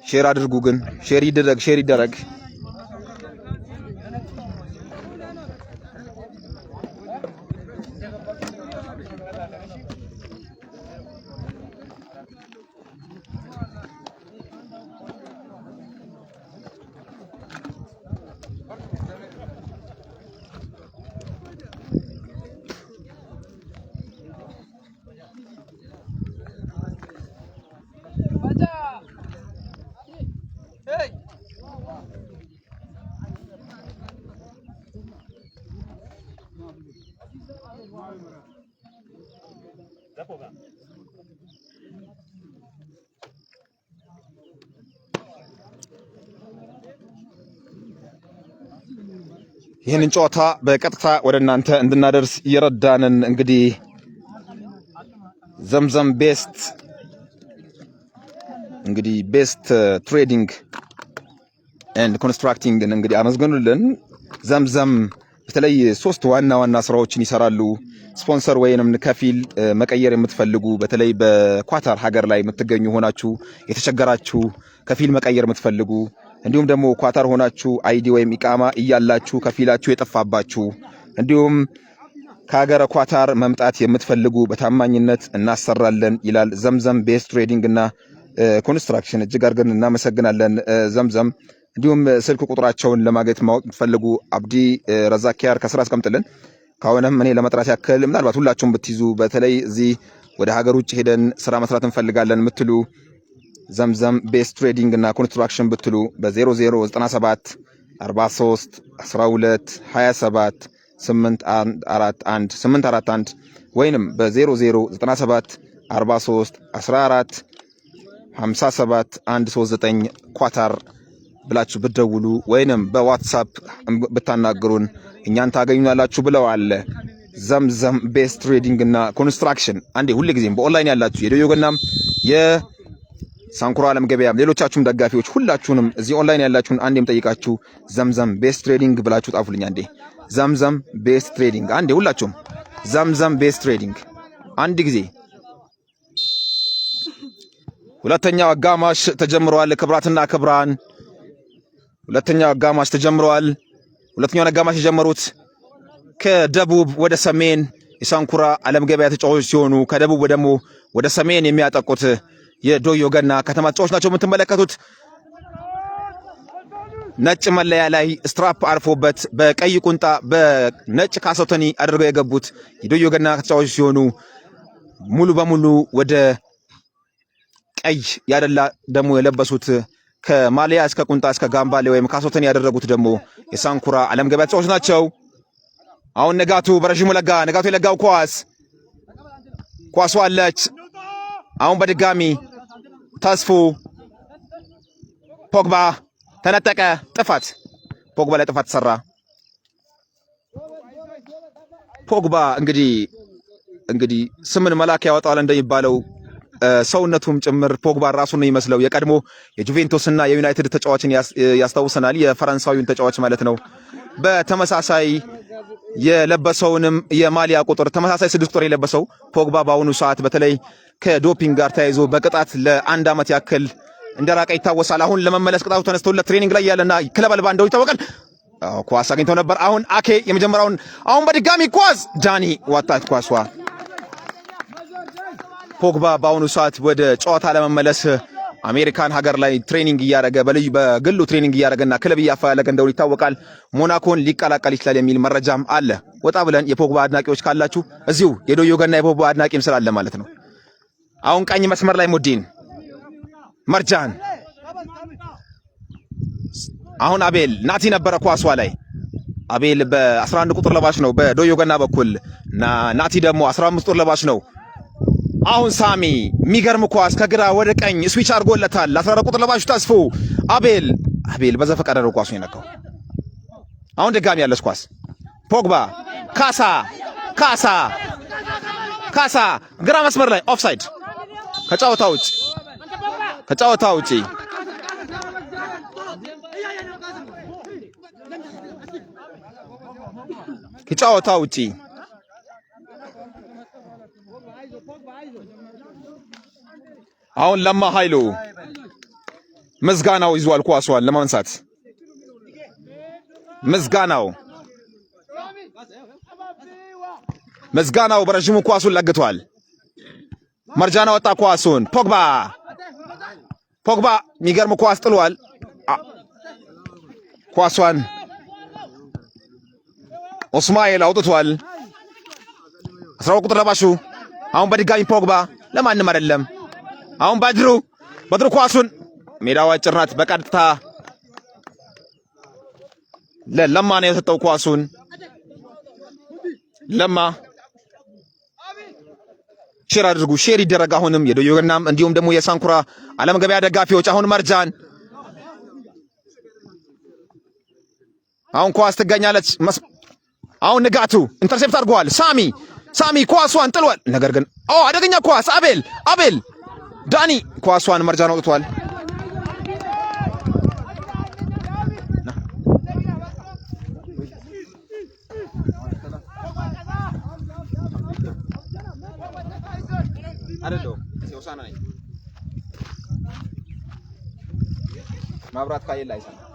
ሼር አድርጉ፣ ግን ሼር ይደረግ። ይህንን ጨዋታ በቀጥታ ወደ እናንተ እንድናደርስ እየረዳንን እንግዲህ ዘምዘም ቤስት ትሬዲንግ ኤንድ ኮንስትራክቲንግ እንግዲህ አመስግኑልን። ዘምዘም በተለይ 3 ዋና ስራዎችን ይሰራሉ። ስፖንሰር ወይንም ከፊል መቀየር የምትፈልጉ በተለይ በኳታር ሀገር ላይ የምትገኙ ሆናችሁ የተቸገራችሁ ከፊል መቀየር የምትፈልጉ እንዲሁም ደግሞ ኳታር ሆናችሁ አይዲ ወይም ኢቃማ እያላችሁ ከፊላችሁ የጠፋባችሁ እንዲሁም ከሀገረ ኳታር መምጣት የምትፈልጉ በታማኝነት እናሰራለን ይላል ዘምዘም ቤስት ትሬዲንግ እና ኮንስትራክሽን። እጅግ አድርገን እናመሰግናለን ዘምዘም። እንዲሁም ስልክ ቁጥራቸውን ለማግኘት ማወቅ የምትፈልጉ አብዲ ረዛኪያር ከስራ አስቀምጥልን። ካሁንም እኔ ለመጥራት ያክል ምናልባት ሁላችሁም ብትይዙ በተለይ እዚህ ወደ ሀገር ውጭ ሄደን ስራ መስራት እንፈልጋለን የምትሉ ዘምዘም ቤስት ትሬዲንግ እና ኮንስትራክሽን ብትሉ በ0097 43 12 27 841 ወይንም በ0097 43 14 57 139 ኳታር ብላችሁ ብትደውሉ ወይንም በዋትስአፕ ብታናግሩን እኛን ታገኙናላችሁ ብለዋል ዘምዘም ቤስት ትሬዲንግ እና ኮንስትራክሽን። አንዴ ሁሉ ጊዜም በኦንላይን ያላችሁ የዶዮ ገናም የሳንኩራ ዓለም ገበያ ሌሎቻችሁም ደጋፊዎች ሁላችሁንም እዚህ ኦንላይን ያላችሁን አንዴም ጠይቃችሁ ዘምዘም ቤስት ትሬዲንግ ብላችሁ ጣፉልኝ። አንዴ ዘምዘም ቤስት ትሬዲንግ፣ አንዴ ሁላችሁም ዘምዘም ቤስት ትሬዲንግ አንድ ጊዜ። ሁለተኛው አጋማሽ ተጀምሯል። ክብራትና ክብራን ሁለተኛው አጋማሽ ተጀምሯል። ሁለተኛውን አጋማሽ የጀመሩት ከደቡብ ወደ ሰሜን የሳንኩራ ዓለም ገበያ ተጫዋቾች ሲሆኑ ከደቡብ ደግሞ ወደ ሰሜን የሚያጠቁት የዶዮ ገና ከተማ ተጫዋቾች ናቸው። የምትመለከቱት ነጭ መለያ ላይ ስትራፕ አርፎበት በቀይ ቁንጣ በነጭ ካሶተኒ አድርገው የገቡት የዶዮ ገና ተጫዋቾች ሲሆኑ ሙሉ በሙሉ ወደ ቀይ ያደላ ደግሞ የለበሱት ከማሊያ እስከ ቁንጣ እስከ ጋምባሌ ወይም ካሶተኒ ያደረጉት ደግሞ የሳንኩራ ዓለም ገበያ ተጫዋቾች ናቸው። አሁን ነጋቱ በረጅሙ ነጋቱ የለጋው ኳሱ አለች። አሁን በድጋሚ ተስፉ ፖግባ ተነጠቀ። ጥፋት ፖግባ ላይ ጥፋት ተሰራ። ፖግባ እንግዲህ ስምን መላክ ያወጣዋል እንደሚባለው ሰውነቱም ጭምር ፖግባ ራሱን ነው የሚመስለው። የቀድሞ የጁቬንቱስ እና የዩናይትድ ተጫዋችን ያስታውሰናል። የፈረንሳዊውን ተጫዋች ማለት ነው። በተመሳሳይ የለበሰውንም የማሊያ ቁጥር ተመሳሳይ 6 ቁጥር የለበሰው ፖግባ በአሁኑ ሰዓት በተለይ ከዶፒንግ ጋር ተያይዞ በቅጣት ለ1 ዓመት ያክል እንደራቀ ይታወሳል። አሁን ለመመለስ ቅጣቱ ተነስቶለት ትሬኒንግ ላይ ያለና ክለብ አልባ እንደው ይታወቃል። ኳስ አግኝተው ነበር። አሁን አኬ የመጀመሪያውን አሁን በድጋሚ ኳስ ጃኒ ዋጣት ኳሷ። ፖግባ በአሁኑ ሰዓት ወደ ጨዋታ ለመመለስ አሜሪካን ሀገር ላይ ትሬኒንግ እያደረገ በግሉ ትሬኒንግ እያደረገና ክለብ እያፈላለገ እንደሆነ ይታወቃል። ሞናኮን ሊቀላቀል ይችላል የሚል መረጃም አለ። ወጣ ብለን የፖግባ አድናቂዎች ካላችሁ እዚሁ የዶዮ ገና የፖግባ አድናቂም ስላለ ማለት ነው። አሁን ቀኝ መስመር ላይ ሙዲን መርጃን፣ አሁን አቤል ናቲ ነበረ ኳሷ ላይ። አቤል በ11 ቁጥር ለባሽ ነው በዶዮ ገና በኩል እና ናቲ ደግሞ 15 ቁጥር ለባሽ ነው። አሁን ሳሚ የሚገርም ኳስ ከግራ ወደ ቀኝ ስዊች አድርጎለታል። 14 ቁጥር ለባሹ ተስፉ አቤል በዘፈቀደ ነው ኳሱን የነካው። አሁን ድጋሚ ያለች ኳስ ፖግባ ካሳ ግራ መስመር ላይ ኦፍሳይድ ከጨዋታ ውጪ አሁን ለማ ኃይሉ መዝጋናው ይዟል ኳሷን ለማንሳት። መዝጋናው በረጅሙ ኳሱን ለግቷል። መርጃና ወጣ ኳሱን ፖግባ የሚገርም ኳስ ጥሏል። ኳሷን ኦስማኤል አውጥቷል። 12 ቁጥር ለባሹ አሁን በድጋሚ ፖግባ ለማንም አይደለም። አሁን በድሩ ኳሱን ሜዳው አጭር ናት። በቀጥታ ለለማ ነው የሰጠው ኳሱን። ለማ ሼር ይደረግ። አሁንም የዶዮ ገናም እንዲሁም ደግሞ የሳንኩራ ዓለም ገበያ ደጋፊዎች አሁን መርጃን አሁን ኳስ ትገኛለች። አሁን ንጋቱ ኢንተርሴፕት አድርጓል። ሳሚ ኳሷን ጥሏል። ነገር ግን አደገኛ ኳስ አቤል ዳኒ ኳሷን መርጃን አውጥቷል። ማብራት ካየለ አይሰማም።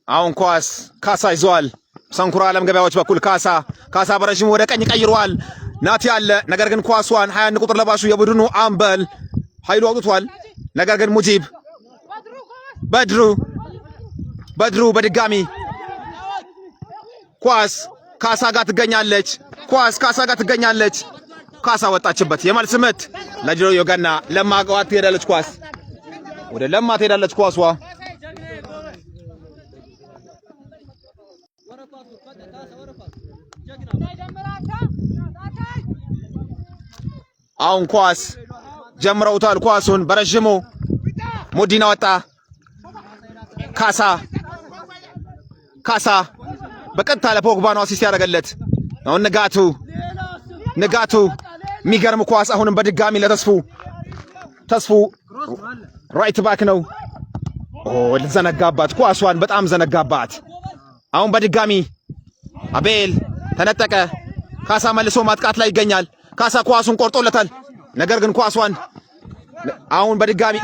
አሁን ኳስ ካሳ ይዟል። ሳንኩራ ዓለም ገበያዎች በኩል ካሳ በረጅሙ ወደ ቀኝ ቀይሯል። ናቲ አለ። ነገር ግን ኳሷን 21 ቁጥር ለባሹ የቡድኑ አምበል ኃይሉ አውጥቷል። ነገር ግን ሙጂብ በድሩ በድጋሚ ኳስ ካሳ ጋር ትገኛለች። ካሳ ወጣችበት። የመልስ ምት ለዶዮ ገና ለማ ጋር ትሄዳለች። ኳስ ወደ ለማ ትሄዳለች ኳሷ። አሁን ኳስ ጀምረውታል። ኳሱን በረጅሙ ሙዲና ወጣ። ካሳ በቀጥታ ለፖግባ ነው አሲስት ያደረገለት። አሁን ንጋቱ የሚገርም ኳስ አሁንም በድጋሚ ለተስፉ ራይት ባክ ነው። ዘነጋባት ኳሷን በጣም ዘነጋባት። አሁን በድጋሚ አቤል ተነጠቀ። ካሳ መልሶ ማጥቃት ላይ ይገኛል። ካሳ ኳሱን ቆርጦለታል። ነገር ግን ኳሷን አሁን በድጋሚ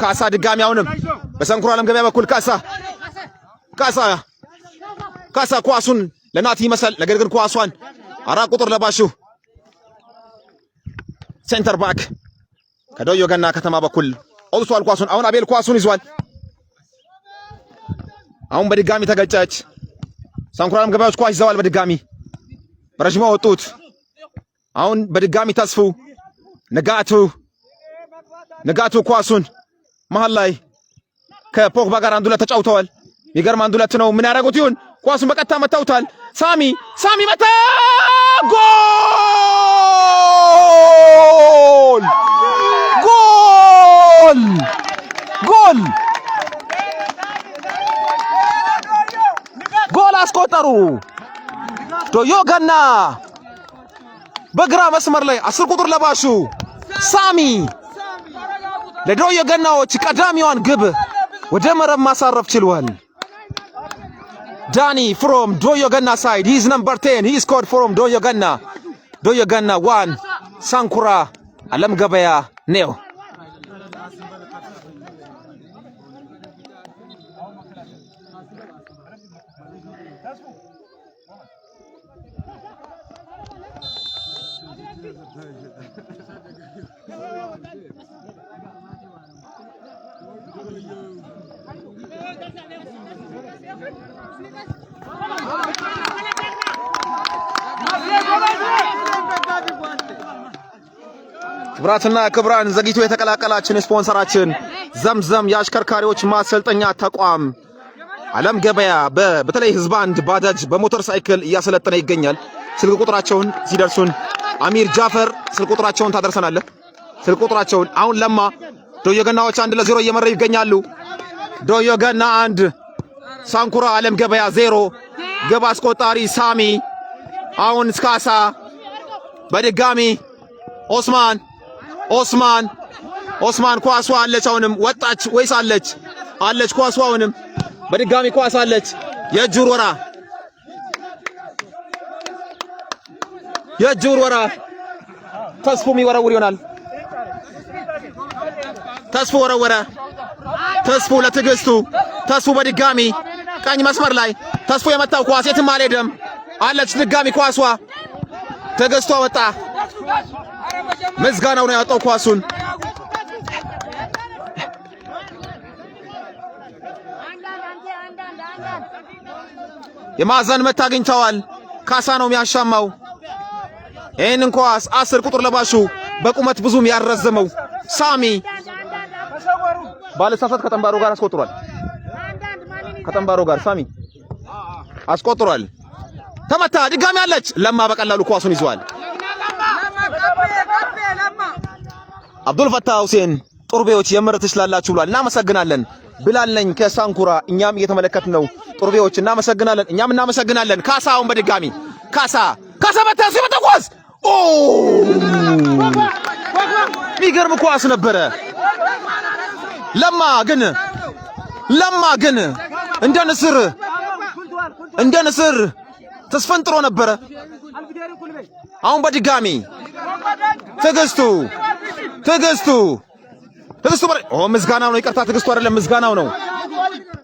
ካሳ ድጋሚ አሁንም በሳንኩራ ዓለም ገበያ በኩል ካሳ ኳሱን ለናቲ ይመስል። ነገር ግን ኳሷን 4 ቁጥር ለባሹ ሴንተር ባክ ከዶዮ ገና ከተማ በኩል አውጥቷል ኳሱን። አሁን አቤል ኳሱን ይዟል። አሁን በድጋሚ ተገጨች። ሳንኩራ ዓለም ገበያዎች ኳስ ይዘዋል። በድጋሚ በረጅሙ ወጡት። አሁን በድጋሚ ተስፉ ንጋቱ ኳሱን መሃል ላይ ከፖግባ ጋር አንድ ሁለት ተጫውተዋል። የሚገርም አንድ ሁለት ነው። ምን ያደርጉት ይሁን? ኳሱን በቀጥታ መታውታል። ሳሚ መታ ጎል አስቆጠሩ። ዶዮ ገና በግራ መስመር ላይ 10 ቁጥር ለባሹ ሳሚ ለዶዮ ገናዎች ቀዳሚዋን ግብ ወደ መረብ ማሳረፍ ችሏል። Danny from Doyoganna side. He's number 10. He scored from Doyoganna. Doyoganna 1. Sankura Alam Gabaya nil. ክብራትና ክብራን ዘግይቶ የተቀላቀላችን ስፖንሰራችን ዘምዘም የአሽከርካሪዎች ማሰልጠኛ ተቋም አለም ገበያ በተለይ ህዝብ አንድ ባጃጅ በሞተር ሳይክል እያሰለጠነ ይገኛል። ስልክ ቁጥራቸውን ሲደርሱን አሚር ጃፈር ስልክ ቁጥራቸውን ታደርሰናለህ። ስልክ ቁጥራቸውን አሁን ለማ ዶዮገናዎች 1-0 እየመሩ ይገኛሉ። ዶዮገና 1 ሳንኩራ አለም ገበያ 0። ግብ አስቆጣሪ ሳሚ አሁን ስካሳ በድጋሚ ኦስማን ኳሷ አለች። አሁንም ወጣች ወይስ አለች ኳሷ አሁንም በድጋሚ ኳሷ አለች። የእጅ ውርወራ ተስፉ የሚወረውር ይሆናል። ተስፉ ወረወረ። ተስፉ ለትዕግስቱ። ተስፉ በድጋሚ ቀኝ መስመር ላይ ተስፉ የመታው ኳስ የትም አልሄደም። አለች ድጋሚ ኳሷ። ትዕግስቱ ወጣ። መዝጋናው ነው ያወጣው ኳሱን። የማዕዘን ምት አግኝተዋል። ካሳ ነው የሚያሻማው። ይህንን ኳስ 10 ቁጥር ለባሹ በቁመት ብዙም ያረዘመው ሳሚ ባለሳሳት ከጠንባሮ ጋር አስቆጥሯል። ከጠንባሮ ጋር ሳሚ አስቆጥሯል። ተመታ። ድጋሚ አለች። ለማ በቀላሉ ኳሱን ይዟል። አብዱል ፈታህ ሁሴን ጡርቤዎች የምር ትችላላችሁ ብሏል። እናመሰግናለን። ብላል ነኝ ከሳንኩራ እኛም እየተመለከትን ነው። ጡርቤዎች እናመሰግናለን። እኛም እናመሰግናለን። ካሳውን በድጋሚ ካሳ መታሱ ኳስ ሚገርም ኳስ ነበረ። ለማ ግን እንደ ንስር ተስፈንጥሮ ነበረ። አሁን በድጋሚ ትዕግስቱ ምስጋናው ነው። ይቅርታ ትዕግስቱ አይደለም ምስጋናው ነው።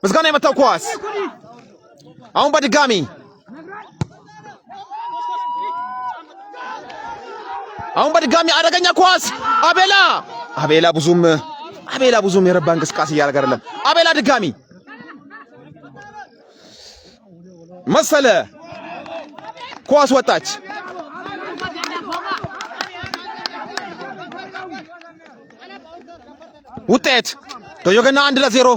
ምስጋና የመታው ኳስ አሁን በድጋሚ አደገኛ ኳስ አቤላ ብዙም የረባ እንቅስቃሴ እያደረገ አይደለም። አቤላ ድጋሚ መሰለ ኳስ ወጣች። ውጤት ዶዮገና 1-0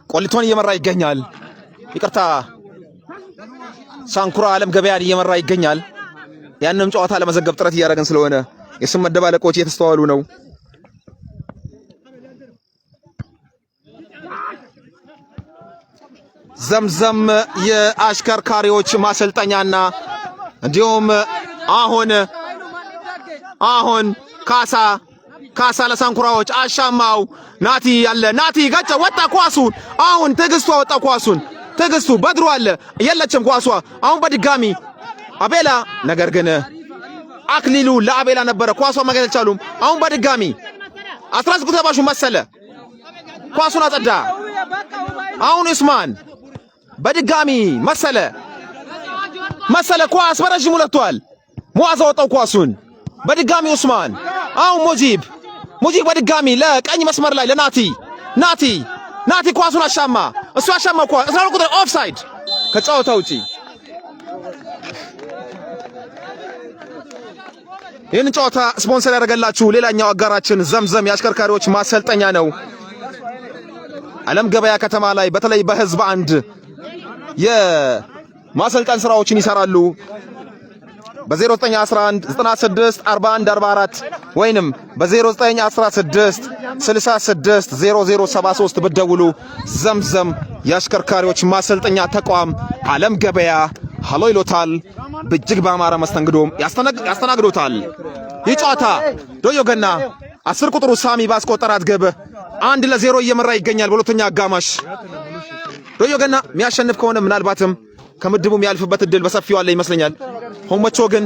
ቆሊቶን እየመራ ይገኛል። ይቅርታ ሳንኩራ አለም ገበያን እየመራ ይገኛል። ያንንም ጨዋታ ለመዘገብ ጥረት እያደረግን ስለሆነ የስም መደባለቆች እየተስተዋሉ ነው። ዘምዘም የአሽከርካሪዎች ማሰልጠኛና እንዲሁም አሁን ካሳ ለሳንኩራዎች አሻማው ናቲ ገጨ ወጣ ኳሱን። አሁን ትዕግስቱ ወጣ ኳሱን። ትዕግስቱ በድሩ አለ የለችም ኳሷ። አሁን በድጋሚ አቤላ ነገር ግን አክሊሉ ለአቤላ ነበረ። ኳሷ ማግኘት አልቻሉም። አሁን በድጋሚ 19 ተባሹ መሰለ ኳሱን አጸዳ። አሁን ኡስማን በድጋሚ መሰለ ኳስ በረጅሙ ለቷል። ሙአዝ ወጣው ኳሱን በድጋሚ ኡስማን። አሁን ሙጂብ በድጋሚ ለቀኝ መስመር ላይ ለናቲ ኳሱን አሻማ። እሱ አሻማ ኳስ 12 ቁጥር ኦፍሳይድ ከጨዋታ ውጪ። ይህን ጨዋታ ስፖንሰር ያደረገላችሁ ሌላኛው አጋራችን ዘምዘም የአሽከርካሪዎች ማሰልጠኛ ነው። አለም ገበያ ከተማ ላይ በተለይ በህዝብ አንድ የማሰልጠን ስራዎችን ይሰራሉ። በ0911 96 41 44 ወይንም በ0916 66 0073 ብትደውሉ ዘምዘም የአሽከርካሪዎች ማሰልጠኛ ተቋም አለም ገበያ ሃሎ ይሎታል። በእጅግ በአማረ መስተንግዶም ያስተናግዶታል። ይህ ጨዋታ ዶዮገና 10 ቁጥሩ ሳሚ ባስቆጠራት ግብ 1-0 እየመራ ይገኛል። በሁለተኛ አጋማሽ ዶዮገና የሚያሸንፍ ከሆነ ምናልባትም ከምድቡም ያልፍበት እድል በሰፊው አለ ይመስለኛል። ሆመቾ ግን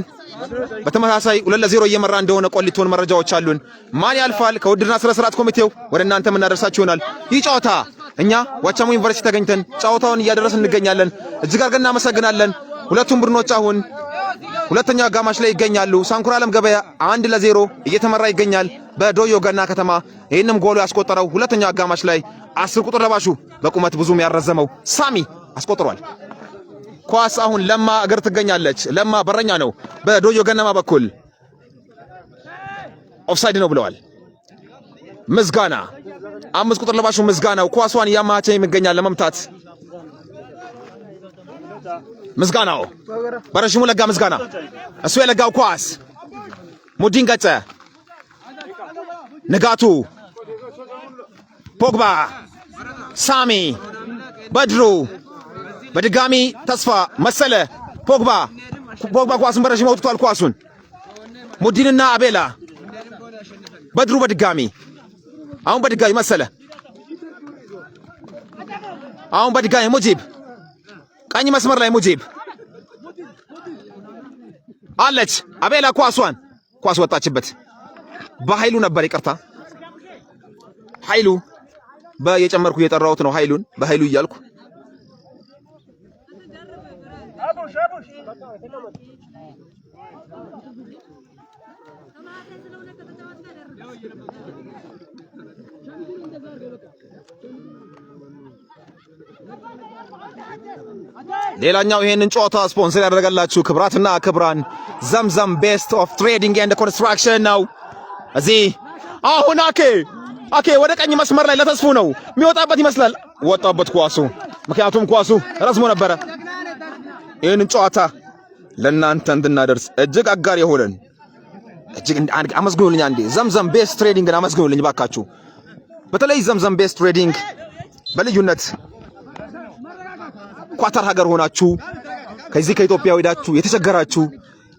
በተመሳሳይ 2-0 እየመራ እንደሆነ ቆሊቶን መረጃዎች አሉን። ማን ያልፋል ከውድድርና ስነ ስርዓት ኮሚቴው ወደ እናንተ የምናደርሳችሁ ይሆናል። ይህ ጨዋታ እኛ ዋቻሞ ዩኒቨርሲቲ ተገኝተን ጨዋታውን እያደረስን እንገኛለን። እጅግ አድርገን እናመሰግናለን። ሁለቱም ቡድኖች አሁን ሁለተኛው አጋማሽ ላይ ይገኛሉ። ሳንኩራ አለም ገበያ 1-0 እየተመራ ይገኛል በዶዮ ገና ከተማ። ይህንም ጎሉ ያስቆጠረው ሁለተኛው አጋማሽ ላይ 10 ቁጥር ለባሹ በቁመት ብዙም ያረዘመው ሳሚ አስቆጥሯል። ኳስ አሁን ለማ እግር ትገኛለች። ለማ በረኛ ነው በዶዮ ገነማ በኩል ኦፍሳይድ ነው ብለዋል። ምዝጋና 5 ቁጥር ለባሹ ምዝጋናው ኳሷን ያማቸ ይገኛል ለመምታት ምዝጋናው በረሽሙ ለጋ ምዝጋና እሱ የለጋው ኳስ ሙዲን ገጸ ንጋቱ ፖግባ ሳሚ በድሩ በድጋሚ ተስፋ መሰለ ፖግባ ኳሱን በረሽሙ አውጥቷል። ኳሱን ሙዲንና አቤላ በድሩ በድጋሚ አሁን በድጋሚ መሰለ አሁን በድጋሚ ሙጂብ ቀኝ መስመር ላይ ሙጂብ አለች አቤላ ኳስ ወጣችበት። በኃይሉ ነበር ይቅርታ ኃይሉ በየጨመርኩ እየጠራሁት ነው ኃይሉን በኃይሉ እያልኩ ሌላኛው ይሄንን ጨዋታ ስፖንሰር ያደረጋላችሁ ክብራትና ክብራን ዘምዘም ቤስት ኦፍ ትሬዲንግ ኤንድ ኮንስትራክሽን ነው። እዚህ አሁን አኬ ወደ ቀኝ መስመር ላይ ለተስፉ ነው የሚወጣበት ይመስላል። ወጣበት ኳሱ ምክንያቱም ኳሱ ረዝሞ ነበረ። ይሄንን ጨዋታ ለእናንተ እንድናደርስ እጅግ አጋር የሆነን እጅግ አመስግኑልኝ። አንዴ ዘምዘም ቤስት ትሬዲንግን አመስግኑልኝ ባካችሁ። በተለይ ዘምዘም ቤስት ትሬዲንግ በልዩነት ኳታር ሀገር ሆናችሁ ከዚህ ከኢትዮጵያ ሄዳችሁ የተቸገራችሁ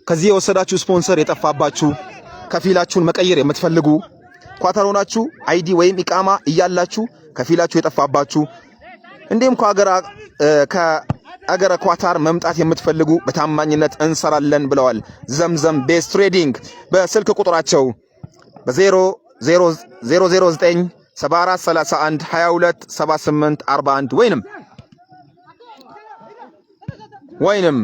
ከዚህ የወሰዳችሁ ስፖንሰር የጠፋባችሁ ከፊላችሁን መቀየር የምትፈልጉ ኳታር ሆናችሁ አይዲ ወይም ኢቃማ እያላችሁ ከፊላችሁ የጠፋባችሁ እንዴም ከአገረ ኳታር መምጣት የምትፈልጉ በታማኝነት እንሰራለን ብለዋል ዘምዘም ቤስት ትሬዲንግ። በስልክ ቁጥራቸው በ0009 7431 22 78 41 ወይንም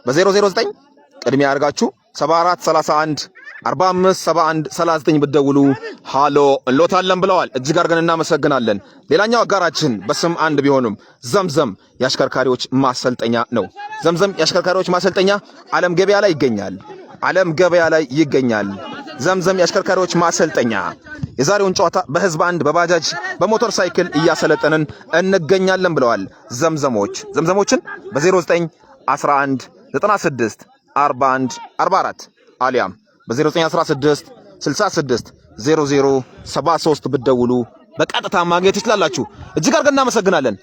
በ009 ቅድሚያ አድርጋችሁ 7431 45 71 39 ብትደውሉ ሃሎ እንሎታለን ብለዋል። እጅግ አድርገን እናመሰግናለን። ሌላኛው አጋራችን በስም አንድ ቢሆኑም ዘምዘም የአሽከርካሪዎች ማሰልጠኛ ነው። ዘምዘም የአሽከርካሪዎች ማሰልጠኛ ዓለም ገበያ ላይ ይገኛል። ዘምዘም የአሽከርካሪዎች ማሰልጠኛ የዛሬውን ጨዋታ በህዝብ አንድ በባጃጅ በሞተር ሳይክል እያሰለጠንን እንገኛለን ብለዋል። ዘምዘሞችን በ0911 96 41 44 አሊያም በ0916 66 00 73 ብትደውሉ በቀጥታ ማግኘት ትችላላችሁ። እጅግ አድርገን እናመሰግናለን።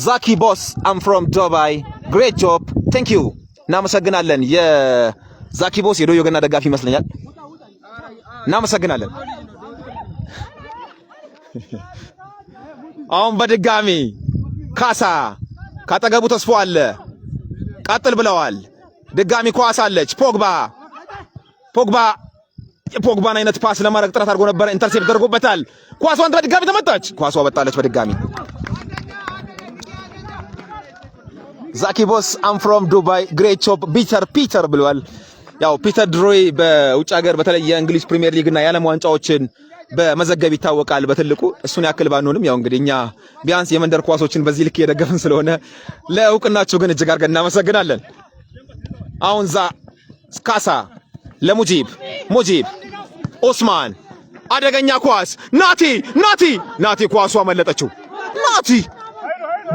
ዛኪ ቦስ አም ፍሮም ዱባይ ግሬት ጆብ ቴንክ ዩ እናመሰግናለን። የዛኪ ቦስ የዶዮ ገና ደጋፊ ይመስለኛል። እናመሰግናለን። አሁን በድጋሚ ካሳ ካጠገቡ ተስፎ አለ ቀጥል ብለዋል። ድጋሚ ኳስ አለች የፖግባን አይነት ፓስ ለማድረግ ጥረት አድርጎ ነበር። ኢንተርሴፕት ተደርጎበታል። ኳሷን በድጋሚ ተመታች። ኳሷ ወጣለች በድጋሚ። ዛኪ ቦስ አም ፍሮም ዱባይ ግሬት ጆብ ፒተር ብለዋል። ያው ፒተር ድሮይ በውጭ ሀገር በተለይ የእንግሊዝ ፕሪሚየር ሊግ እና የዓለም ዋንጫዎችን በመዘገብ ይታወቃል። በትልቁ እሱን ያክል ባንሆንም ያው እንግዲህ እኛ ቢያንስ የመንደር ኳሶችን በዚህ ልክ እየደገፍን ስለሆነ ለእውቅናችሁ ግን እጅግ አድርገን እናመሰግናለን። አሁን ካሳ ለሙጂብ ኦስማን አደገኛ ኳስ ናቲ ኳሷ አመለጠችው። ናቲ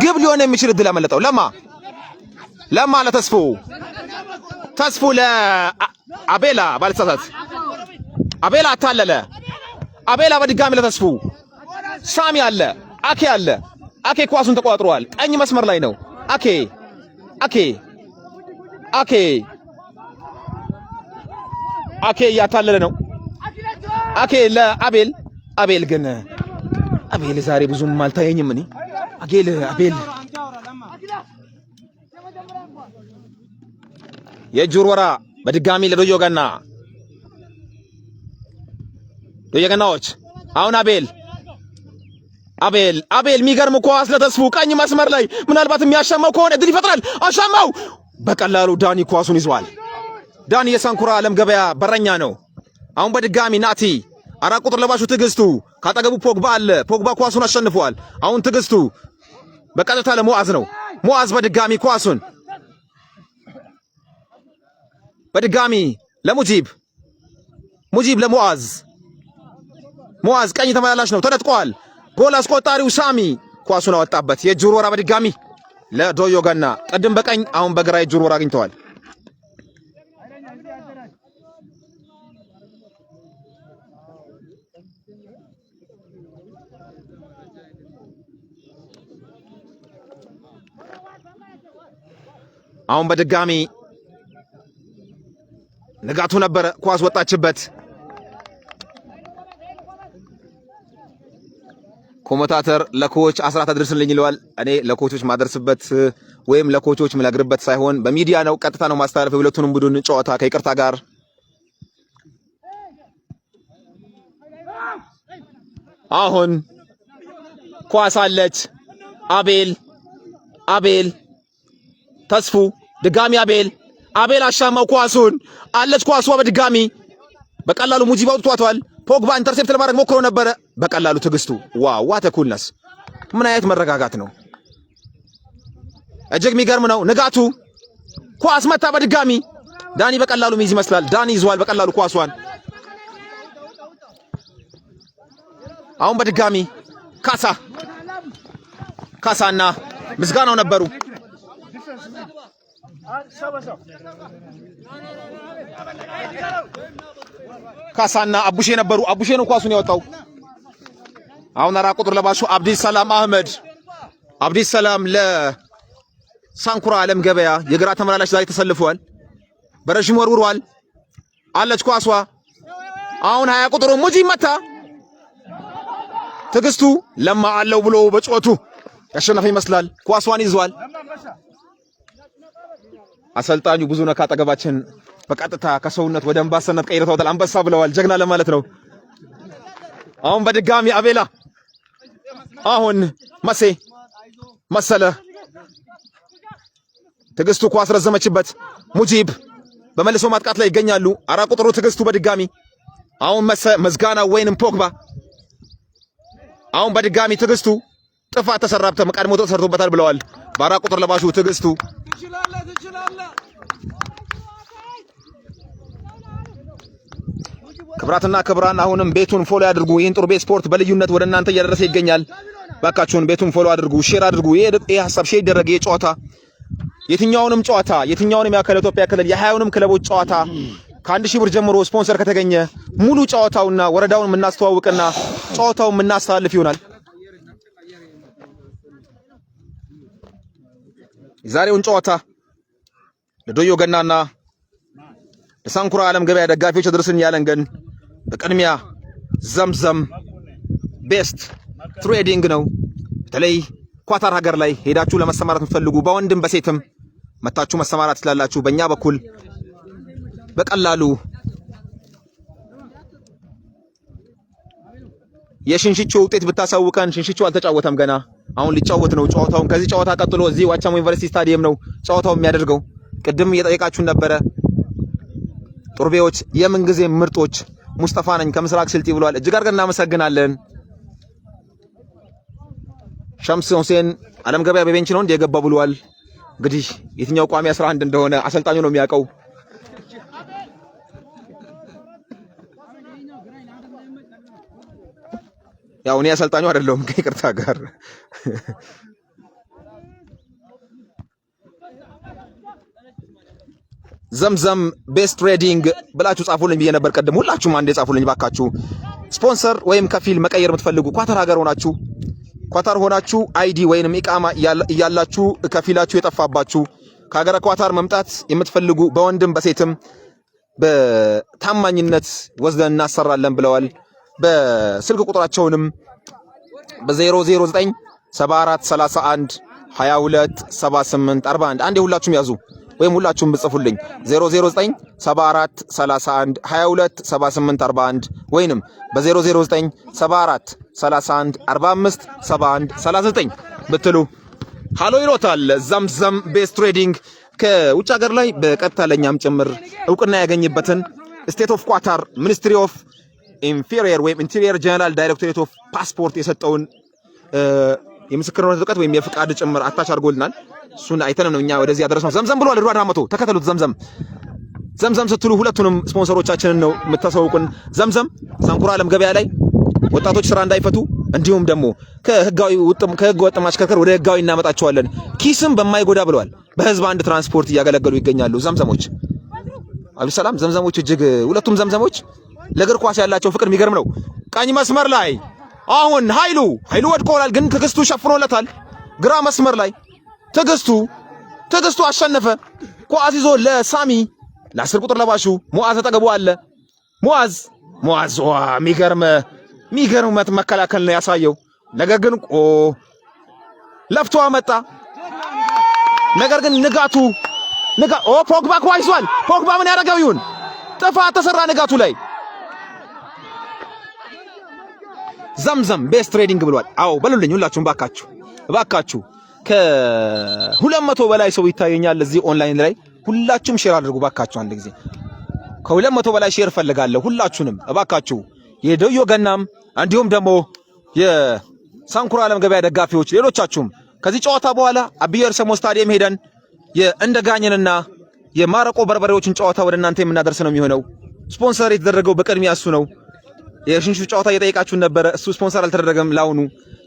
ግብ ሊሆን የሚችል እድል አመለጠው። ለማ ለተስፉ ለአቤላ ባልተሳሳት አቤላ አታለለ። አቤላ በድጋሚ ለተስፉ ሳሚ አለ አኬ ኳሱን ተቋጥሯል። ቀኝ መስመር ላይ ነው አኬ እያታለለ ነው። ለአቤል ግን አቤል ዛሬ ብዙም አልታየኝም። እኔ የእጅ ውርወራ በድጋሚ ለዶዮ ገና ዶዮ ገናዎች አሁን አቤል የሚገርም ኳስ ለተስፉ ቀኝ መስመር ላይ ምናልባት የሚያሻማው ከሆነ እድል ይፈጥራል። አሻማው በቀላሉ ዳኒ ኳሱን ይዟል። ዳኒ የሳንኩራ ዓለም ገበያ በረኛ ነው። አሁን በድጋሚ ናቲ 4 ቁጥር ለባሹ ትግስቱ ካጠገቡ ፖግባ አለ። ፖግባ ኳሱን አሸንፏል። አሁን ትግስቱ በቀጥታ ለሙዓዝ ነው። ሙዓዝ በድጋሚ ኳሱን በድጋሚ ለሙጂብ ለሙዓዝ ቀኝ ተመላላሽ ነው። ተነጥቋል። ጎል አስቆጣሪው ሳሚ ኳሱን አወጣበት። የእጅ ውርወራ በድጋሚ ለዶዮ ገና። ቀደም በቀኝ አሁን በግራ የእጅ ውርወራ አግኝተዋል። አሁን በድጋሚ ንጋቱ ነበረ። ኳስ ወጣችበት። ኮሞታተር ለኮች አስራት አድርስልኝ ይለዋል። እኔ ለኮቾች ማደርስበት ወይም ለኮቾች ምነግርበት ሳይሆን በሚዲያ ነው፣ ቀጥታ ነው ማስተላለፍ የሁለቱንም ቡድን ጨዋታ ከይቅርታ ጋር። አሁን ኳስ አለች። አቤል ተስፉ ድጋሚ አቤል አሻማው ኳሱን አለች። ኳሷ በድጋሚ በቀላሉ ሙጂብ አውጥቷታል። ፖግባ ኢንተርሴፕት ለማድረግ ሞክሮ ነበረ። በቀላሉ ትግስቱ ዋት ኩልነስ! ምን አይነት መረጋጋት ነው! እጅግ የሚገርም ነው። ንጋቱ ኳስ መታ በድጋሚ ዳኒ በቀላሉ ሚይዝ ይመስላል። ዳኒ ይዟል በቀላሉ ኳሷን። አሁን በድጋሚ ካሳና ምስጋናው ነበሩ። ካሳና አቡሼ ነበሩ። አቡሼ ነው ኳሱን ያወጣው። አሁን 4 ቁጥር ለባሹ አብዲሰላም አህመድ አብዲሰላም ለሳንኩራ ዓለም ገበያ የግራ ተመላላሽ ዛሬ ተሰልፈዋል። በረጅም ወርውሯል። አለች ኳሷ። አሁን 20 ቁጥሩ ሙጂብ መታ። ትግስቱ ለማ አለው ብሎ በጮቱ ያሸነፈ ይመስላል። ኳሷን ይዟል። አሰልጣኙ ብዙ ነካ አጠገባችን በቀጥታ ከሰውነት ወደ አንበሳነት ቀይረውታል። አንበሳ ብለዋል። ጀግና ለማለት ነው። አሁን በድጋሚ አቤላ አሁን መሰለ ትግስቱ ኳስ ረዘመችበት። ሙጂብ በመልሶ ማጥቃት ላይ ይገኛሉ። 4 ቁጥሩ ትግስቱ በድጋሚ አሁን መዝጋና ወይንም ፖግባ አሁን በድጋሚ ትግስቱ ጥፋት ተሰራብተ ቀድሞ ተሰርቶበታል ብለዋል። በ4 ቁጥር ለባሹ ትግስቱ ክብራትና ክብራን አሁንም ቤቱን ፎሎ ያድርጉ። ይህን ጦር ቤት ስፖርት በልዩነት ወደ እናንተ እያደረሰ ይገኛል። ባካችሁን ቤቱን ፎሎ አድርጉ፣ ሼር አድርጉ። ይሄ ሐሳብ ሼር ይደረግ። የጨዋታ የትኛውንም የኢትዮጵያ ክልል የ20ውንም ክለቦች ጨዋታ ከ1000 ብር ጀምሮ ስፖንሰር ከተገኘ ሙሉ ጨዋታውና ወረዳውን የምናስተዋውቅና ጨዋታውን የምናስተላልፍ ይሆናል። የዛሬውን ጨዋታ ለዶዮ ገናና ለሳንኩራ ዓለም ገበያ ደጋፊዎች አድርስን ያለን ግን በቅድሚያ ዘምዘም ቤስት ትሬዲንግ ነው። በተለይ ኳታር ሀገር ላይ ሄዳችሁ ለመሰማራት የምትፈልጉ በወንድም በሴትም መታችሁ መሰማራት ትችላላችሁ። በእኛ በኩል በቀላሉ የሽንሽቾ ውጤት ብታሳውቀን። ሽንሽቾ አልተጫወተም ገና፣ አሁን ሊጫወት ነው ጨዋታውን። ከዚህ ጨዋታ ቀጥሎ እዚህ ዋቻሞ ዩኒቨርሲቲ ስታዲየም ነው ጨዋታው የሚያደርገው። ቅድም እየጠየቃችሁን ነበረ። ጦርቤዎች የምን ጊዜ ምርጦች ሙስጠፋ ነኝ ከምስራቅ ስልጤ ብሏል። እጅግ አድርገን እናመሰግናለን። ሸምስ ሁሴን ዓለም ገበያ በቤንች ነው እንደ የገባ ብሏል። እንግዲህ የትኛው ቋሚ 11 እንደሆነ አሰልጣኙ ነው የሚያውቀው። ያው እኔ አሰልጣኙ አይደለሁም ከይቅርታ ጋር ዘምዘም ቤስት ትሬዲንግ ብላችሁ ጻፉልኝ ብዬ ነበር ቀደም። ሁላችሁም አንዴ ጻፉልኝ ባካችሁ። ስፖንሰር ወይም ከፊል መቀየር የምትፈልጉ ኳታር ሀገር ሆናችሁ አይዲ ወይንም ኢቃማ እያላችሁ ከፊላችሁ የጠፋባችሁ ከሀገረ ኳታር መምጣት የምትፈልጉ በወንድም በሴትም በታማኝነት ወስደን እናሰራለን ብለዋል። በስልክ ቁጥራቸውንም በ009 74 31 22 78 41 አንዴ ሁላችሁም ያዙ። ወይም ሁላችሁም ብጽፉልኝ 00974 31 22 78 41 ወይንም በ00974 31 45 71 39 ብትሉ ሃሎ ይሎታል። ዘምዘም ቤስት ትሬዲንግ ከውጭ ሀገር ላይ በቀጥታ ለኛም ጭምር እውቅና ያገኝበትን ስቴት ኦፍ ኳታር ሚኒስትሪ ኦፍ ኢንፌሪየር ወይም ኢንቴሪየር ጀነራል ዳይሬክቶሬት ኦፍ ፓስፖርት የሰጠውን የምስክርነት ወረቀት ወይም የፍቃድ ጭምር አታች አድርጎልናል። እሱን አይተን ነው እኛ ወደዚህ ያደረስነው። ዘምዘም ብሏል ሩዋን ራመቶ ተከተሉት። ዘምዘም ስትሉ ሁለቱንም ስፖንሰሮቻችንን ነው የምታሳውቁን። ዘምዘም ሳንኩራ ዓለም ገበያ ላይ ወጣቶች ስራ እንዳይፈቱ እንዲሁም ደግሞ ከህግ ወጥ ማሽከርከር ወደ ህጋዊ እናመጣቸዋለን ኪስም በማይጎዳ ብለዋል። በህዝብ አንድ ትራንስፖርት እያገለገሉ ይገኛሉ። ዘምዘሞች አብዱሰላም ዘምዘሞች እጅግ ሁለቱም ዘምዘሞች ለእግር ኳስ ያላቸው ፍቅር የሚገርም ነው። ቀኝ መስመር ላይ አሁን ኃይሉ ወድቆላል፣ ግን ትግስቱ ሸፍኖለታል። ግራ መስመር ላይ ትግስቱ አሸነፈ። ኳስ ይዞ ለሳሚ ለ10 ቁጥር ለባሹ ሙአዝ ተጠገቡ አለ። ሙአዝ የሚገርም መከላከል ነው ያሳየው። ነገር ግን ለፍቶ አመጣ። ነገር ግን ንጋቱ ፖግባ ኳስ ይዟል። ፖግባ ምን ያደርገው ይሁን? ጥፋት ተሰራ ንጋቱ ላይ። ዘምዘም ቤስት ትሬዲንግ ብሏል። አዎ በሉልኝ ሁላችሁም ባካችሁ ከ200 በላይ ሰው ይታየኛል እዚህ ኦንላይን ላይ። ሁላችሁም ሼር አድርጉ ባካችሁ። አንድ ጊዜ ከ200 በላይ ሼር ፈልጋለሁ። ሁላችሁንም ባካችሁ የዶዮ ገናም እንዲሁም ደግሞ የሳንኩራ ዓለም ገበያ ደጋፊዎች ሌሎቻችሁም ከዚህ ጨዋታ በኋላ አብየር ሰሞ ስታዲየም ሄደን የእንደጋኘንና የማረቆ በርበሬዎችን ጨዋታ ወደ እናንተ የምናደርስ ነው የሚሆነው። ስፖንሰር የተደረገው በቅድሚያ እሱ ነው። የሽንሹ ጨዋታ እየጠየቃችሁን ነበረ። እሱ ስፖንሰር አልተደረገም። ላውኑ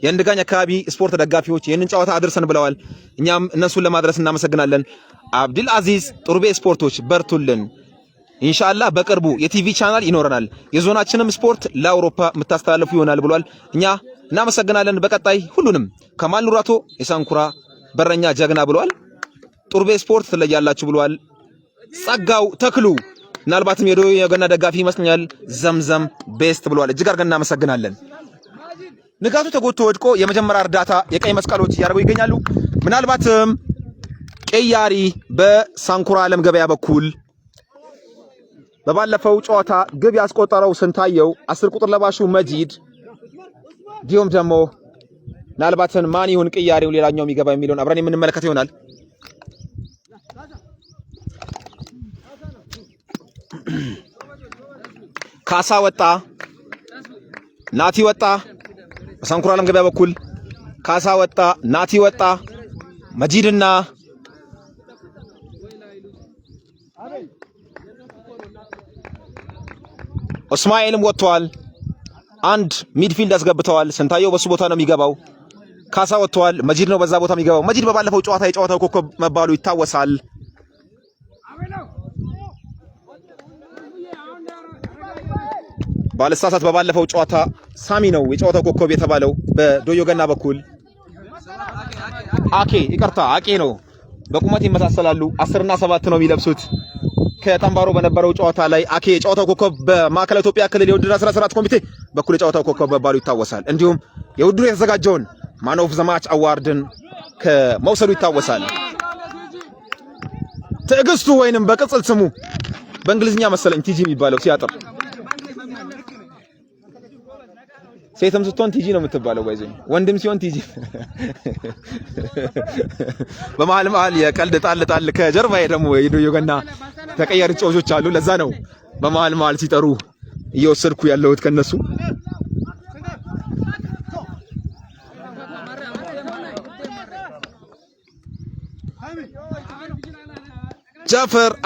የእንደጋኝ አካባቢ ስፖርት ደጋፊዎች ይህንን ጨዋታ አድርሰን ብለዋል። እኛም እነሱን ለማድረስ እናመሰግናለን። አብዱል አዚዝ ጡርቤ ስፖርቶች በርቱልን። ኢንሻአላህ በቅርቡ የቲቪ ቻናል ይኖረናል። የዞናችንም ስፖርት ለአውሮፓ የምታስተላልፉ ይሆናል ብሏል። እኛ እናመሰግናለን። በቀጣይ ሁሉንም ከማል ኑራቶ የሳንኩራ በረኛ ጀግና ብሏል። ጡርቤ ስፖርት ትለያላችሁ ብሏል። ጸጋው ተክሉ ምናልባትም የዶዮ የገና ደጋፊ ይመስለኛል። ዘምዘም ቤስት ብሏል። እጅግ አድርገን እናመሰግናለን። ንጋቱ ተጎድቶ ወድቆ የመጀመሪያ እርዳታ የቀይ መስቀሎች እያደረጉ ይገኛሉ። ምናልባትም ቀያሪ በሳንኩራ ዓለም ገበያ በኩል በባለፈው ጨዋታ ግብ ያስቆጠረው ስንታየው 10 ቁጥር ለባሹ መጂድ ዲዮም ደግሞ ምናልባትም ማን ይሁን ቀያሪው ሌላኛው የሚገባ የሚለውን አብረን የምንመለከት ይሆናል። ካሳ ወጣ፣ ናቲ ወጣ። በሳንኩራ ዓለም ገበያ በኩል ካሳ ወጣ፣ ናቲ ወጣ፣ መጂድና ኡስማኤልም ወጥቷል። አንድ ሚድፊልድ አስገብተዋል። ስንታየው በሱ ቦታ ነው የሚገባው። ካሳ ወጥቷል። መጂድ ነው በዛ ቦታ የሚገባው። መጂድ በባለፈው ጨዋታ የጨዋታው ኮከብ መባሉ ይታወሳል። ባለሳሳት በባለፈው ጨዋታ ሳሚ ነው የጨዋታው ኮከብ የተባለው በዶዮ ገና በኩል። አቄ ነው። በቁመት ይመሳሰላሉ። 10 እና 7 ነው የሚለብሱት። ከታምባሮ በነበረው ጨዋታ ላይ አኬ የጨዋታው ኮከብ በማዕከላዊ ኢትዮጵያ ክልል የውድድር 14 ኮሚቴ በኩል የጨዋታው ኮከብ መባሉ ይታወሳል። እንዲሁም የውድድሩ የተዘጋጀውን ማን ኦፍ ዘ ማች አዋርድን ከመውሰዱ ይታወሳል። ትዕግስቱ ወይንም በቅጽል ስሙ በእንግሊዝኛ መሰለኝ ቲጂ የሚባለው ሲያጥር፣ ሴትም ስትሆን ቲጂ ነው የምትባለው። ወይዘን ወንድም ሲሆን ቲጂ። በመሃል የቀልድ ጣል ከጀርባዬ ደግሞ የዶዮ ገና ተቀያሪ ጨዋቾች አሉ። ለዛ ነው በመሃል ሲጠሩ እየወሰድኩ ያለሁት ከነሱ።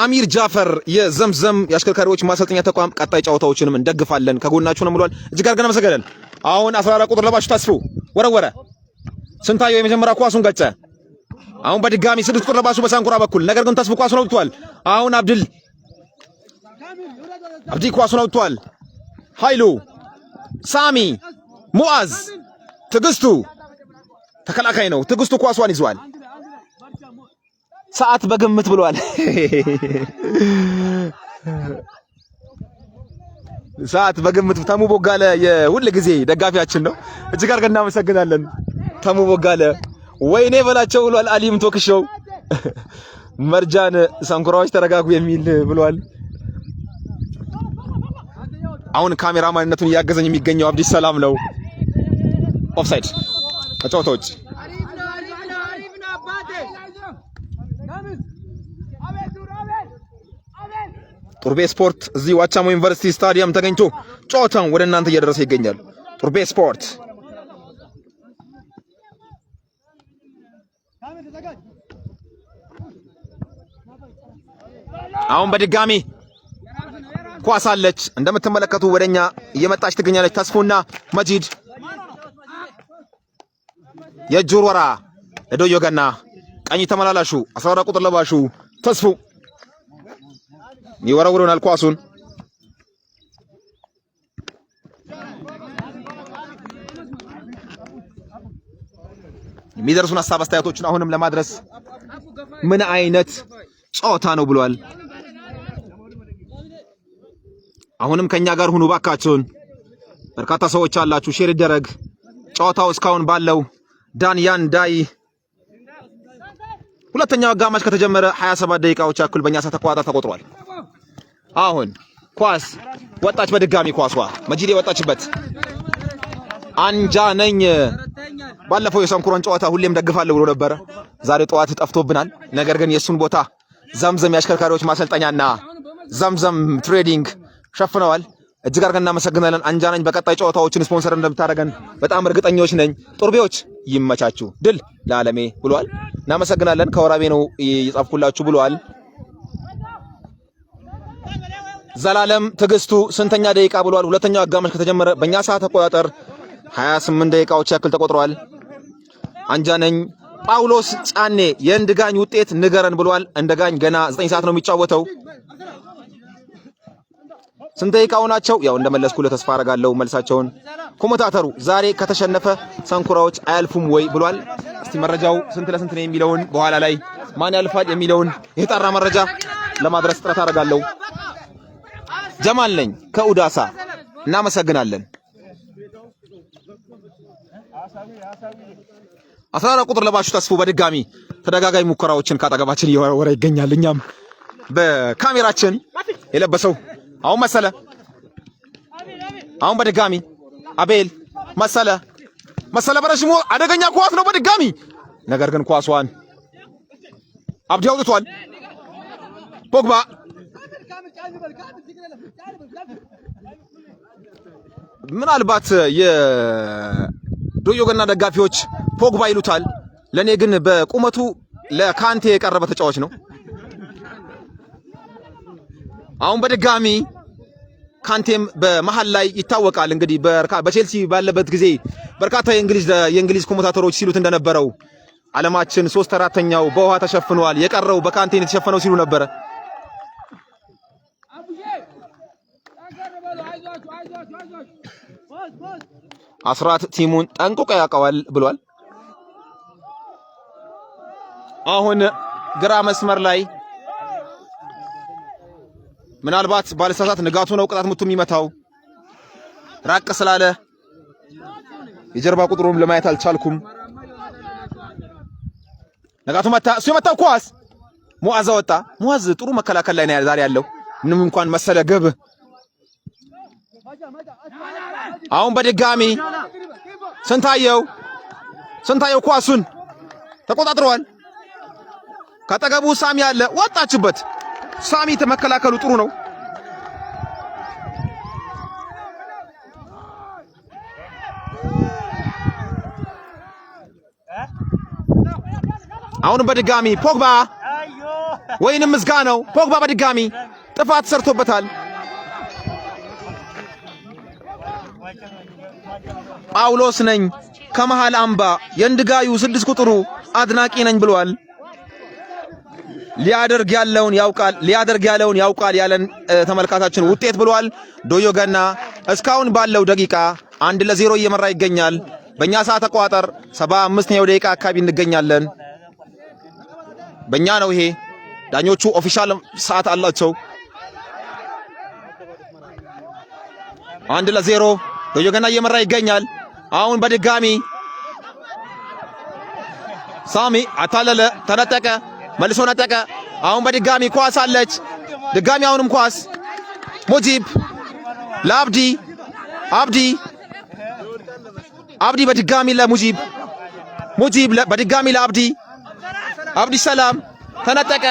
አሚር ጃፈር የዘምዘም የአሽከርካሪዎች ማሰልጠኛ ተቋም ቀጣይ ጨዋታዎችንም እንደግፋለን ከጎናችሁ ነው ብሏል። እጅግ አድርገን እናመሰግናለን። አሁን 14 ቁጥር ለባሹ ተስፉ ወረወረ። ስንታየው የመጀመሪያ ኳሱን ገጨ። አሁን በድጋሚ 6 ቁጥር ለባሹ በሳንኩራ በኩል ነገር ግን ተስፉ ኳሱን አውጥቷል። አሁን አብዲ ኳሱን አውጥቷል። ኃይሉ፣ ሳሚ፣ ሙአዝ፣ ትግስቱ ተከላካይ ነው። ትግስቱ ኳሷን ይዟል። ሰዓት በግምት ብሏል። ሰዓት በግምት ተሙ ቦጋለ የሁል ጊዜ ደጋፊያችን ነው። እጅግ አድርገን እናመሰግናለን ተሙ ቦጋለ። ወይኔ በላቸው ብሏል አሊም ቶክሾው። መርጃን ሰንኩራዎች ተረጋጉ የሚል ብሏል። አሁን ካሜራ ማንነቱን እያገዘኝ የሚገኘው አብዲ ሰላም ነው። ኦፍሳይድ ከጨዋታ ውጭ። ጡርቤ ስፖርት እዚህ ዋቻሞ ዩኒቨርሲቲ ስታዲየም ተገኝቶ ጨዋታውን ወደ እናንተ እየደረሰ ይገኛል። ጡርቤ ስፖርት አሁን በድጋሚ ኳስ አለች። እንደምትመለከቱ ወደኛ እየመጣች ትገኛለች። ተስፉና መጂድ የእጁር ወራ ለዶዮ ገና ቀኝ ተመላላሹ 14 ቁጥር ለባሹ ተስፉ ይወረውሩናል ኳሱን። የሚደርሱን ሐሳብ አስተያየቶችን አሁንም ለማድረስ ምን አይነት ጨዋታ ነው ብሏል። አሁንም ከኛ ጋር ሁኑ ባካችሁን። በርካታ ሰዎች አላችሁ፣ ሼር ይደረግ። ጨዋታው እስካሁን ባለው ዳንያን ዳይ ሁለተኛው አጋማሽ ከተጀመረ 27 ደቂቃዎች ያክል በእኛ ሰዓት ተቆጥሯል። አሁን ኳስ ወጣች። በድጋሚ ኳሷ መጂዴ ወጣችበት። አንጃ ነኝ ባለፈው የሰንኩረን ጨዋታ ሁሌም ደግፋለሁ ብሎ ነበር። ዛሬ ጠዋት ጠፍቶብናል። ነገር ግን የሱን ቦታ ዘምዘም የአሽከርካሪዎች ማሰልጠኛና ዘምዘም ትሬዲንግ ሸፍነዋል። እጅግ አድርገን እናመሰግናለን። አንጃ ነኝ በቀጣይ ጨዋታዎችን ስፖንሰር እንደምታደርገን በጣም እርግጠኞች ነኝ። ጡርቤዎች ይመቻችሁ፣ ድል ለዓለሜ ብሏል። እናመሰግናለን። ከወራቤ ነው የጻፍኩላችሁ ብሏል። ዘላለም ትግስቱ ስንተኛ ደቂቃ ብሏል። ሁለተኛው አጋማሽ ከተጀመረ በእኛ ሰዓት አቆጣጠር 28 ደቂቃዎች ያክል ተቆጥሯል። አንጃ ነኝ ጳውሎስ ጫኔ የእንድጋኝ ውጤት ንገረን ብሏል። እንደጋኝ ገና 9 ሰዓት ነው የሚጫወተው። ስንት ደቂቃው ናቸው? ያው እንደመለስኩልህ ተስፋ አደርጋለሁ መልሳቸውን። ኮሜንታተሩ ዛሬ ከተሸነፈ ሰንኩራዎች አያልፉም ወይ ብሏል። እስቲ መረጃው ስንት ለስንት ነው የሚለውን በኋላ ላይ ማን ያልፋል የሚለውን የተጣራ መረጃ ለማድረስ ጥረት አደርጋለሁ። ጀማል ነኝ ከኡዳሳ እናመሰግናለን። 14 ቁጥር ለባሹ ተስፉ በድጋሚ ተደጋጋሚ ሙከራዎችን ካጠገባችን እየወረወረ ይገኛል። እኛም በካሜራችን የለበሰው አሁን መሰለ አሁን በድጋሚ አቤል መሰለ በረሽሙ አደገኛ ኳስ ነው በድጋሚ ነገር ግን ኳሷን አብዲ አውጥቷል። ፖግባ ምናልባት የዶዮ ገና ደጋፊዎች ፖግባ ይሉታል። ለኔ ግን በቁመቱ ለካንቴ የቀረበ ተጫዋች ነው። አሁን በድጋሚ ካንቴም በመሃል ላይ ይታወቃል። እንግዲህ በቼልሲ ባለበት ጊዜ በርካታ የእንግሊዝ ኮሜንታተሮች ሲሉት እንደነበረው ዓለማችን 3/4ኛው በውሃ ተሸፍኗል፣ የቀረው በካንቴ የተሸፈነው ሲሉ ነበር። አስራት ቲሙን ጠንቅቆ ያውቀዋል ብሏል። አሁን ግራ መስመር ላይ ምናልባት ባለሳሳት ንጋቱ ነው ቅጣት ምቱ የሚመታው። ራቅ ስላለ የጀርባ ቁጥሩን ለማየት አልቻልኩም። ንጋቱ መታ፣ እሱ የመታው ኳስ ሙአዝ ወጣ። ሙአዝ ጥሩ መከላከል ላይ ነው ዛሬ ያለው። ምንም እንኳን መሰለ ግብ። አሁን በድጋሚ ስንታየው ኳሱን ተቆጣጥሯል። ከጠገቡ ሳሚ ያለ ወጣችበት። ሳሚ ተመከላከሉ ጥሩ ነው። አሁን በድጋሚ ፖግባ ወይንም ምስጋናው ፖግባ በድጋሚ ጥፋት ሰርቶበታል። ጳውሎስ ነኝ ከመሃል አምባ የእንድጋዩ 6 ቁጥሩ አድናቂ ነኝ ብሏል። ሊያደርግ ያለውን ያውቃል ያለን ተመልካታችን ውጤት ብሏል። ዶዮ ገና እስካሁን ባለው ደቂቃ 1-0 እየመራ ይገኛል። በእኛ ሰዓት አቆጣጠር 75ኛው ደቂቃ አካባቢ እንገኛለን። በእኛ ነው ይሄ። ዳኞቹ ኦፊሻል ሰዓት አላቸው። 1-0 ዶዮ ገና እየመራ ይገኛል። አሁን በድጋሚ ሳሚ አታለለ፣ ተነጠቀ፣ መልሶ ነጠቀ። አሁን በድጋሚ ኳስ አለች። ድጋሚ አሁንም ኳስ ሙጂብ ለአብዲ አብዲ በድጋሚ ለሙጂብ በድጋሚ ለአብዲ ሰላም ተነጠቀ።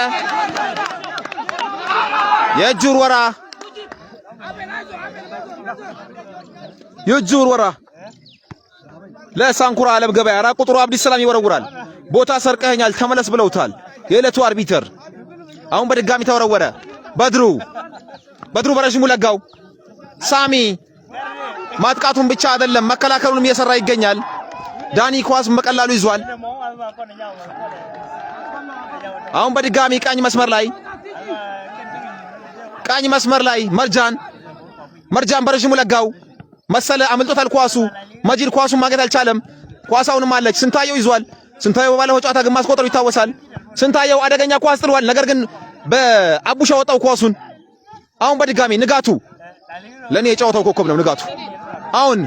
የእጅ ውርወራ ለሳንኩራ አለም ገበያ። አራት ቁጥሩ አብዲ ሰላም ይወረውራል። ቦታ ሰርቀኸኛል ተመለስ ብለውታል የዕለቱ አርቢተር። አሁን በድጋሚ ተወረወረ። በድሩ በረዥሙ ለጋው። ሳሚ ማጥቃቱን ብቻ አይደለም መከላከሉንም እየሰራ ይገኛል። ዳኒ ኳስ በቀላሉ ይዟል። አሁን በድጋሚ ቀኝ መስመር ላይ መርጃን በረዥሙ ለጋው። መሰለ አምልጦታል ኳሱ። መጂድ ኳሱን ማግኘት አልቻለም። ኳሳውንም አለች። ስንታየው ይዟል። ስንታየው ባለፈው ጨዋታ ግን ማስቆጠሩ ይታወሳል። ስንታየው አደገኛ ኳስ ጥሏል። ነገር ግን በአቡሻ ወጣው ኳሱን። አሁን በድጋሚ ንጋቱ ለኔ የጨዋታው ኮከብ ነው ንጋቱ። አሁን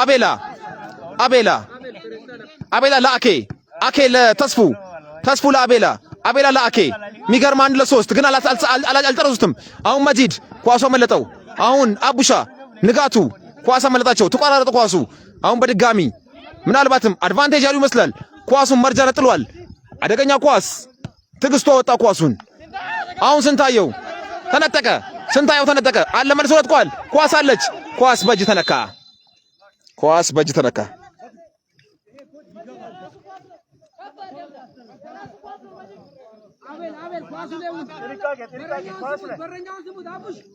አቤላ ለአኬ ለተስፉ ለአቤላ ለአኬ ሚገርም 1-3 ግን አልጨረሱትም። አሁን መጂድ ኳሱ መለጠው። አሁን አቡሻ ንጋቱ ኳስ መለጣቸው። ተቋራረጠ ኳሱ። አሁን በድጋሚ ምናልባትም አድቫንቴጅ ያሉ ይመስላል። ኳሱን መርጃ ነጥሏል። አደገኛ ኳስ ትግስቱ ወጣ ኳሱን። አሁን ስንታየው ተነጠቀ። አለ መልሶ ወጥቋል። ኳስ አለች። ኳስ በእጅ ተነካ።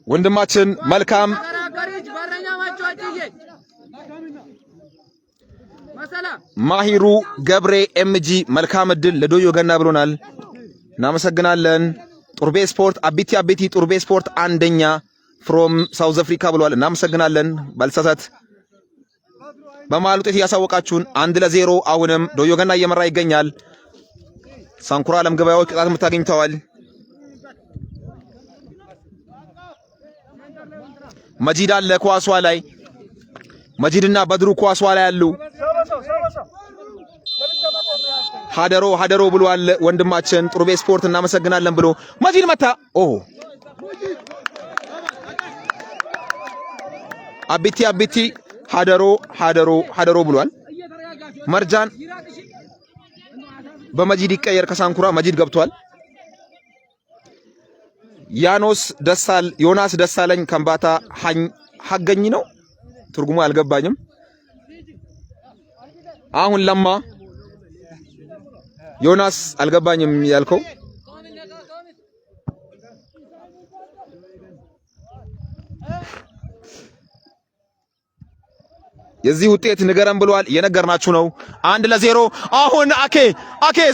ወንድማችን መልካም ማሂሩ ገብሬ ኤምጂ መልካም እድል ለዶዮ ገና ብሎናል። እናመሰግናለን። ጡርቤ ስፖርት አቢቲ ጡርቤ ስፖርት አንደኛ ፍሮም ሳውዝ አፍሪካ ብሏል። እናመሰግናለን። ባልሳሳት በመሃል ውጤት እያሳወቃችሁን 1-0 አሁንም ዶዮ ገና እየመራ ይገኛል። ሳንኩራ አለም ገበያዎች ቅጣት ምት አግኝተዋል። መጂድ አለ ኳሷ ላይ። መጂድና በድሩ ኳሷ ላይ አሉ። ሀደሮ ብሏል ወንድማችን ጡርቤ ስፖርት እናመሰግናለን ብሎ መጂድ መታ። አቢቲ ሀደሮ ብሏል። መርጃን በመጂድ ይቀየር ከሳንኩራ መጂድ ገብቷል። ዮናስ ደሳለኝ ከምባታ ሀገኝ ነው ትርጉሙ አልገባኝም። አሁን ለማ ዮናስ አልገባኝም ያልከው የዚህ ውጤት ንገረን ብሏል። የነገርናችሁ ነው። 1-0 አሁን አኬ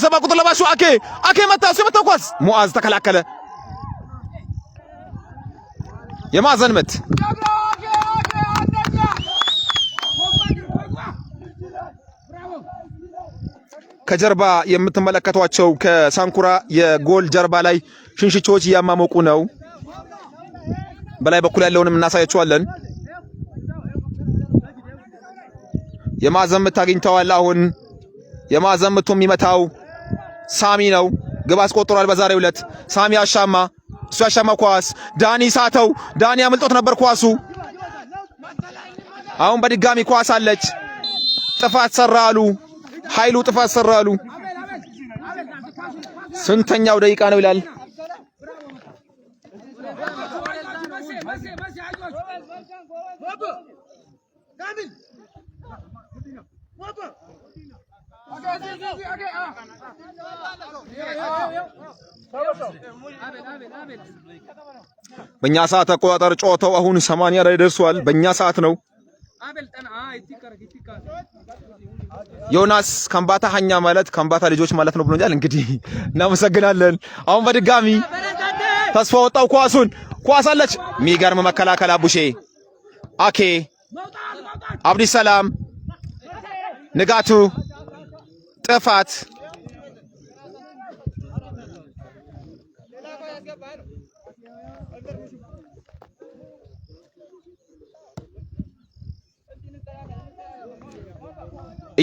7 ቁጥር ለባሹ አኬ መታው ኳስ ሙአዝ ተከላከለ። የማዕዘን ምት ከጀርባ የምትመለከቷቸው ከሳንኩራ የጎል ጀርባ ላይ ሽንሽቾች እያማሞቁ ነው። በላይ በኩል ያለውንም እናሳያችኋለን። የማዕዘን ምት አግኝተዋል። አሁን የማዕዘን ምቱ የሚመታው ሳሚ ነው። ግብ አስቆጥሯል በዛሬው ዕለት ሳሚ አሻማ። እሱ ያሻማ ኳስ ዳኒ ሳተው። ዳኒ አምልጦት ነበር ኳሱ። አሁን በድጋሚ ኳስ አለች። ጥፋት ሰራሉ ኃይሉ ጥፋት ሰራሉ። ስንተኛው ደቂቃ ነው ይላል። በእኛ ሰዓት አቆጣጠር ጨዋታው አሁን 80 ላይ ደርሷል። በእኛ ሰዓት ነው። ዮናስ ከምባታ ሀኛ ማለት ከምባታ ልጆች ማለት ነው ብሎኛል። እንግዲህ እናመሰግናለን። አሁን በድጋሚ ተስፋ ወጣው ኳስ አለች። ሚገርም መከላከል አቡሼ አኬ አብዲ ሰላም ንጋቱ ጥፋት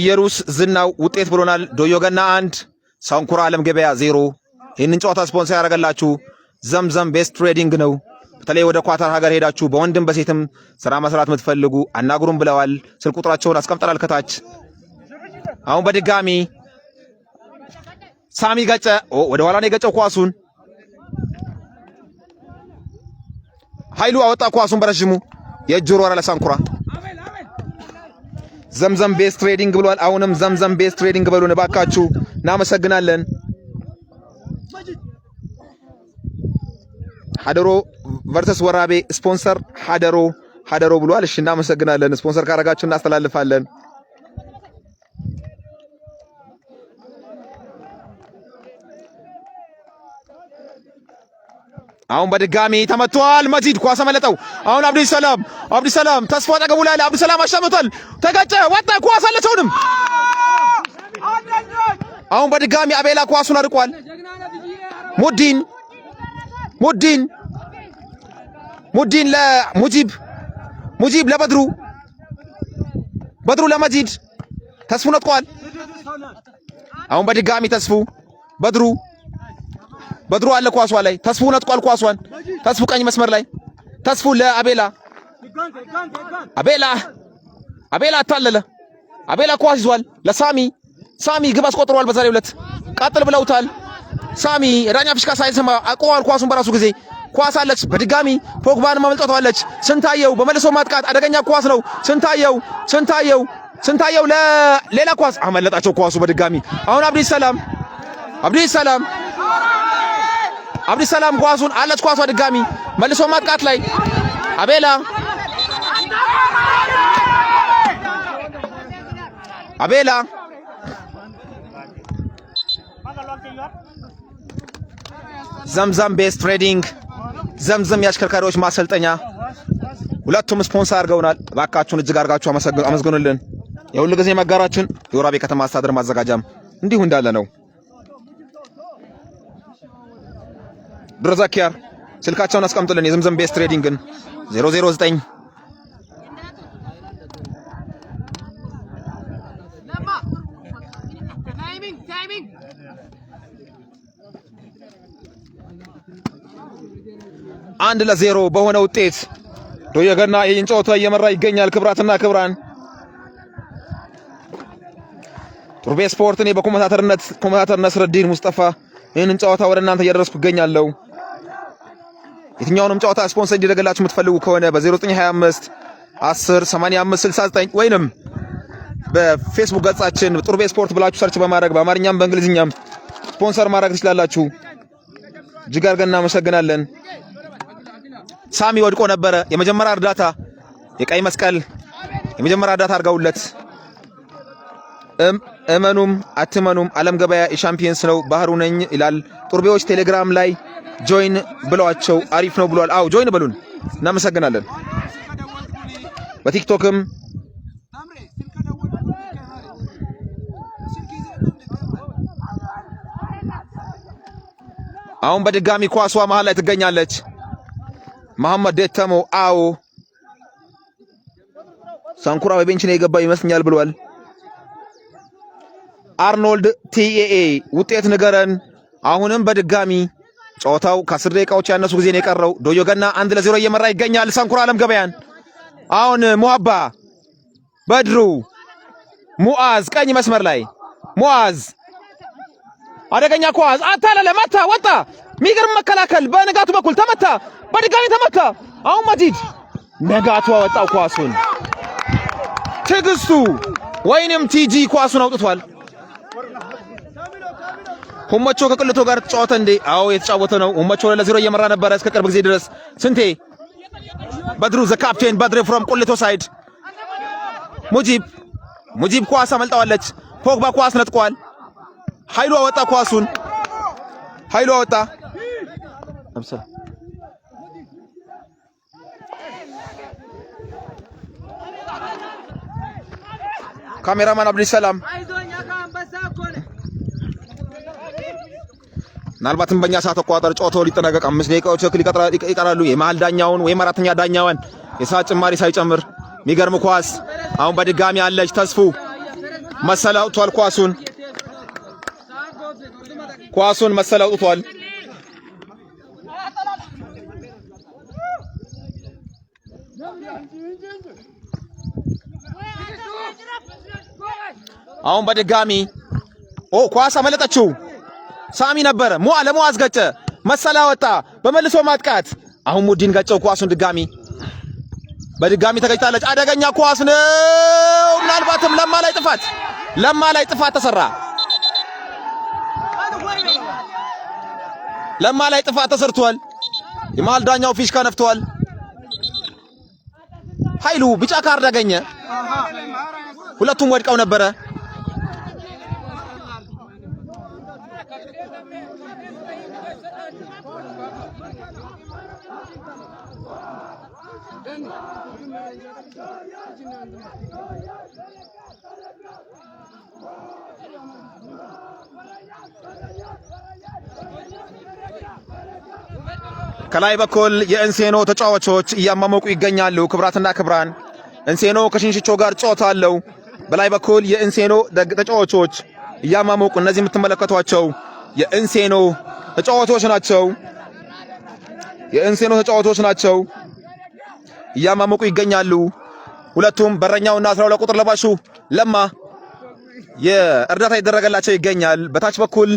ኢየሩስ ዝናው ውጤት ብሎናል። ዶዮ ገና 1 ሳንኩራ አለም ገበያ 0 ይህንን ጨዋታ ስፖንሰር ያደረገላችሁ ዘምዘም ቤስት ትሬዲንግ ነው። በተለይ ወደ ኳታር ሀገር ሄዳችሁ በወንድም በሴትም ስራ መስራት የምትፈልጉ አናግሩም ብለዋል። ስልክ ቁጥራቸውን አስቀምጠናል ከታች። አሁን በድጋሚ ሳሚ ገጨ። ወደ ኋላ ነው የገጨው ኳሱን። ኃይሉ አወጣ ኳሱን በረጅሙ። የእጅ ወርወራ ለሳንኩራ። ዘምዘም ቤስት ትሬዲንግ ብሏል። አሁንም ዘምዘም ቤስት ትሬዲንግ በሉን እባካችሁ። እናመሰግናለን። ሀደሮ ቨርሰስ ወራቤ ስፖንሰር ሀደሮ ብሏል። እሺ እናመሰግናለን። ስፖንሰር ካረጋችሁ እናስተላልፋለን። አሁን በድጋሚ ተመቷል። መጂድ ኳስ አመለጠው። አሁን አብዲሰላም ተስፋ አጠገቡ ላይ አለ። አብዲሰላም አሻምቷል። ተገጨ። ወጣ። ኳስ አለችውንም። አሁን በድጋሚ አቤላ ኳሱን አርቋል። ሙዲን ለሙጂብ ለበድሩ ለመጂድ ተስፉ ነጥቋል። አሁን በድጋሚ በድሩ አለ ኳሷ ላይ። ተስፉ ነጥቋል ኳሷን። ተስፉ ቀኝ መስመር ላይ ተስፉ ለአቤላ አቤላ አታለለ። አቤላ ኳስ ይዟል ለሳሚ ግብ አስቆጥሯል። በዛሬው ዕለት ቀጥል ብለውታል። ሳሚ ዳኛ ፊሽካ ሳይሰማ አቆዋል ኳሱን በራሱ ጊዜ። ኳስ አለች በድጋሚ ፖግባን ማመልጠቷለች። ስንታየው በመልሶ ማጥቃት አደገኛ ኳስ ነው። ስንታየው ለሌላ ኳስ አመለጣቸው ኳሱ በድጋሚ። አሁን አብዲሰላም ኳሱን አለች ኳሷ ድጋሚ መልሶ ማጥቃት ላይ አቤላ ዘምዘም ቤስት ትሬዲንግ ዘምዘም የአሽከርካሪዎች ማሰልጠኛ ሁለቱም ስፖንሰር አድርገውናል። እባካችሁን እጅግ አድርጋችሁ አመስግኑልን። የሁሉ ጊዜ መጋራችን የወራቤ ከተማ አስተዳደር ማዘጋጃም እንዲሁ እንዳለ ነው። ድረዛኪያር ስልካቸውን አስቀምጡልን። የዘምዘም ቤስት ትሬዲንግን 009 1-0 በሆነ ውጤት ዶየገና ይህን ጨዋታ እየመራ ይገኛል። ክብራትና ክብራን ቱርቤ ስፖርት እኔ በኮሜንታተር ነስረዲን ሙስጠፋ ይህንን ጨዋታ ወደ እናንተ እያደረስኩ እገኛለሁ። የትኛውንም ጨዋታ ስፖንሰር እንዲደረግላችሁ የምትፈልጉ ከሆነ በ0925 10 85 69 ወይንም በፌስቡክ ገጻችን ቱርቤ ስፖርት ብላችሁ ሰርች በማድረግ በአማርኛም በእንግሊዝኛም ስፖንሰር ማድረግ ትችላላችሁ። እጅግ አድርገን እናመሰግናለን። ሳሚ ወድቆ ነበረ። የመጀመሪያ እርዳታ የቀይ መስቀል የመጀመሪያ እርዳታ አድርገውለት እመኑም አትመኑም ዓለም ገበያ የሻምፒየንስ ነው ባህሩ ነኝ ይላል። ቱርቤዎች ቴሌግራም ላይ ጆይን ብሏቸው አሪፍ ነው ብሏል። አው ጆይን በሉን። እናመሰግናለን። በቲክቶክም አሁን በድጋሚ ኳሷ መሃል ላይ ትገኛለች። መሐመድ ደተሞ አው ሳንኩራ በቤንች ነው የገባው ይመስልኛል ብሏል። አርኖልድ ቲኤኤ ውጤት ንገረን። አሁንም በድጋሚ ጨዋታው ከ10 ደቂቃዎች ያነሱ ጊዜ ነው የቀረው። ዶዮገና 1-0 እየመራ ይገኛል ሳንኩራ ዓለም ገበያን። አሁን ሙሀባ በድሩ ሙአዝ ቀኝ መስመር ላይ ሙአዝ አደገኛ ኳስ አታለለ መታ ወጣ። ሚገርም መከላከል በንጋቱ በኩል ተመታ። በድጋሚ ተመታ። አሁን መጂድ ነጋቱ አወጣው ኳሱን። ትግስቱ ወይንም ቲጂ ኳሱን አውጥቷል። ሁመቾ ከቅልቶ ጋር ተጫወተ እንዴ? አዎ የተጫወተ ነው። ሁመቾ 2-0 እየመራ ነበረ እስከ ቅርብ ጊዜ ድረስ። ስንቴ በድሩ ዘ ካፕቴን በድሬ ፍሮም ቁልቶ ሳይድ ሙጂብ ኳስ አመልጣዋለች። ፖግባ ኳስ ነጥቋል። ኃይሉ አወጣ ኳሱን። ኃይሉ አወጣ። ካሜራማን አብዱሰላም ምናልባትም በእኛ ሰዓት አቆጣጠር ጨዋታው ሊጠናቀቅ 5 ደቂቃዎች ያክል ይቀራሉ። የመሃል ዳኛውን ወይም አራተኛ ዳኛውን የሰዓት ጭማሪ ሳይጨምር የሚገርም ኳስ አሁን በድጋሚ አለች። ተስፉ መሰላው ቷል ኳሱን ኳሱን መሰለ አውጥቷል። አሁን በድጋሚ ኳስ አመለጠችው። ሳሚ ነበረ ለሙዓዝ ገጨ። መሰለ ወጣ በመልሶ ማጥቃት። አሁን ሙዲን ገጨው ኳሱን በድጋሚ ተገጭታለች። አደገኛ ኳስ ነው። ምናልባትም ለማ ላይ ጥፋት ተሰራ። ለማ ላይ ጥፋት ተሰርቷል። የመሃል ዳኛው ፊሽካ ነፍቷል። ኃይሉ ቢጫ ካርድ አገኘ። ሁለቱም ወድቀው ነበረ። ከላይ በኩል የእንሴኖ ተጫዋቾች እያማሞቁ ይገኛሉ። ክብራትና ክብራን እንሴኖ ከሽንሽቾ ጋር ጨዋታ አለው። በላይ በኩል የእንሴኖ ተጫዋቾች እያማሞቁ እነዚህ የምትመለከቷቸው የእንሴኖ ተጫዋቾች ናቸው። እያማሞቁ ይገኛሉ። ሁለቱም በረኛውና 12 ቁጥር ለባሹ ለማ የእርዳታ ይደረገላቸው ይገኛል። በታች በኩል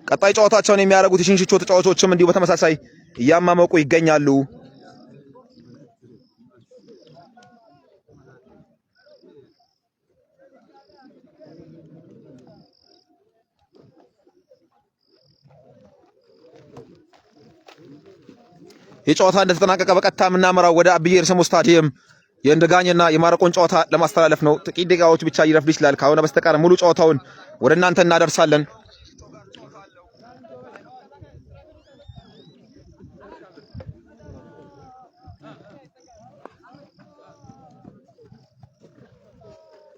ቀጣይ ጨዋታቸውን የሚያደርጉት የሽንሽቾ ተጫዋቾችም እንዲሁ በተመሳሳይ እያማሞቁ ይገኛሉ። የጨዋታ እንደተጠናቀቀ በቀጥታ የምናመራው ወደ አብዬ እርሰሞ ስታዲየም የእንደጋኝና የማረቆን ጨዋታ ለማስተላለፍ ነው። ጥቂት ደቂቃዎች ብቻ ይረፍድ ይችላል። ካሁን በስተቀር ሙሉ ጨዋታውን ወደ እናንተ እናደርሳለን።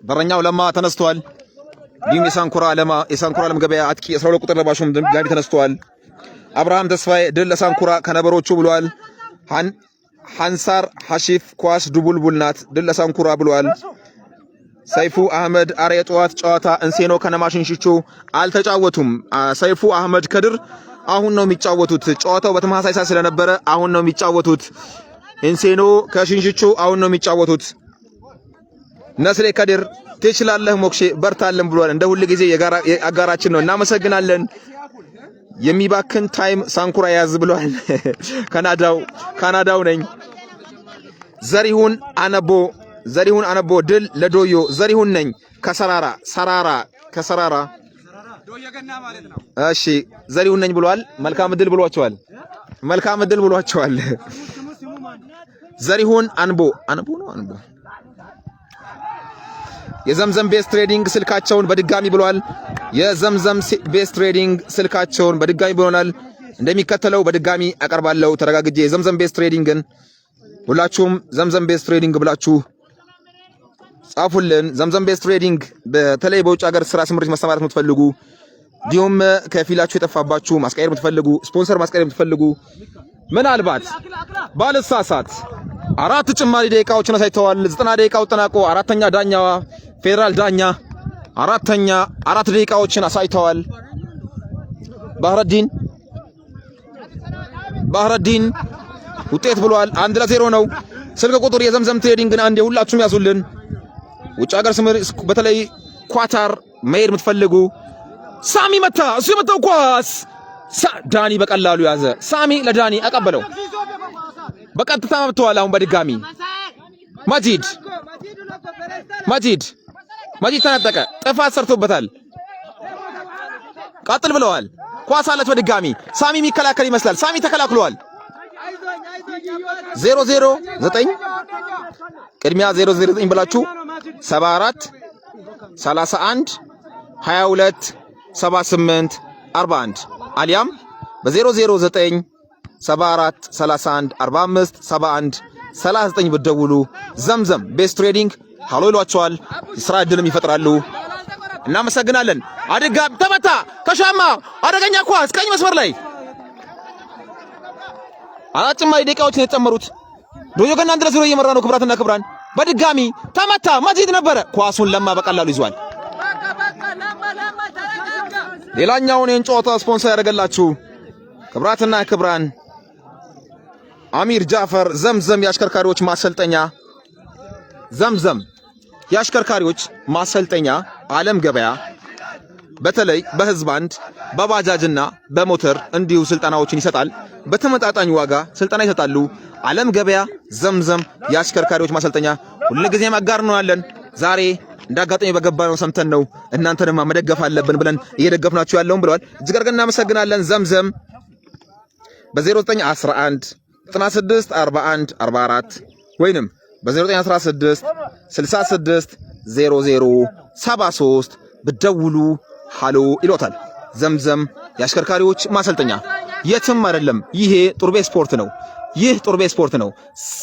በረኛው ለማ ተነስቷል። ዲም የሳንኩራ ዓለም ገበያ አጥቂ 12 ቁጥር ለባሹም ድጋሚ ተነስቷል። አብርሃም ተስፋዬ ድል ለሳንኩራ ከነበሮቹ ብሏል። ሐንሳር ሐሺፍ ኳስ ዱቡልቡል ናት ድል ለሳንኩራ ብሏል። ሰይፉ አህመድ አሬ ጠዋት ጨዋታ እንሴኖ ከነማሽንሽቹ አልተጫወቱም። ሰይፉ አህመድ ከድር አሁን ነው የሚጫወቱት። ጨዋታው በተመሳሳይ ሰዓት ስለነበረ አሁን ነው የሚጫወቱት። እንሴኖ ከሽንሽቹ አሁን ነው የሚጫወቱት። ነስሬ ከድር ትችላለህ ሞክሼ በርታለን ብሏል። እንደ ሁሉ ጊዜ የአጋራችን ነው። እናመሰግናለን። የሚባክን ታይም ሳንኩራ ያዝ ብሏል። ካናዳው ነኝ። ዘሪሁን አነቦ ድል ለዶዮ ዘሪሁን ነኝ ከሰራራ እሺ ዘሪሁን ነኝ ብሏል። መልካም እድል ብሏቸዋል። ዘሪሁን አንቦ የዘምዘም ቤስ ትሬዲንግ ስልካቸውን በድጋሚ ብሏል። የዘምዘም ቤስ ትሬዲንግ ስልካቸውን በድጋሚ ብሎናል። እንደሚከተለው በድጋሚ አቀርባለሁ ተረጋግጄ። የዘምዘም ቤስ ትሬዲንግን ሁላችሁም ዘምዘም ቤስ ትሬዲንግ ብላችሁ ጻፉልን። ዘምዘም ቤስ ትሬዲንግ በተለይ በውጭ ሀገር ስራ ስምሪት መሰማራት የምትፈልጉ እንዲሁም ከፊላችሁ የጠፋባችሁ ማስቀየር የምትፈልጉ ስፖንሰር ማስቀየር የምትፈልጉ ምናልባት ባልሳሳት 4 ጭማሪ ደቂቃዎችን አሳይተዋል። 90 ደቂቃው ተጠናቆ አራተኛ ዳኛዋ ፌደራል ዳኛ 4 ደቂቃዎችን አሳይተዋል። ባህረዲን ውጤት ብሏል። 1-0 ነው። ስልክ ቁጥር የዘምዘም ትሬዲንግን አንዴ ሁላችሁም ያዙልን። ውጭ ሀገር ስምሪት በተለይ ኳታር መሄድ የምትፈልጉ ሳሚ መታ እሱ የመታው ኳስ ዳኒ በቀላሉ ያዘ። ሳሚ ለዳኒ አቀበለው። በቀጥታ መጥቷል። አሁን በድጋሚ ማጂድ ተነጠቀ። ጥፋት ሰርቶበታል። ቀጥል ብለዋል። ኳስ አለች በድጋሚ ሳሚ የሚከላከል ይመስላል። ሳሚ ተከላክሏል። 009 ቅድሚያ 009 ብላችሁ 74 31 22 78 41 አሊያም በ009 74 31 45 71 39 ብትደውሉ ዘምዘም ቤስ ትሬዲንግ ሃሎ ይሏቸዋል። የሥራ ዕድልም ይፈጥራሉ። እናመሰግናለን። አድጋ ተመታ ከሻማ አደገኛ ኳስ ቀኝ መስመር ላይ 4 ጭማሪ ደቂቃዎችን የተጨመሩት ዶዮ ገና 1-0 እየመራ ነው። ክብራትና ክብራን በድጋሚ ተመታ። ማጂድ ነበረ ኳሱን ለማ በቀላሉ ይዟል። ሌላኛውን ይህን ጨዋታ ስፖንሰር ያደረገላችሁ ክብራትና ክብራን አሚር ጃፈር ዘምዘም የአሽከርካሪዎች ማሰልጠኛ ዘምዘም የአሽከርካሪዎች ማሰልጠኛ ዓለም ገበያ በተለይ በህዝብ አንድ በባጃጅና በሞተር እንዲሁ ስልጠናዎችን ይሰጣል። በተመጣጣኝ ዋጋ ስልጠና ይሰጣሉ። ዓለም ገበያ ዘምዘም የአሽከርካሪዎች ማሰልጠኛ ሁልጊዜም አጋር ነው ያለን። ዛሬ እንዳጋጣሚ በገባነው ሰምተን ነው እናንተንም መደገፍ አለብን ብለን እየደገፍናችሁ ያለውን ብለዋል። እጅግ አድርገን እናመሰግናለን። ዘምዘም በ0911 96 41 44 ወይንም በ0916 66 00 73 ብደውሉ ሃሎ ይሎታል። ዘምዘም የአሽከርካሪዎች ማሰልጠኛ የትም አይደለም። ይሄ ጡርቤ ስፖርት ነው። ይህ ጡርቤ ስፖርት ነው።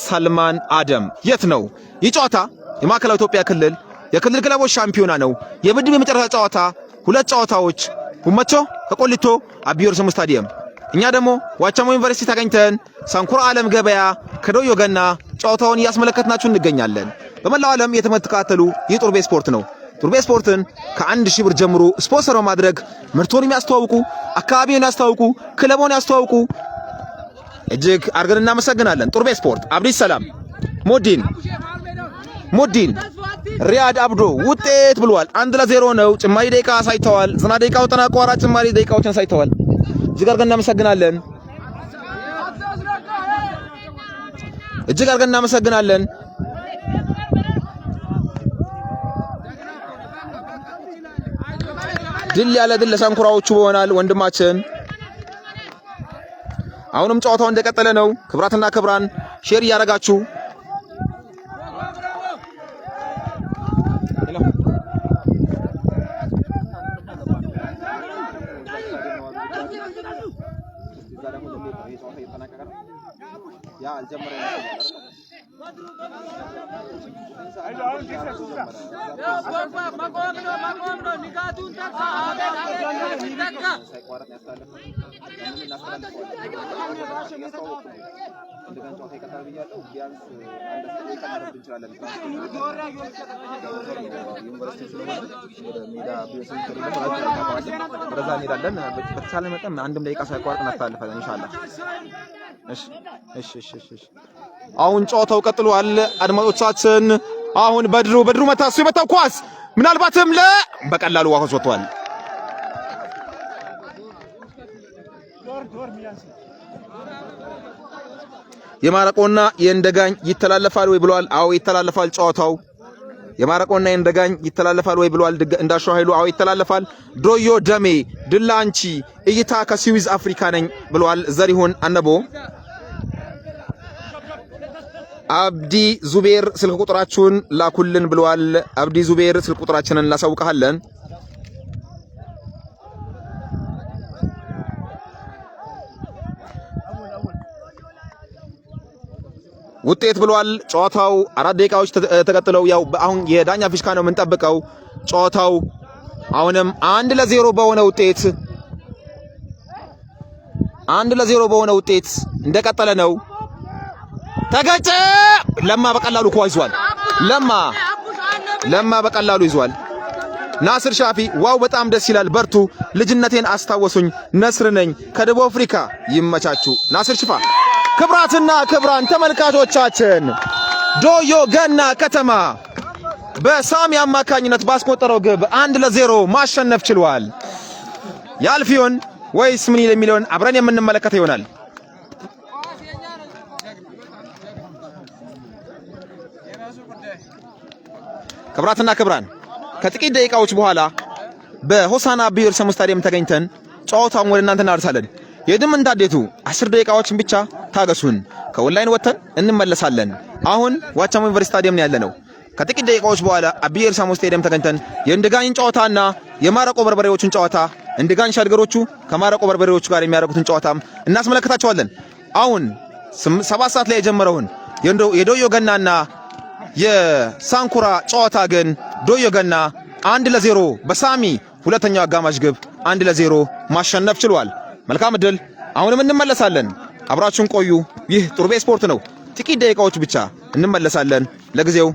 ሰልማን አደም የት ነው? ይህ ጨዋታ የማዕከላዊ ኢትዮጵያ ክልል የክልል ክለቦች ሻምፒዮና ነው። የምድብ የመጨረሻ ጨዋታ ሁለት ጨዋታዎች ሁመቾ ከቆሊቶ አብዮር ስሙ ስታዲየም። እኛ ደግሞ ዋቻሞ ዩኒቨርሲቲ ተገኝተን ሳንኩራ ዓለም ገበያ ከዶዮ ገና ጨዋታውን እያስመለከትናችሁ እንገኛለን። በመላው ዓለም የተመተካተሉ ይህ ጡርቤ ስፖርት ነው። ጡርቤ ስፖርትን ከ1000 ብር ጀምሮ ስፖንሰር በማድረግ ምርቶን የሚያስተዋውቁ አካባቢውን ያስተዋውቁ ክለቦን ያስተዋውቁ እጅግ አድርገን እናመሰግናለን። ጡርቤ ስፖርት አብዲስ ሰላም ሙዲን ሪያድ አብዶ ውጤት ብሏል። 1-0 ነው። ጭማሪ ደቂቃ ሳይተዋል። 90 ደቂቃው ተናቋራ ጭማሪ ደቂቃዎችን ሳይተዋል። እጅግ አድርገን እናመሰግናለን። እጅግ አድርገን እናመሰግናለን። ድል ያለ ድል ለሳንኩራዎቹ ይሆናል ወንድማችን። አሁንም ጨዋታው እንደቀጠለ ነው። ክብራትና ክብራን ሼር እያደረጋችሁ በተቻለ መጠን አንድም ደቂቃ ሳይቋረጥ እናስተላልፋለን ኢንሻአላህ። እሺ አሁን ጨዋታው ቀጥሏል አድማጮቻችን። አሁን በድሩ መታሱ የመታው ኳስ ምናልባትም በቀላሉ ዋስ ወጥቷል። የማረቆና የእንደጋኝ ይተላለፋል ወይ ብሏል። አዎ ይተላለፋል ጨዋታው። የማረቆና የእንደጋኝ ይተላለፋል ወይ ብሏል እንዳሻው ኃይሉ። አዎ ይተላለፋል። ዶዮ ደሜ ድላንቺ እይታ ከስዊዝ አፍሪካ ነኝ ብሏል ዘሪሁን አነቦ። አብዲ ዙቤር ስልክ ቁጥራችሁን ላኩልን ብሏል። አብዲ ዙቤር ስልክ ቁጥራችንን ላሳውቀሃለን። ውጤት ብሏል። ጨዋታው 4 ደቂቃዎች ተቀጥለው ያው አሁን የዳኛ ፊሽካ ነው የምንጠብቀው። ጨዋታው አሁንም 1-0 በሆነ ውጤት 1-0 በሆነ ውጤት እንደቀጠለ ነው። ተገጨ። ለማ በቀላሉ ኳስ ይዟል። ለማ በቀላሉ ይዟል። ናስር ሻፊ ዋው በጣም ደስ ይላል። በርቱ። ልጅነቴን አስታወሱኝ። ነስር ነኝ ከደቡብ አፍሪካ። ይመቻችሁ። ናስር ሽፋ። ክብራትና ክብራን ተመልካቾቻችን ዶዮ ገና ከተማ በሳሚ አማካኝነት ባስቆጠረው ግብ 1-0 ማሸነፍ ችሏል። ያልፊዮን ወይስ ምን የሚለውን አብረን የምንመለከተው ይሆናል። ክብራትና ክብራን ከጥቂት ደቂቃዎች በኋላ በሆሳና ብሔር ሰሙ ስታዲየም ተገኝተን ጨዋታውን ወደ እናንተ እናደርሳለን። የድም እንዳዴቱ 10 ደቂቃዎችን ብቻ ታገሱን። ከኦንላይን ወጥተን እንመለሳለን። አሁን ዋቻሞ ዩኒቨርሲቲ ስታዲየም ነው ያለነው። ከጥቂት ደቂቃዎች በኋላ አብሔር ሰሙ ስታዲየም ተገኝተን የእንደጋኝ ጨዋታና የማረቆ በርበሬዎችን ጨዋታ እንደጋኝ ሻድገሮቹ ከማረቆ በርበሬዎቹ ጋር የሚያደርጉትን ጨዋታም እናስመለከታቸዋለን። አሁን 7 ሰዓት ላይ የጀመረውን የዶዮ ገናና የሳንኩራ ጨዋታ ግን ዶዮ ገና 1-0 በሳሚ ሁለተኛው አጋማሽ ግብ 1-0 ማሸነፍ ችሏል። መልካም እድል። አሁንም እንመለሳለን። አብራችሁን ቆዩ። ይህ ጡርቤ ስፖርት ነው። ጥቂት ደቂቃዎች ብቻ እንመለሳለን። ለጊዜው